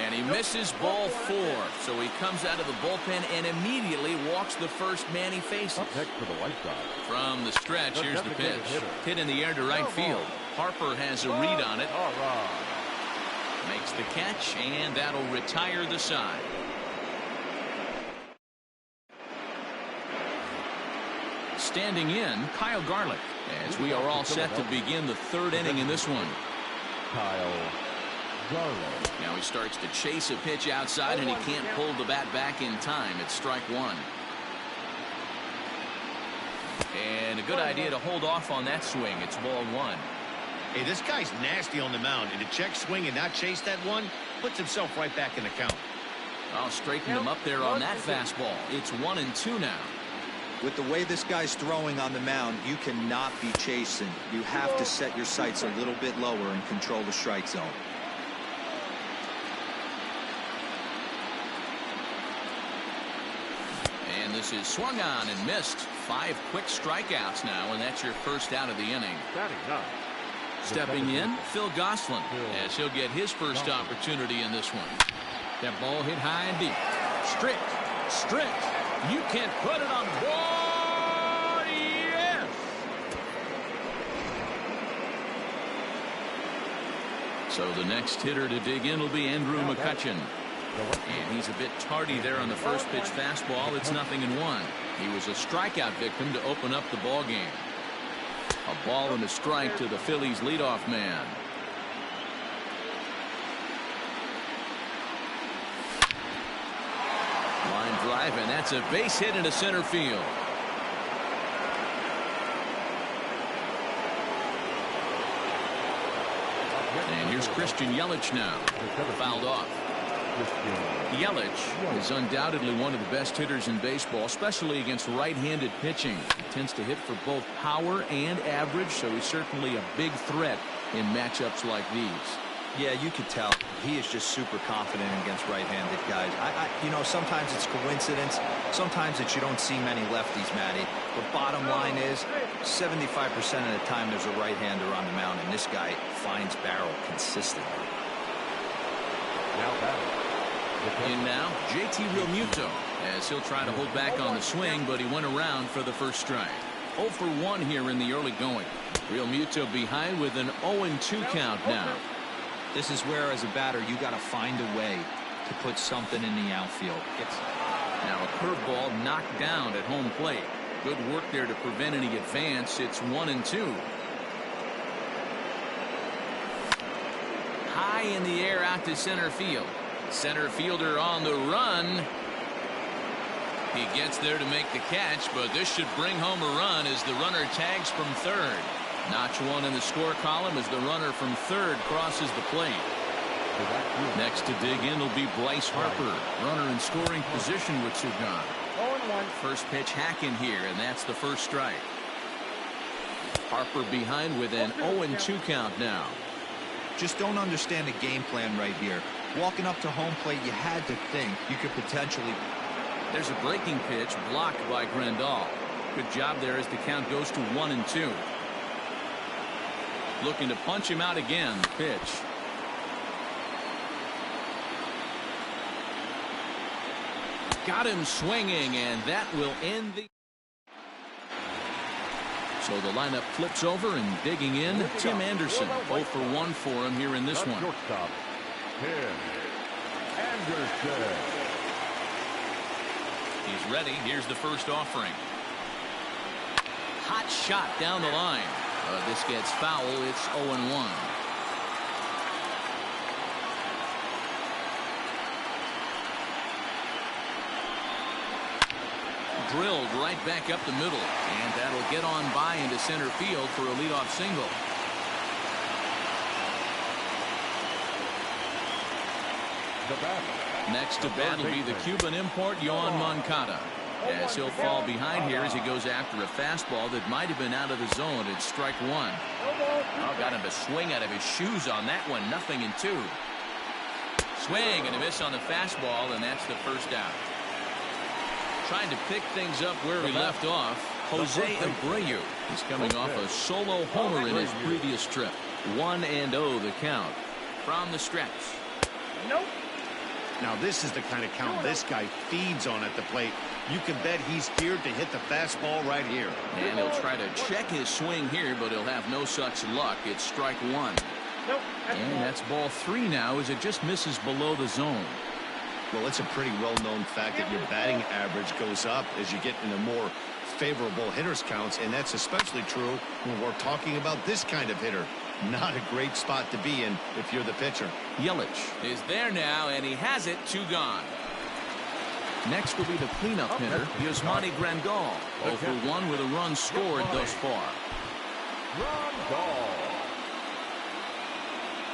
And he misses ball 4. So he comes out of the bullpen and immediately walks the first man he faces. Up next for the White Sox. From the stretch, here's the pitch. Hit in the air to right field. Harper has a read on it. Makes the catch, and that'll retire the side. Standing in, Kyle Garlick, as we are all set to begin the 3rd inning in this one. Kyle Garlick. Now he starts to chase a pitch outside, and he can't pull the bat back in time. It's strike 1. And a good idea to hold off on that swing. It's ball 1. Hey, this guy's nasty on the mound, and to check swing and not chase that one puts himself right back in the count. I'll straighten him up there on that fastball. It's 1-2 now. With the way this guy's throwing on the mound, you cannot be chasing. You have to set your sights a little bit lower and control the strike zone. And this is swung on and missed. 5 quick strikeouts now, and that's your first out of the inning. Stepping in, Phil Gosselin, as he'll get his first opportunity in this one. That ball hit high and deep. Strict. You can't put it on the board. Yes. So the next hitter to dig in will be Andrew McCutchen. And he's a bit tardy there on the first pitch fastball. It's 0-1. He was a strikeout victim to open up the ball game. A ball and a strike to the Phillies leadoff man. Line drive, and that's a base hit into center field. And here's Christian Yelich now. Fouled off. Yelich is undoubtedly one of the best hitters in baseball, especially against right-handed pitching. He tends to hit for both power and average, so he's certainly a big threat in matchups like these. Yeah, you could tell. He is just super confident against right-handed guys. You know, sometimes it's coincidence. Sometimes it's you don't see many lefties, Matty. But bottom line is, 75% of the time there's a right-hander on the mound, and this guy finds barrel consistently. In now, JT Realmuto, as he'll try to hold back on the swing, but he went around for the first strike. 0 for 1 here in the early going. Realmuto behind with an 0-2 count now. This is where, as a batter, you got to find a way to put something in the outfield. Now a curveball knocked down at home plate. Good work there to prevent any advance. It's 1-2. High in the air out to center field. Center fielder on the run. He gets there to make the catch, but this should bring home a run as the runner tags from third. Notch 1 in the score column as the runner from third crosses the plate. Next to dig in will be Bryce Harper. Runner in scoring position with 2 gone. 0-1. First pitch hack in here, and that's the first strike. Harper behind with an 0-2 count now. Just don't understand the game plan right here. Walking up to home plate, you had to think you could potentially. There's a breaking pitch blocked by Grandal. Good job there as the count goes to 1-2. Looking to punch him out again. The pitch. Got him swinging, and that will end the. So the lineup flips over, and digging in, Tim Anderson. 0 for 1 for him here in this one. Shortstop, Tim Anderson. He's ready. Here's the first offering. Hot shot down the line. This gets foul. It's 0-1. Drilled right back up the middle, and that'll get on by into center field for a leadoff single. The batter. Next to bat will be the Cuban import, Yoan Moncada. As he'll fall behind here as he goes after a fastball that might have been out of the zone. It's strike one. Oh, got him to swing out of his shoes on that one. 0-2. Swing and a miss on the fastball, and that's the first out. Trying to pick things up where we left off. Jose Abreu is coming off a solo homer in his previous trip. 1-0 the count from the stretch. Nope. Now this is the kind of count this guy feeds on at the plate. You can bet he's geared to hit the fastball right here. And he'll try to check his swing here, but he'll have no such luck. It's strike one. Nope. And that's ball three now as it just misses below the zone. Well, it's a pretty well-known fact that your batting average goes up as you get into more favorable hitters counts, and that's especially true when we're talking about this kind of hitter. Not a great spot to be in if you're the pitcher. Yelich is there now, and he has it. 2 gone. Next will be the cleanup hitter, Yasmani Grandal. 0 for 1 with a run scored thus far.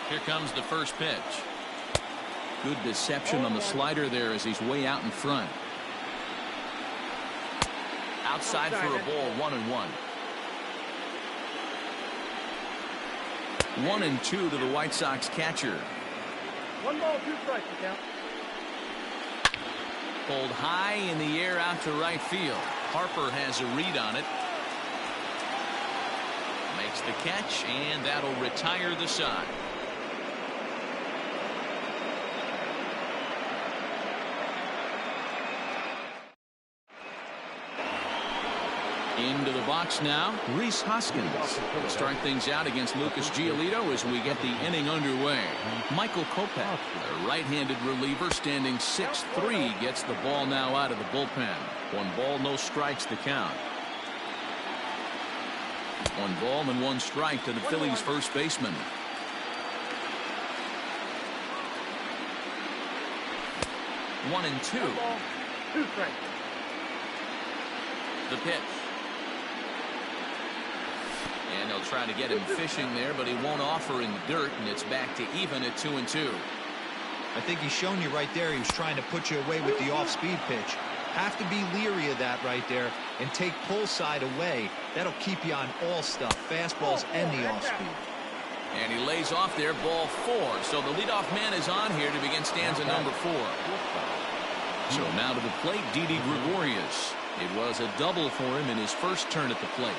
Here comes the first pitch. Good deception on the slider there as he's way out in front. Outside for a ball, 1-1. 1-2 to the White Sox catcher. 1 ball, 2 strikes, count. Pulled high in the air out to right field. Harper has a read on it. Makes the catch, and that'll retire the side. Into the box now, Rhys Hoskins will start things out against Lucas Giolito as we get the inning underway. Michael Kopech, the right-handed reliever, standing 6'3", gets the ball now out of the bullpen. 1 ball, no strikes to count. 1 ball and 1 strike to the Phillies' first baseman. One and 2. 1 ball, 2 strikes. The pitch. And they'll try to get him fishing there, but he won't offer in the dirt, and it's back to even at 2-2. I think he's shown you right there he was trying to put you away with the off-speed pitch. Have to be leery of that right there and take pull side away. That'll keep you on all stuff, fastballs and the off-speed. And he lays off there, ball 4. So the leadoff man is on here to begin stanza number 4. So now to the plate, Didi Gregorius. It was a double for him in his first turn at the plate.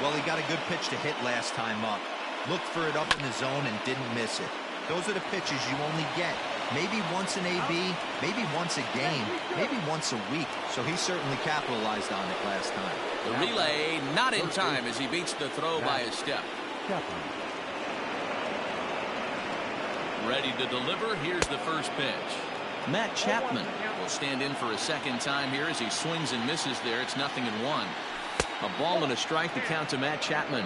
Well, he got a good pitch to hit last time up. Looked for it up in the zone and didn't miss it. Those are the pitches you only get. Maybe once an AB, maybe once a game, maybe once a week. So he certainly capitalized on it last time. The relay not in time as he beats the throw by a step. Ready to deliver. Here's the first pitch. Matt Chapman will stand in for a second time here as he swings and misses there. It's 0-1. A ball and a strike to count to Matt Chapman.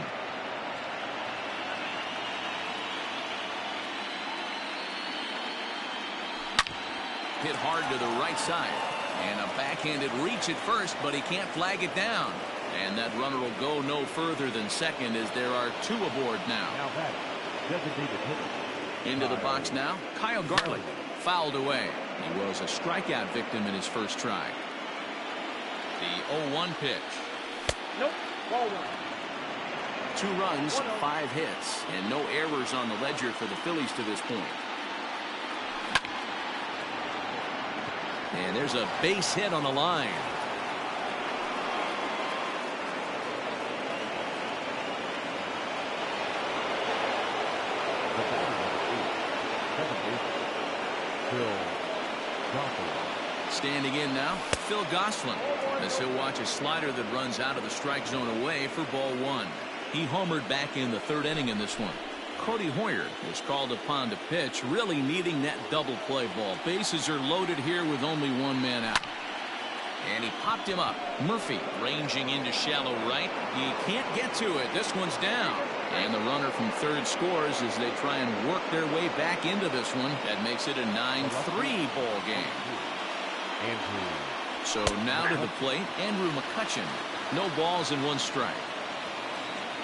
Hit hard to the right side. And a backhanded reach at first, but he can't flag it down. And that runner will go no further than second as there are 2 aboard now. Into the box now, Kyle Garlick. Fouled away. He was a strikeout victim in his first try. The 0-1 pitch. Nope. Ball 1. 2 runs, 5 hits, and no errors on the ledger for the Phillies to this point. And there's a base hit on the line. Standing in now, Phil Gosselin, as he'll watch a slider that runs out of the strike zone away for ball 1. He homered back in the 3rd inning in this one. Cody Hoyer is called upon to pitch, really needing that double play ball. Bases are loaded here with only 1 man out. And he popped him up. Murphy ranging into shallow right. He can't get to it. This one's down. And the runner from 3rd scores as they try and work their way back into this one. That makes it a 9-3 ball game. So now to the plate, Andrew McCutchen. No balls and 1 strike.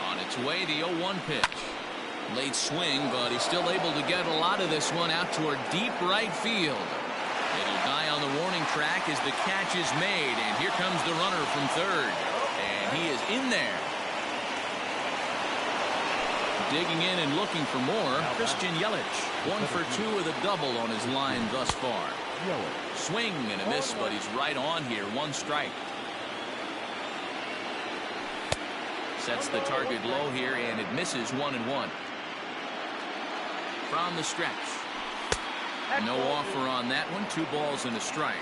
On its way, the 0-1 pitch. Late swing, but he's still able to get a lot of this one out toward deep right field. It'll die on the warning track as the catch is made, and here comes the runner from third, and he is in there. Digging in and looking for more, Christian Yelich. 1 for 2 with a double on his line thus far. Swing and a miss, but he's right on here. 1 strike. Sets the target low here, and it misses 1-1. From the stretch. No offer on that one. 2 balls and a strike.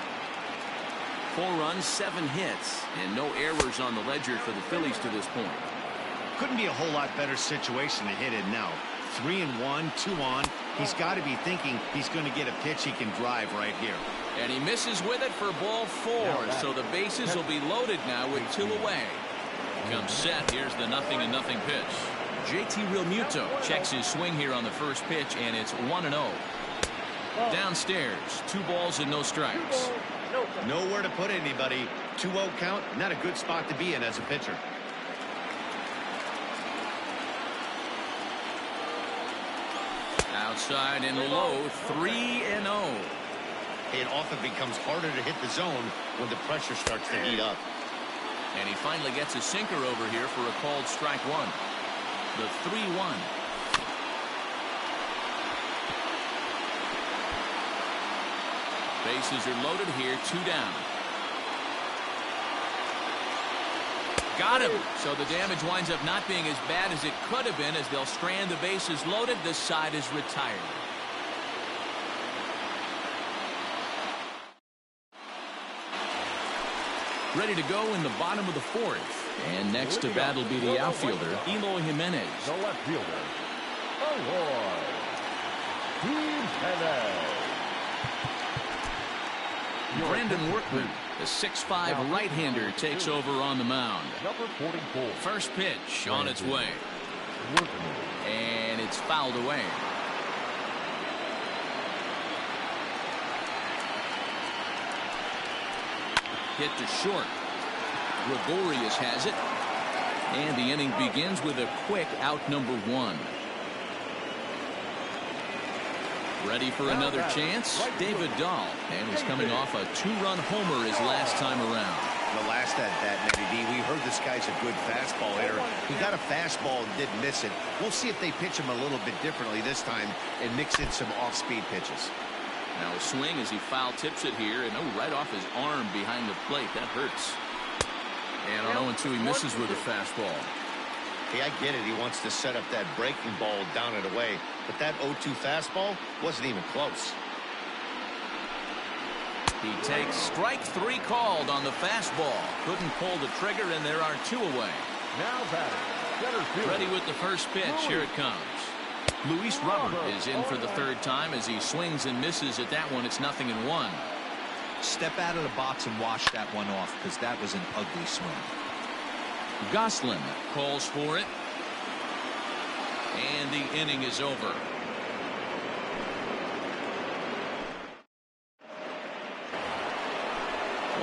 4 runs, 7 hits, and no errors on the ledger for the Phillies to this point. Couldn't be a whole lot better situation to hit it now. 3-1, 2 on. He's got to be thinking he's going to get a pitch he can drive right here. And he misses with it for ball 4. So the bases will be loaded now with 2 away. Comes set. Here's the 0-0 pitch. JT Realmuto checks his swing here on the first pitch, and it's 1-0. Downstairs, 2 balls and no strikes. Nowhere to put anybody. 2-0 count. Not a good spot to be in as a pitcher. Outside and low, 3-0. It often becomes harder to hit the zone when the pressure starts to heat up. And he finally gets a sinker over here for a called strike 1. The 3-1. Bases are loaded here, 2 down. Got him. So the damage winds up not being as bad as it could have been as they'll strand the bases loaded. This side is retired. Ready to go in the bottom of the 4th. And next to bat will be the outfielder, Eloy Jimenez. The left fielder, Eloy Jimenez. Brandon Workman, the 6'5" right-hander, takes over on the mound. Number 44. First pitch on its way. And it's fouled away. Hit to short. Gregorius has it. And the inning begins with a quick out number 1. Ready for another chance? David Dahl. And he's coming off a 2-run homer his last time around. The last at that, Matty D, we heard this guy's a good fastball hitter. He got a fastball and didn't miss it. We'll see if they pitch him a little bit differently this time and mix in some off-speed pitches. Now a swing as he foul tips it here, and right off his arm behind the plate. That hurts. And on 0-2, he misses with a fastball. Hey, I get it. He wants to set up that breaking ball down and away. But that 0-2 fastball wasn't even close. He takes strike 3 called on the fastball. Couldn't pull the trigger, and there are 2 away. Now batting, center field. Ready with the first pitch. Here it comes. Luis Robert is in for the 3rd time as he swings and misses at that one. It's 0-1. Step out of the box and wash that one off, because that was an ugly swing. Goslin calls for it. And the inning is over.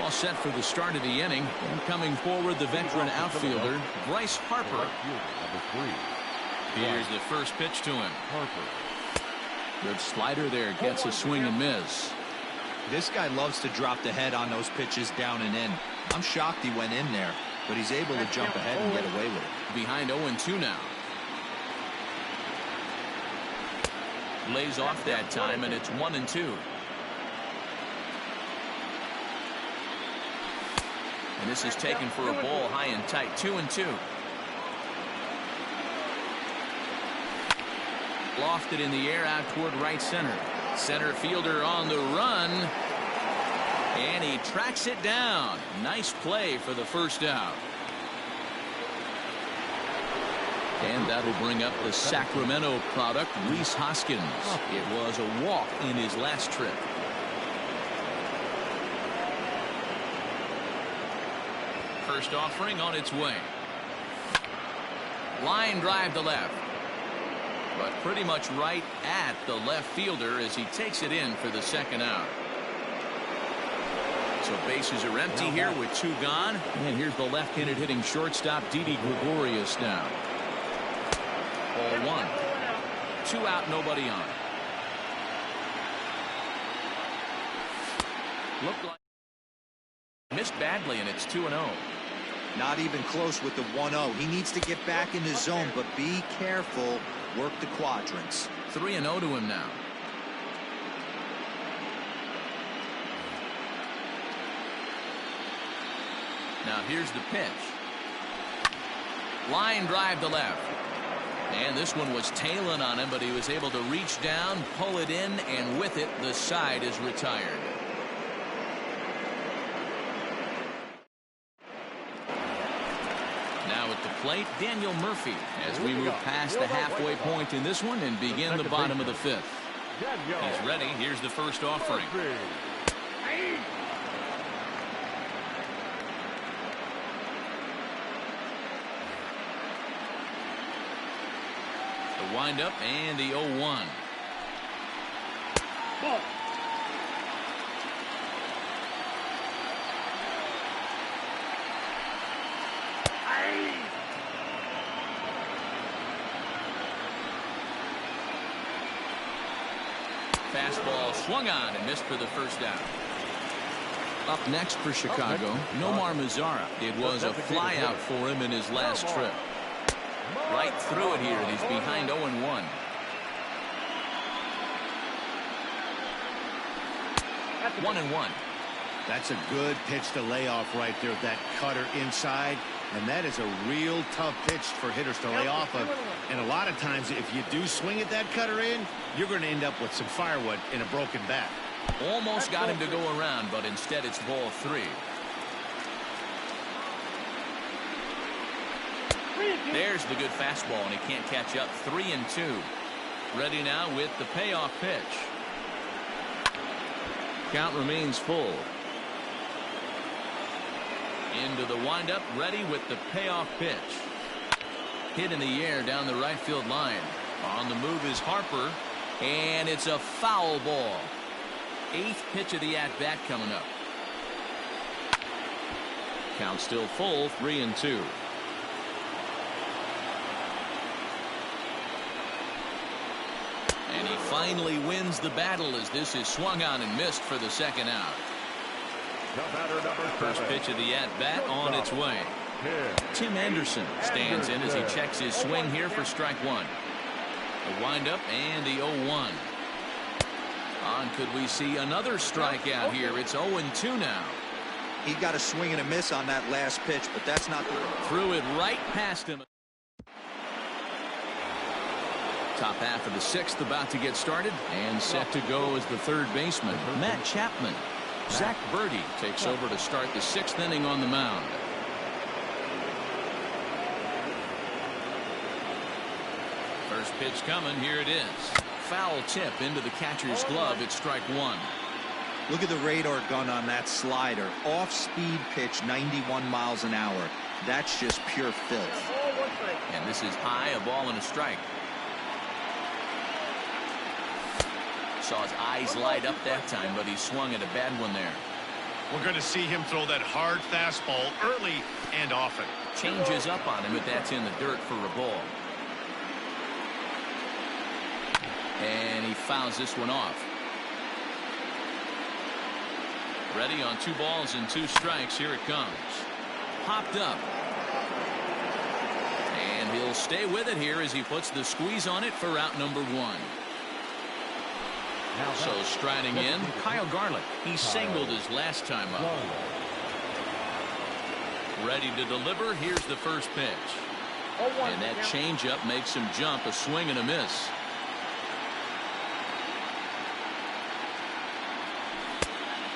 All set for the start of the inning. And coming forward, the veteran outfielder, Bryce Harper. Number 3. Here's the first pitch to him. Good slider there. Gets a swing and miss. This guy loves to drop the head on those pitches down and in. I'm shocked he went in there, but he's able to jump ahead and get away with it. Behind 0-2 now. Lays off that time, and it's 1-2. And this is taken for a ball high and tight. 2-2. Lofted in the air out toward right center. Center fielder on the run. And he tracks it down. Nice play for the first out. And that'll bring up the Sacramento product, Rhys Hoskins. It was a walk in his last trip. First offering on its way. Line drive to left. But pretty much right at the left fielder as he takes it in for the 2nd out. So bases are empty here with 2 gone. And here's the left-handed hitting shortstop, Didi Gregorius now. Ball 1. 2 out, nobody on. Looked like missed badly, and it's 2-0. Not even close with the 1-0. He needs to get back in his zone, but be careful. Work the quadrants. 3-0 to him now. Now here's the pitch. Line drive to left. And this one was tailing on him, but he was able to reach down, pull it in, and with it, the side is retired. Now at the plate, Daniel Murphy, as we move past the halfway point in this one and begin the bottom of the 5th. He's ready. Here's the first offering. The windup and the 0-1. Ball. Fastball swung on and missed for the first down. Up next for Chicago, Nomar Mazara. It was a flyout for him in his last trip. Right through it here, and he's behind 0-1. That's a 1-1. That's a good pitch to lay off right there, that cutter inside. And that is a real tough pitch for hitters to lay off of. And a lot of times, if you do swing at that cutter in, you're going to end up with some firewood in a broken bat. Almost got him to go around, but instead it's ball 3. There's the good fastball, and he can't catch up. 3-2. Ready now with the payoff pitch. Count remains full. Into the windup, ready with the payoff pitch. Hit in the air down the right field line. On the move is Harper, and it's a foul ball. 8th pitch of the at-bat coming up. Count still full, 3-2. And he finally wins the battle as this is swung on and missed for the second out. First pitch of the at-bat on its way. Tim Anderson stands in as he checks his swing here for strike 1. The windup and the 0-1. Could we see another strikeout here? It's 0-2 now. He got a swing and a miss on that last pitch, but that's not the... Threw it right past him. Top half of the 6th about to get started, and set to go as the third baseman, Matt Chapman. Zach Birdie takes over to start the 6th inning on the mound. First pitch coming. Here it is. Foul tip into the catcher's glove. It's strike 1. Look at the radar gun on that slider. Off-speed pitch, 91 miles an hour. That's just pure filth. And this is high, a ball and a strike. Saw his eyes light up that time, but he swung at a bad one there. We're going to see him throw that hard fastball early and often. Changes up on him, but that's in the dirt for a ball. And he fouls this one off. Ready on 2 balls and 2 strikes. Here it comes. Popped up. And he'll stay with it here as he puts the squeeze on it for out number 1. So striding in, Kyle Garlick. He singled his last time up. Ready to deliver. Here's the first pitch. And that changeup makes him jump. A swing and a miss.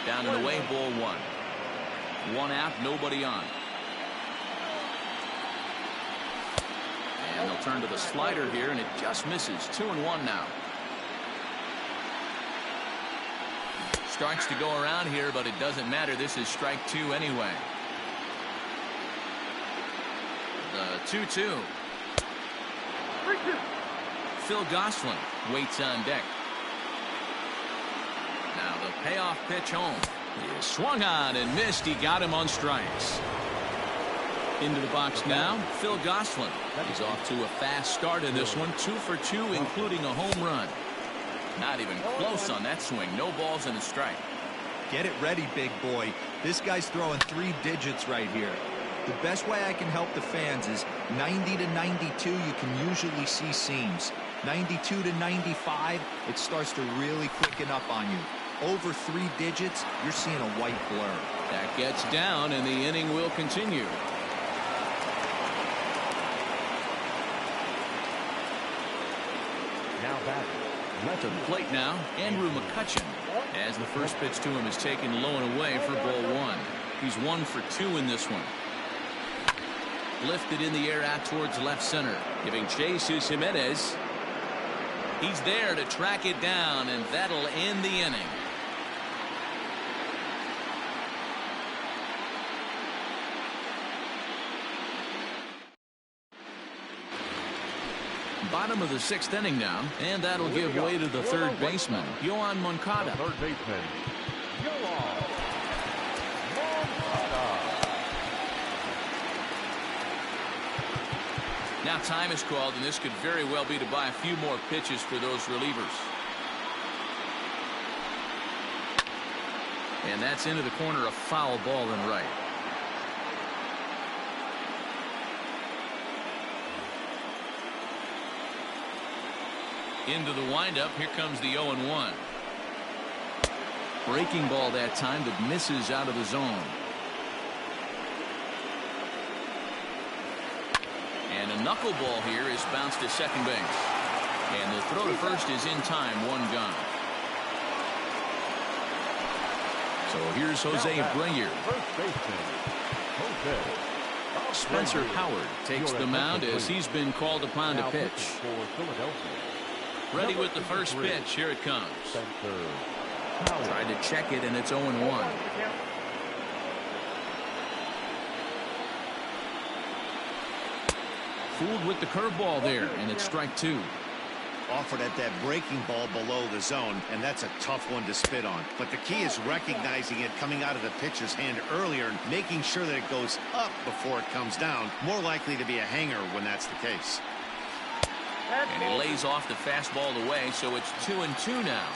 Down and away, ball 1. 1 out, nobody on. And they'll turn to the slider here, and it just misses. 2-1 now. Starts to go around here, but it doesn't matter. This is strike 2 anyway. The 2-2. Phil Gosselin waits on deck. Now the payoff pitch home. He swung on and missed. He got him on strikes. Into the box now, Phil Gosselin. He's off to a fast start in this one, 2 for 2, including a home run. Not even close on that swing. No balls and a strike. Get it ready, big boy. This guy's throwing 3 digits right here. The best way I can help the fans is 90 to 92, you can usually see seams. 92 to 95, it starts to really quicken up on you. Over 3 digits, you're seeing a white blur. That gets down, and the inning will continue. Now batting. To the plate now, Andrew McCutchen, as the first pitch to him is taken low and away for ball 1. He's 1 for 2 in this one. Lifted in the air out towards left center, giving chase to Jimenez. He's there to track it down, and that'll end the inning. Bottom of the 6th inning now, and that'll give way to the third baseman, Yohan Moncada. Third baseman, Yohan Moncada. Now time is called, and this could very well be to buy a few more pitches for those relievers. And that's into the corner, a foul ball and right. Into the windup. Here comes the 0-1. Breaking ball that time that misses out of the zone. And a knuckleball here is bounced to second base. And the throw to first is in time. 1 gone. So here's Jose Breyer. First baseman, Jose. Spencer Howard takes the mound as he's been called upon to pitch. For Philadelphia. Ready with the first pitch. Here it comes. Spencer Tried to check it, and it's 0-1. Fooled with the curveball there, and it's strike 2. Offered at that breaking ball below the zone, and that's a tough one to spit on. But the key is recognizing it coming out of the pitcher's hand earlier and making sure that it goes up before it comes down. More likely to be a hanger when that's the case. And he lays off the fastball away, so it's 2-2 now.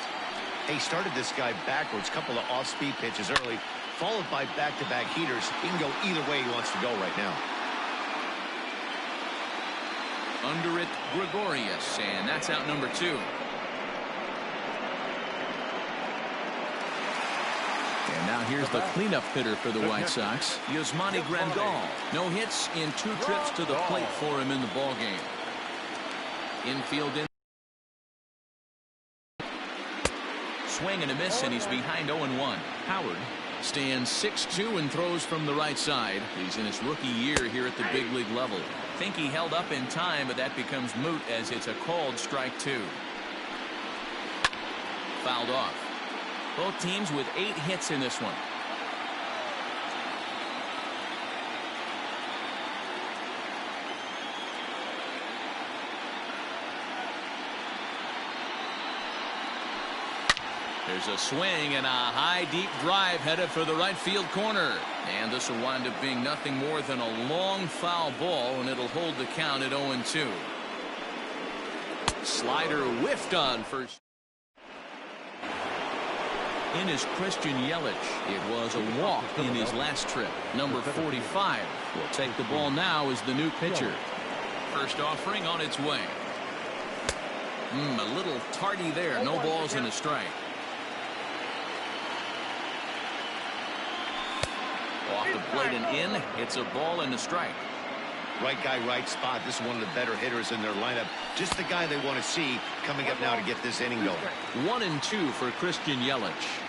He started this guy backwards, couple of off-speed pitches early, followed by back-to-back heaters. He can go either way he wants to go right now. Under it, Gregorius, and that's out number 2. And now here's the cleanup hitter for the White Sox, Yasmani Grandal. No hits in 2 trips to the plate for him in the ballgame. Infield in. Swing and a miss, and he's behind 0-1. Howard stands 6'2" and throws from the right side. He's in his rookie year here at the big league level. Think he held up in time, but that becomes moot as it's a called strike 2. Fouled off. Both teams with 8 hits in this one. There's a swing and a high deep drive headed for the right field corner. And this will wind up being nothing more than a long foul ball, and it'll hold the count at 0-2. Slider whiffed on first. In is Christian Yelich. It was a walk in his last trip. Number 45 will take the ball now as the new pitcher. First offering on its way. A little tardy there. No balls and a strike. Off the plate and in. It's a ball and a strike. Right guy, right spot. This is one of the better hitters in their lineup. Just the guy they want to see coming up now to get this inning going. 1-2 for Christian Yelich.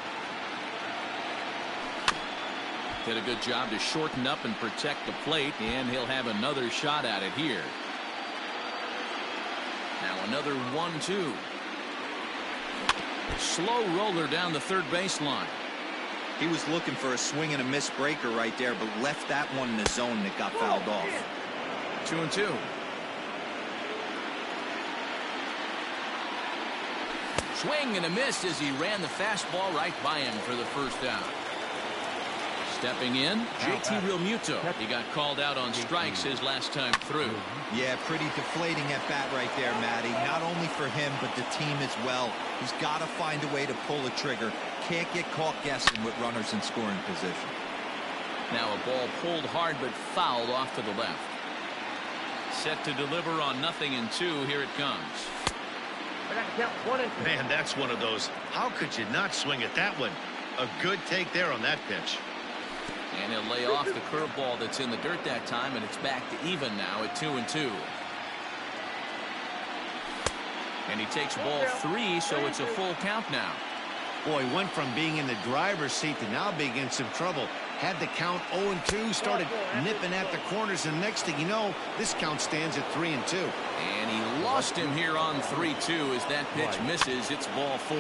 Did a good job to shorten up and protect the plate, and he'll have another shot at it here. Now another 1-2. Slow roller down the third baseline. He was looking for a swing and a miss breaker right there, but left that one in the zone that got fouled off. 2-2. Swing and a miss as he ran the fastball right by him for the first down. Stepping in, JT Realmuto. He got called out on strikes his last time through. Yeah, pretty deflating at bat right there, Matty. Not only for him, but the team as well. He's got to find a way to pull a trigger. Can't get caught guessing with runners in scoring position. Now a ball pulled hard but fouled off to the left. Set to deliver on 0-2. Here it comes. I got to count 1 and 2. Man, that's one of those. How could you not swing at that one? A good take there on that pitch. And he'll lay off the curveball that's in the dirt that time, and it's back to even now at 2-2. And he takes ball 3, so it's a full count now. Boy, went from being in the driver's seat to now being in some trouble. Had the count 0-2, started nipping at the corners, and next thing you know, this count stands at 3-2. And he lost him here on 3-2 as that pitch misses. It's ball 4.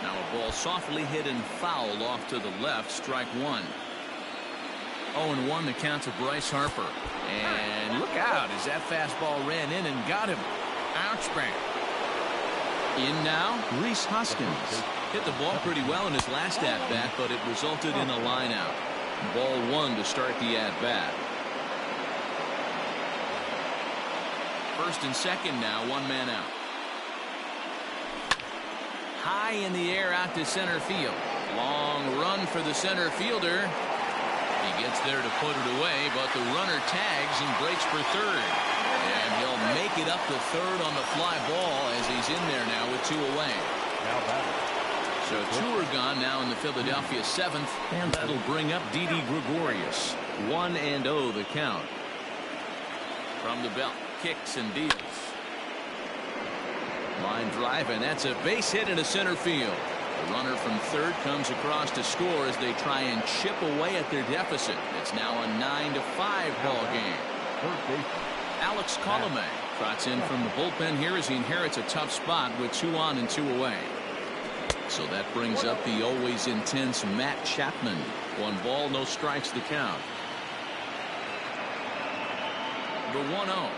Now a ball softly hit and fouled off to the left, strike 1. 0-1 the count to Bryce Harper. And look out as that fastball ran in and got him. Ouch, bang. In now, Rhys Hoskins. Hit the ball pretty well in his last at-bat, but it resulted in a line out. Ball 1 to start the at-bat. First and second now, 1 man out. High in the air out to center field. Long run for the center fielder. He gets there to put it away, but the runner tags and breaks for third. And he'll make it up to third on the fly ball as he's in there now with 2 away. Now batting. So 2 are gone now in the Philadelphia 7th, and that'll bring up Didi Gregorius. 1-0 the count. From the belt, kicks and deals. Line drive, and that's a base hit into center field. The runner from third comes across to score as they try and chip away at their deficit. It's now a 9-5 ball game. Third baseman. Alex Colomé trots in from the bullpen here as he inherits a tough spot with 2 on and 2 away. So that brings up the always intense Matt Chapman. 1 ball, no strikes to count. The 1-0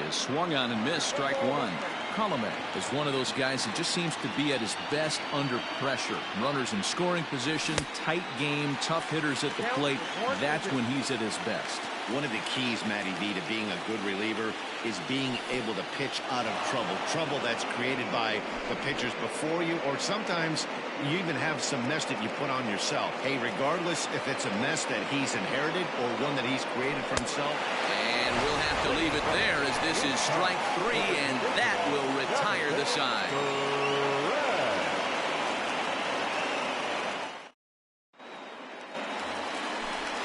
is swung on and missed, strike 1. Colomé is one of those guys that just seems to be at his best under pressure. Runners in scoring position, tight game, tough hitters at the plate. That's when he's at his best. One of the keys, Matty B, to being a good reliever is being able to pitch out of trouble. Trouble that's created by the pitchers before you, or sometimes you even have some mess that you put on yourself. Hey, regardless if it's a mess that he's inherited or one that he's created for himself. And we'll have to leave it there as this is strike 3, and that will retire the side.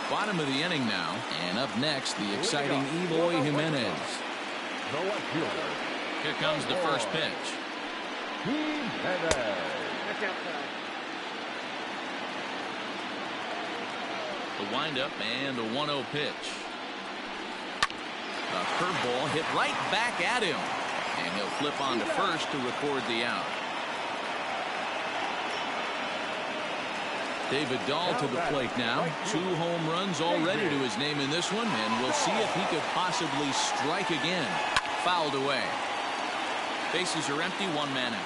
Bottom of the inning now, and up next, the exciting Eloy Jimenez. The left fielder. Here comes the first pitch. Jimenez. That's outside. The windup and the 1-0 pitch. A curveball hit right back at him, and he'll flip on to first to record the out. David Dahl to the plate now. 2 home runs already to his name in this one, and we'll see if he could possibly strike again. Fouled away. Bases are empty, 1 man out.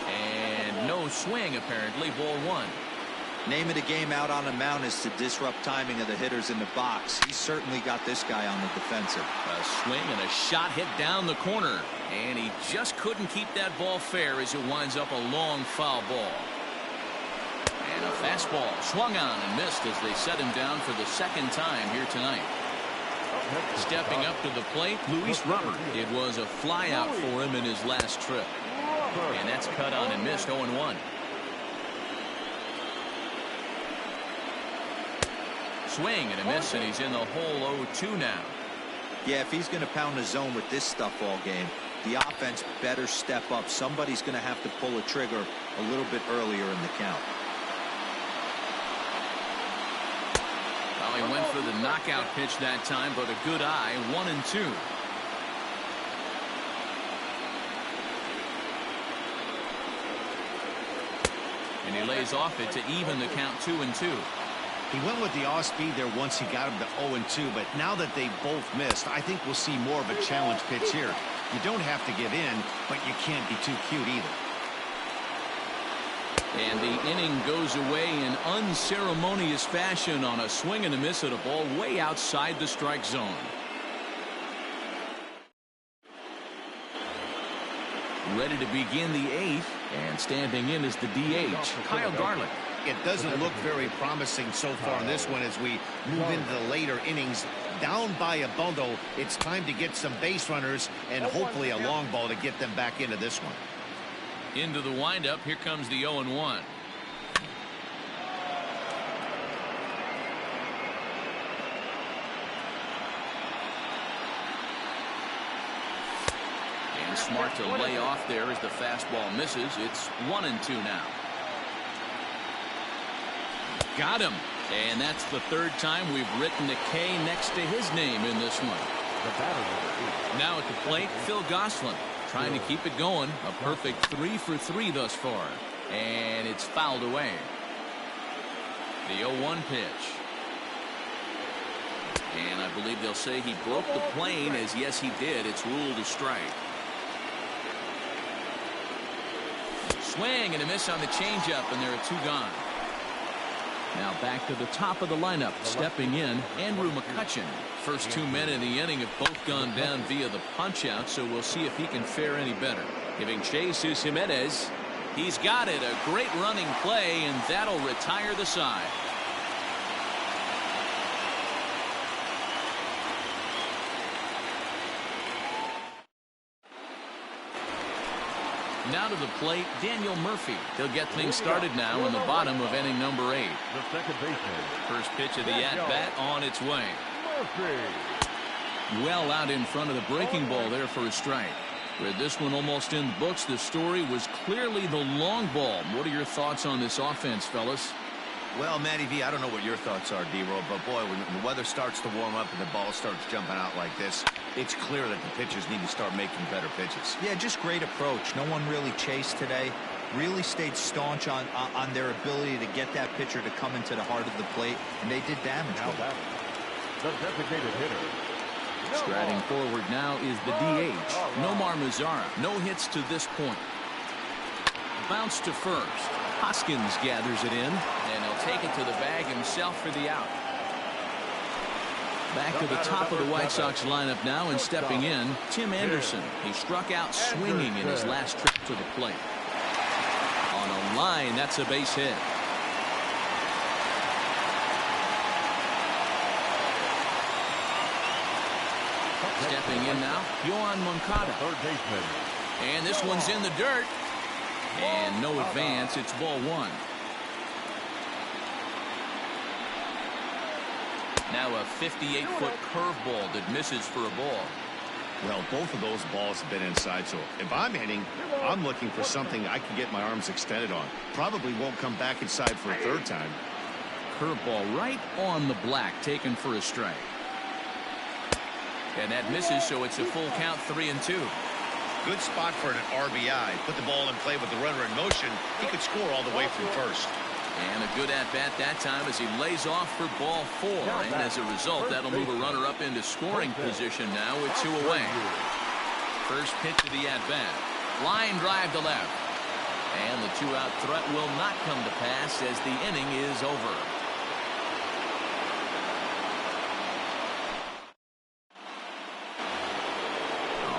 And no swing apparently, ball 1. Name of the game out on the mound is to disrupt timing of the hitters in the box. He's certainly got this guy on the defensive. A swing and a shot hit down the corner. And he just couldn't keep that ball fair as it winds up a long foul ball. And a fastball swung on and missed as they set him down for the 2nd time here tonight. Stepping up to the plate, Luis Robert. It was a fly out for him in his last trip. And that's cut on and missed, 0-1. Swing and a miss, and he's in the hole 0-2 now. Yeah, if he's going to pound the zone with this stuff all game, the offense better step up. Somebody's going to have to pull a trigger a little bit earlier in the count. Well, he went for the knockout pitch that time, but a good eye, 1-2. And he lays off it to even the count 2-2. He went with the off speed there once he got him to 0-2, but now that they both missed, I think we'll see more of a challenge pitch here. You don't have to give in, but you can't be too cute either. And the inning goes away in unceremonious fashion on a swing and a miss at a ball way outside the strike zone. Ready to begin the 8th, and standing in is the DH, Kyle Garlick. It doesn't look very promising so far in this one as we move into the later innings. Down by a bundle, it's time to get some base runners and hopefully a long ball to get them back into this one. Into the windup, here comes the 0-1. And smart to lay off there as the fastball misses. It's 1-2 now. Got him. And that's the 3rd time we've written a K next to his name in this one. Now at the plate, Phil Gosselin trying to keep it going. A perfect 3 for 3 thus far. And it's fouled away. The 0-1 pitch. And I believe they'll say he broke the plane, as yes he did. It's ruled a strike. Swing and a miss on the changeup, and there are 2 gone. Now back to the top of the lineup. Stepping in, Andrew McCutchen. First 2 men in the inning have both gone down via the punch-out, so we'll see if he can fare any better. Giving chase is Jimenez. He's got it. A great running play, and that'll retire the side. Now to the plate, Daniel Murphy. He'll get things started now in the bottom of inning number 8. The second baseman. First pitch of the at-bat on its way. Murphy. Well out in front of the breaking ball there for a strike. With this one almost in the books, the story was clearly the long ball. What are your thoughts on this offense, fellas? Well, Matty V, I don't know what your thoughts are, D-Roll, but boy, when the weather starts to warm up and the ball starts jumping out like this, it's clear that the pitchers need to start making better pitches. Yeah, just great approach. No one really chased today. Really stayed staunch on their ability to get that pitcher to come into the heart of the plate, and they did damage with it. The designated hitter. Striding forward now is the DH, Nomar Mazara. No hits to this point. Bounce to first. Hoskins gathers it in, and he'll take it to the bag himself for the out. Back to the top of the White Sox lineup now, and stepping in, Tim Anderson. He struck out swinging in his last trip to the plate. On a line, that's a base hit. Stepping in now, Yohan Moncada. Third baseman. And this one's in the dirt. And no advance. It's ball 1. Now a 58-foot curveball that misses for a ball. Well, both of those balls have been inside, so if I'm hitting, I'm looking for something I can get my arms extended on. Probably won't come back inside for a 3rd time. Curveball right on the black, taken for a strike. And that misses, so it's a full count, 3-2. Good spot for an RBI. Put the ball in play with the runner in motion. He could score all the way from first. And a good at-bat that time as he lays off for ball 4. And as a result, that'll move a runner up into scoring position now with 2 away. First pitch of the at-bat. Line drive to left. And the 2-out threat will not come to pass as the inning is over.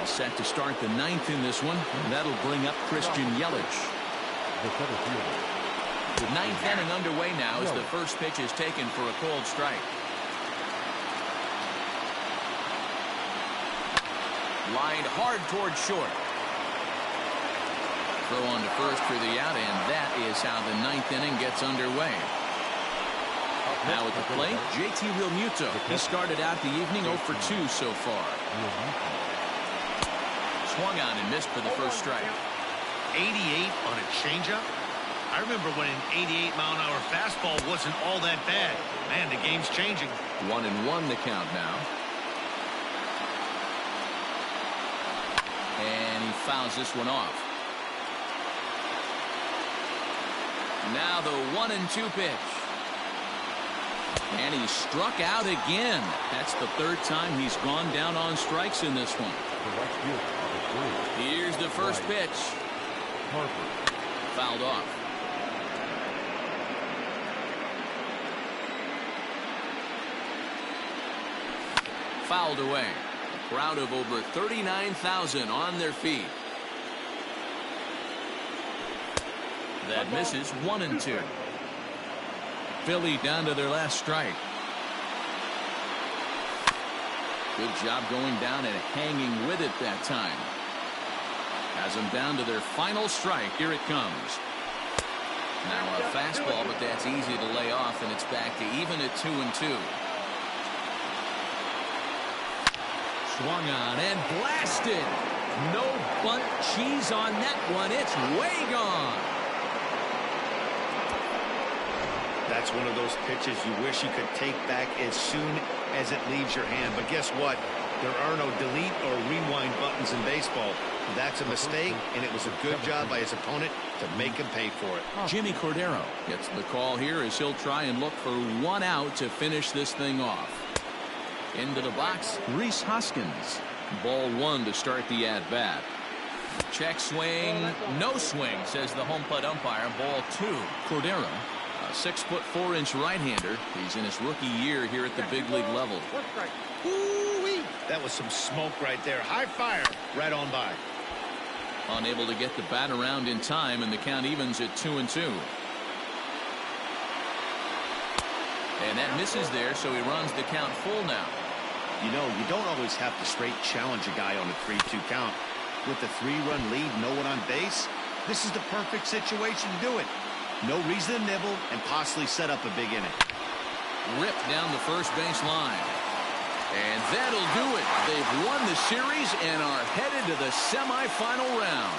Set to start the 9th in this one, and that'll bring up Christian Yelich. The center fielder. The 9th inning underway now as the first pitch is taken for a cold strike. Lined hard toward short. Throw on to first for the out, and that is how the 9th inning gets underway. Now at the plate, JT Realmuto. He started out the evening 0 for 2 so far. Swung on and missed for the first strike. 88 on a changeup? I remember when an 88-mile-an-hour fastball wasn't all that bad. Man, the game's changing. 1-1 the count now. And he fouls this one off. Now the 1-2 pitch. And he struck out again. That's the 3rd time he's gone down on strikes in this one. Here's the first pitch. Harper. Fouled off. fouled away. A crowd of over 39,000 on their feet. That misses. 1-2. Philly down to their last strike. Good job going down and hanging with it that time. Has them down to their final strike. Here it comes. Now a fastball, but that's easy to lay off, and it's back to even at 2-2. Swung on and blasted. No bunt cheese on that one. It's way gone. That's one of those pitches you wish you could take back as soon as it leaves your hand. But guess what? There are no delete or rewind buttons in baseball. That's a mistake, and it was a good job by his opponent to make him pay for it. Jimmy Cordero gets the call here as he'll try and look for one out to finish this thing off. Into the box, Rhys Hoskins. Ball one to start the at-bat. Check swing, no swing, says the home plate umpire. Ball two. Cordero, a 6'4" right-hander. He's in his rookie year here at the big league level. Ooh-wee. That was some smoke right there. High fire right on by. Unable to get the bat around in time, and the count evens at 2-2. And that misses there, so he runs the count full now. You know, you don't always have to straight challenge a guy on a 3-2 count. With the 3-run lead, no one on base, this is the perfect situation to do it. No reason to nibble and possibly set up a big inning. Ripped down the first base line. And that'll do it. They've won the series and are headed to the semifinal round.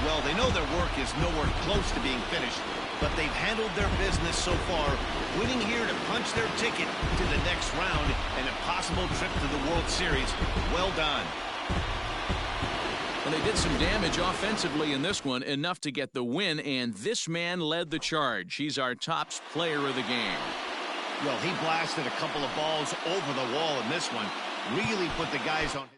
Well, they know their work is nowhere close to being finished, but they've handled their business so far, winning here to punch their ticket to the next round and a possible trip to the World Series. Well done. Well, they did some damage offensively in this one, enough to get the win, and this man led the charge. He's our top player of the game. Well, he blasted a couple of balls over the wall in this one. Really put the guys on.